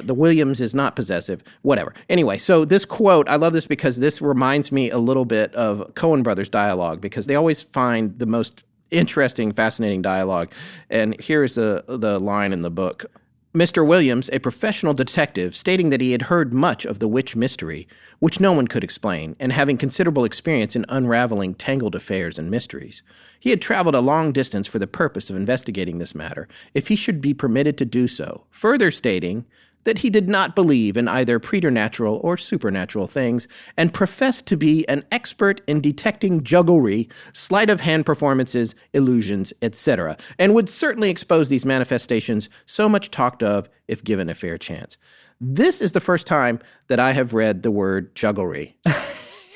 The Williams is not possessive, whatever. Anyway, so this quote, I love this because this reminds me a little bit of Coen Brothers dialogue because they always find the most interesting, fascinating dialogue. And here's the line in the book. Mr. Williams, a professional detective, stating that he had heard much of the witch mystery, which no one could explain, and having considerable experience in unraveling tangled affairs and mysteries. He had traveled a long distance for the purpose of investigating this matter, if he should be permitted to do so, further stating that he did not believe in either preternatural or supernatural things, and professed to be an expert in detecting jugglery, sleight-of-hand performances, illusions, etc., and would certainly expose these manifestations so much talked of if given a fair chance. This is the first time that I have read the word jugglery.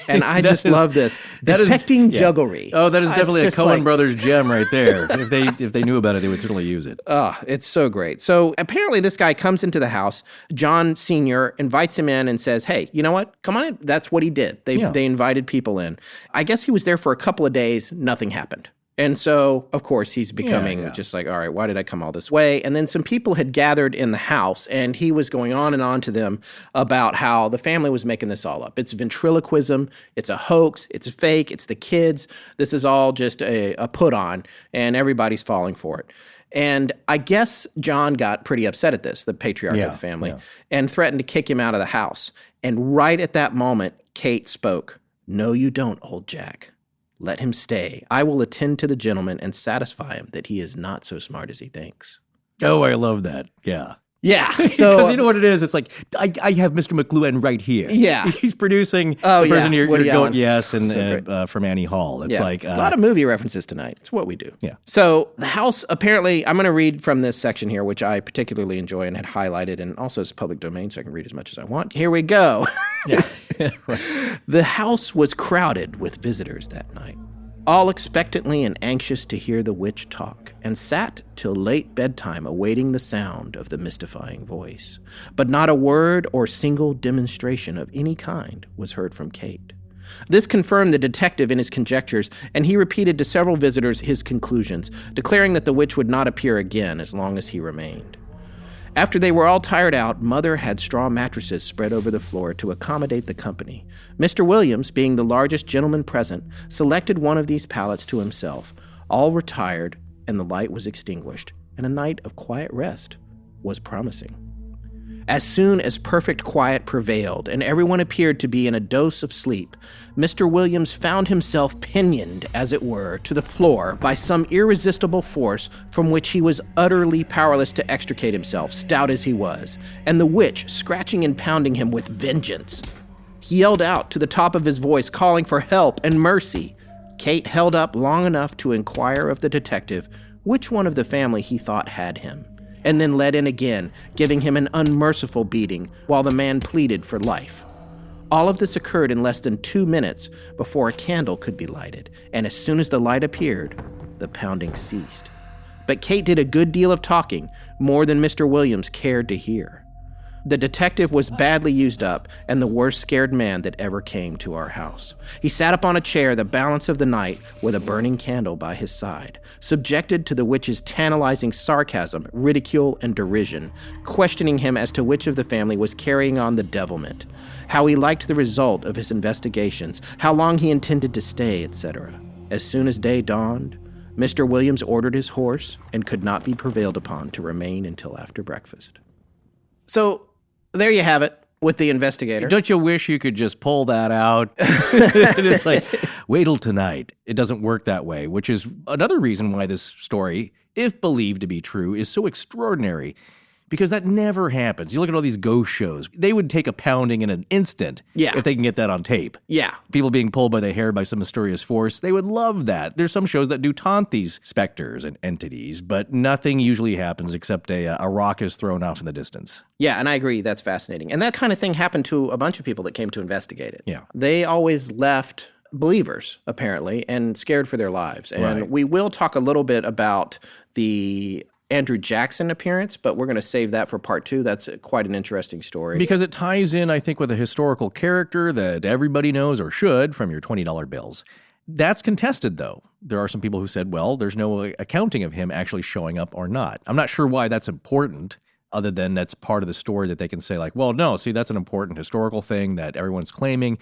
And I just love this. Detecting jugglery. Oh, that is definitely a Coen Brothers gem right there. If they knew about it, they would certainly use it. Oh, it's so great. So apparently this guy comes into the house. John Sr. invites him in and says, hey, you know what? Come on in. That's what he did. They invited people in. I guess he was there for a couple of days. Nothing happened. And so, of course, he's becoming just like, all right, why did I come all this way? And then some people had gathered in the house, and he was going on and on to them about how the family was making this all up. It's ventriloquism. It's a hoax. It's fake. It's the kids. This is all just a put on, and everybody's falling for it. And I guess John got pretty upset at this, the patriarch of the family, and threatened to kick him out of the house. And right at that moment, Kate spoke. No, you don't, old Jack. Let him stay. I will attend to the gentleman and satisfy him that he is not so smart as he thinks. Oh, I love that. Yeah. Yeah. So because you know what it is? It's like, I have Mr. McLuhan right here. Yeah. He's producing the person you're going, Allen. yes, and from Annie Hall. It's like... a lot of movie references tonight. It's what we do. Yeah. So the house, apparently, I'm going to read from this section here, which I particularly enjoy and had highlighted, and also it's public domain, so I can read as much as I want. Here we go. Yeah. Right. The house was crowded with visitors that night, all expectantly and anxious to hear the witch talk, and sat till late bedtime awaiting the sound of the mystifying voice. But not a word or single demonstration of any kind was heard from Kate. This confirmed the detective in his conjectures, and he repeated to several visitors his conclusions, declaring that the witch would not appear again as long as he remained. After they were all tired out, Mother had straw mattresses spread over the floor to accommodate the company. Mr. Williams, being the largest gentleman present, selected one of these pallets to himself. All retired, and the light was extinguished, and a night of quiet rest was promising. As soon as perfect quiet prevailed and everyone appeared to be in a dose of sleep, Mr. Williams found himself pinioned, as it were, to the floor by some irresistible force from which he was utterly powerless to extricate himself, stout as he was, and the witch scratching and pounding him with vengeance. He yelled out to the top of his voice, calling for help and mercy. Kate held up long enough to inquire of the detective which one of the family he thought had him, and then let in again, giving him an unmerciful beating while the man pleaded for life. All of this occurred in less than 2 minutes before a candle could be lighted, and as soon as the light appeared, the pounding ceased. But Kate did a good deal of talking, more than Mr. Williams cared to hear. The detective was badly used up and the worst scared man that ever came to our house. He sat up on a chair the balance of the night with a burning candle by his side, subjected to the witch's tantalizing sarcasm, ridicule, and derision, questioning him as to which of the family was carrying on the devilment, how he liked the result of his investigations, how long he intended to stay, etc. As soon as day dawned, Mr. Williams ordered his horse and could not be prevailed upon to remain until after breakfast. So, there you have it with the investigator. Don't you wish you could just pull that out? It's like, wait till tonight. It doesn't work that way, which is another reason why this story, if believed to be true, is so extraordinary. Because that never happens. You look at all these ghost shows. They would take a pounding in an instant if they can get that on tape. Yeah. People being pulled by the hair by some mysterious force. They would love that. There's some shows that do taunt these specters and entities, but nothing usually happens except a rock is thrown off in the distance. Yeah, and I agree. That's fascinating. And that kind of thing happened to a bunch of people that came to investigate it. Yeah. They always left believers, apparently, and scared for their lives. And we will talk a little bit about the Andrew Jackson appearance, but we're going to save that for part 2. That's quite an interesting story. Because it ties in, I think, with a historical character that everybody knows or should from your $20 bills. That's contested, though. There are some people who said, well, there's no accounting of him actually showing up or not. I'm not sure why that's important, other than that's part of the story that they can say, like, well, no, see, that's an important historical thing that everyone's claiming,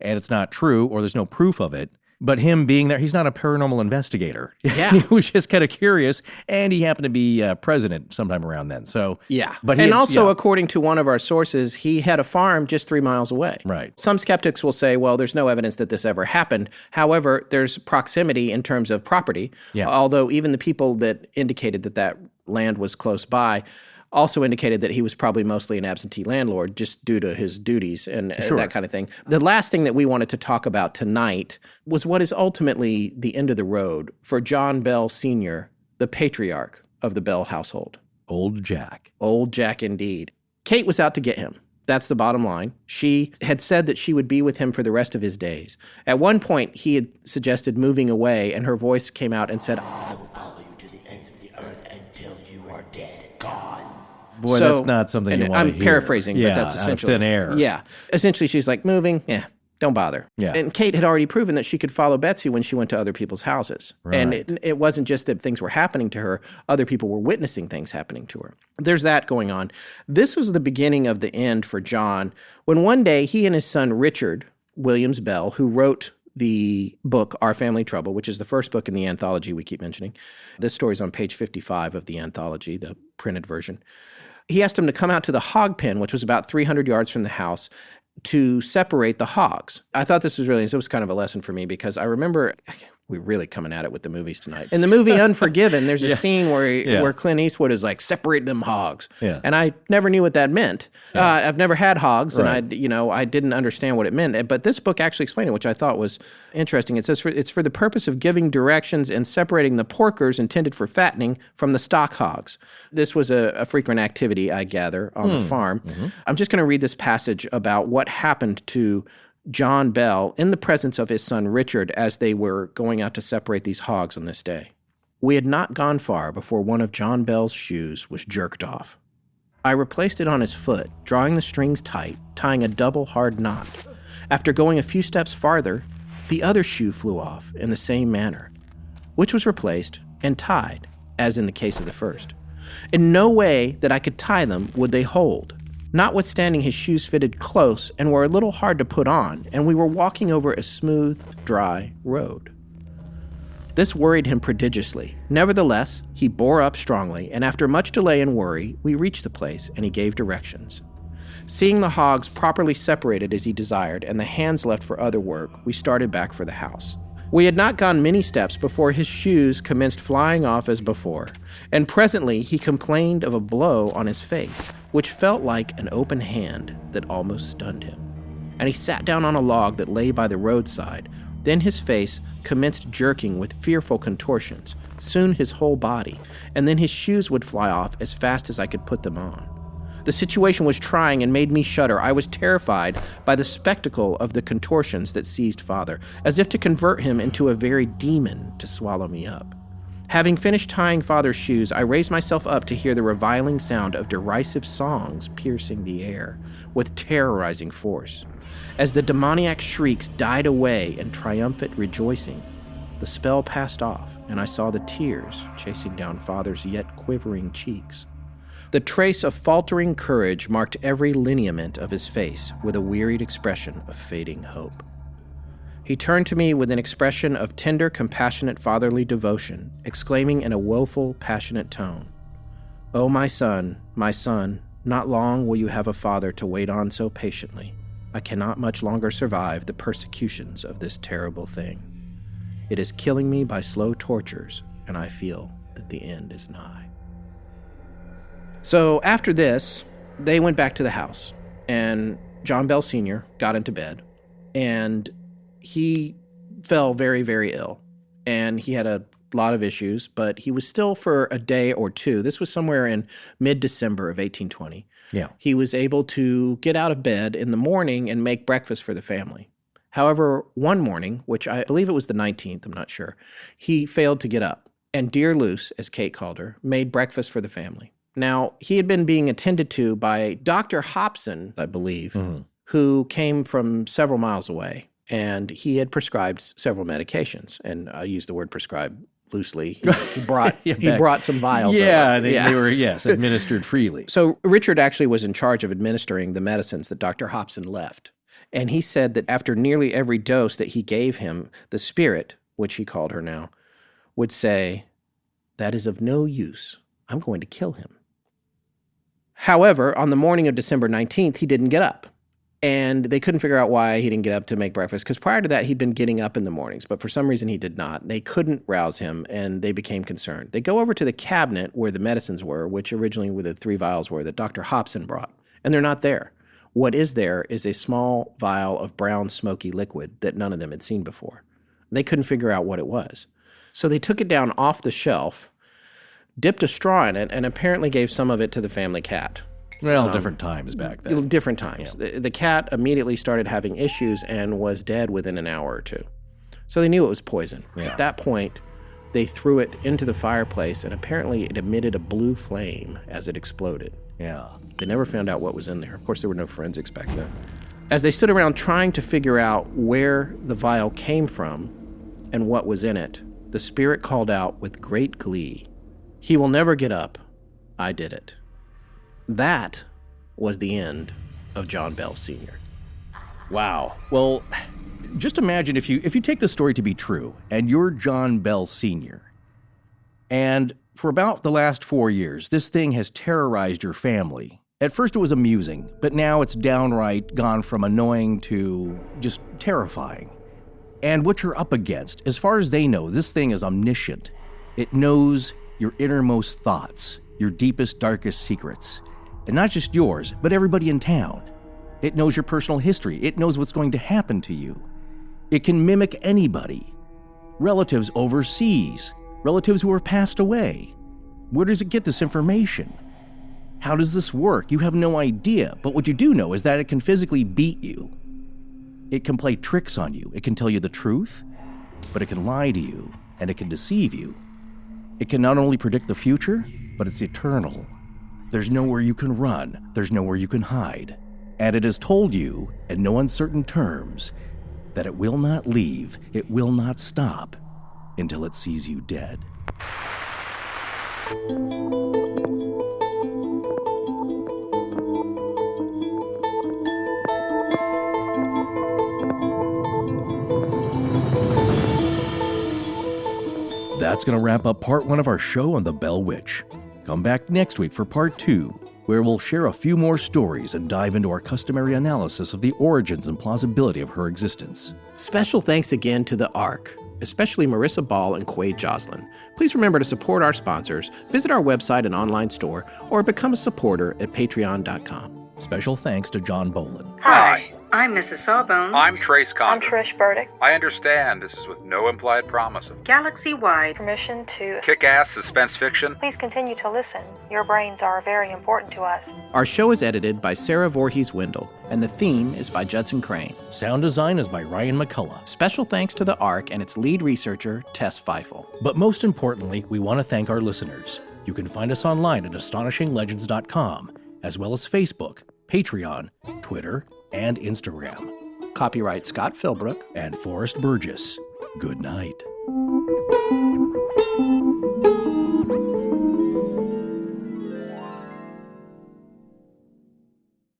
and it's not true, or there's no proof of it. But him being there, he's not a paranormal investigator. Yeah. He was just kind of curious, and he happened to be president sometime around then. So yeah. But according to one of our sources, he had a farm just 3 miles away. Right. Some skeptics will say, well, there's no evidence that this ever happened. However, there's proximity in terms of property. Yeah. Although even the people that indicated that that land was close by also indicated that he was probably mostly an absentee landlord just due to his duties and that kind of thing. The last thing that we wanted to talk about tonight was what is ultimately the end of the road for John Bell Sr., the patriarch of the Bell household. Old Jack. Old Jack indeed. Kate was out to get him. That's the bottom line. She had said that she would be with him for the rest of his days. At one point, he had suggested moving away, and her voice came out and said, I will follow you to the ends of the earth until you are dead and gone. Boy, that's not something you want to hear. I'm paraphrasing, but that's essentially out of thin air. Yeah. Essentially, she's like, moving, don't bother. Yeah. And Kate had already proven that she could follow Betsy when she went to other people's houses. Right. And it wasn't just that things were happening to her. Other people were witnessing things happening to her. There's that going on. This was the beginning of the end for John, when one day he and his son Richard Williams Bell, who wrote the book Our Family Trouble, which is the first book in the anthology we keep mentioning. This story's on page 55 of the anthology, the printed version. He asked him to come out to the hog pen, which was about 300 yards from the house, to separate the hogs. I thought this was it was kind of a lesson for me because I remember, we're really coming at it with the movies tonight. In the movie Unforgiven, there's a scene where Clint Eastwood is like, separate them hogs. Yeah. And I never knew what that meant. Yeah. I've never had hogs, and I didn't understand what it meant. But this book actually explained it, which I thought was interesting. It says it's for the purpose of giving directions and separating the porkers intended for fattening from the stock hogs. This was a frequent activity, I gather, on the farm. Mm-hmm. I'm just going to read this passage about what happened to John Bell in the presence of his son Richard as they were going out to separate these hogs on this day. We had not gone far before one of John Bell's shoes was jerked off. I replaced it on his foot, drawing the strings tight, tying a double hard knot. After going a few steps farther, the other shoe flew off in the same manner, which was replaced and tied, as in the case of the first. In no way that I could tie them would they hold. Notwithstanding his shoes fitted close and were a little hard to put on, and we were walking over a smooth, dry road. This worried him prodigiously. Nevertheless, he bore up strongly, and after much delay and worry, we reached the place, and he gave directions. Seeing the hogs properly separated as he desired, and the hands left for other work, we started back for the house. We had not gone many steps before his shoes commenced flying off as before, and presently he complained of a blow on his face, which felt like an open hand that almost stunned him. And he sat down on a log that lay by the roadside. Then his face commenced jerking with fearful contortions, soon his whole body, and then his shoes would fly off as fast as I could put them on. The situation was trying and made me shudder. I was terrified by the spectacle of the contortions that seized Father, as if to convert him into a very demon to swallow me up. Having finished tying Father's shoes, I raised myself up to hear the reviling sound of derisive songs piercing the air with terrorizing force. As the demoniac shrieks died away in triumphant rejoicing, the spell passed off, and I saw the tears chasing down Father's yet quivering cheeks. The trace of faltering courage marked every lineament of his face with a wearied expression of fading hope. He turned to me with an expression of tender, compassionate fatherly devotion, exclaiming in a woeful, passionate tone, "Oh, my son, not long will you have a father to wait on so patiently. I cannot much longer survive the persecutions of this terrible thing. It is killing me by slow tortures, and I feel that the end is nigh." So after this, they went back to the house, and John Bell Sr. got into bed, and he fell very, very ill, and he had a lot of issues, but he was still for a day or two. This was somewhere in mid-December of 1820. Yeah. He was able to get out of bed in the morning and make breakfast for the family. However, one morning, which I believe it was the 19th, I'm not sure, he failed to get up, and Dear Luce, as Kate called her, made breakfast for the family. Now, he had been being attended to by Dr. Hobson, I believe, who came from several miles away, and he had prescribed several medications. And I use the word prescribed loosely. He brought some vials. Yeah, they were, administered freely. So Richard actually was in charge of administering the medicines that Dr. Hobson left. And he said that after nearly every dose that he gave him, the spirit, which he called her now, would say, "That is of no use. I'm going to kill him." However, on the morning of December 19th, he didn't get up. And they couldn't figure out why he didn't get up to make breakfast, because prior to that, he'd been getting up in the mornings. But for some reason, he did not. They couldn't rouse him, and they became concerned. They go over to the cabinet where the medicines were, which originally were the 3 vials were that Dr. Hobson brought. And they're not there. What is there is a small vial of brown, smoky liquid that none of them had seen before. They couldn't figure out what it was. So they took it down off the shelf, dipped a straw in it, and apparently gave some of it to the family cat. Well, different times back then. Different times. Yeah. The cat immediately started having issues and was dead within an hour or two. So they knew it was poison. Yeah. At that point, they threw it into the fireplace, and apparently it emitted a blue flame as it exploded. Yeah. They never found out what was in there. Of course, there were no forensics back then. As they stood around trying to figure out where the vial came from and what was in it, the spirit called out with great glee, "He will never get up. I did it." That was the end of John Bell Sr. Wow. Well, just imagine if you take the story to be true, and you're John Bell Sr., and for about the last 4 years, this thing has terrorized your family. At first it was amusing, but now it's downright gone from annoying to just terrifying. And what you're up against, as far as they know, this thing is omniscient. It knows your innermost thoughts, your deepest, darkest secrets. And not just yours, but everybody in town. It knows your personal history. It knows what's going to happen to you. It can mimic anybody. Relatives overseas, relatives who have passed away. Where does it get this information? How does this work? You have no idea, but what you do know is that it can physically beat you. It can play tricks on you. It can tell you the truth, but it can lie to you, and it can deceive you. It can not only predict the future, but it's eternal. There's nowhere you can run. There's nowhere you can hide. And it has told you, in no uncertain terms, that it will not leave, it will not stop, until it sees you dead. that's going to wrap up part 1 of our show on the Bell Witch. Come back next week for part 2, where we'll share a few more stories and dive into our customary analysis of the origins and plausibility of her existence. Special thanks again to the ARC, especially Marissa Ball and Quade Joslin. Please remember to support our sponsors, visit our website and online store, or become a supporter at patreon.com. Special thanks to John Bolin. Hi. I'm Mrs. Sawbones. I'm Trace I'm Conger. Trish Burdick. I understand this is with no implied promise of Galaxy-wide. Permission to... kick-ass suspense fiction. Please continue to listen. Your brains are very important to us. Our show is edited by Sarah Voorhees Wendell, and the theme is by Judson Crane. Sound design is by Ryan McCullough. Special thanks to the ARC and its lead researcher, Tess Feifel. But most importantly, we want to thank our listeners. You can find us online at astonishinglegends.com, as well as Facebook, Patreon, Twitter, and Instagram. Copyright Scott Philbrook and Forrest Burgess. Good night.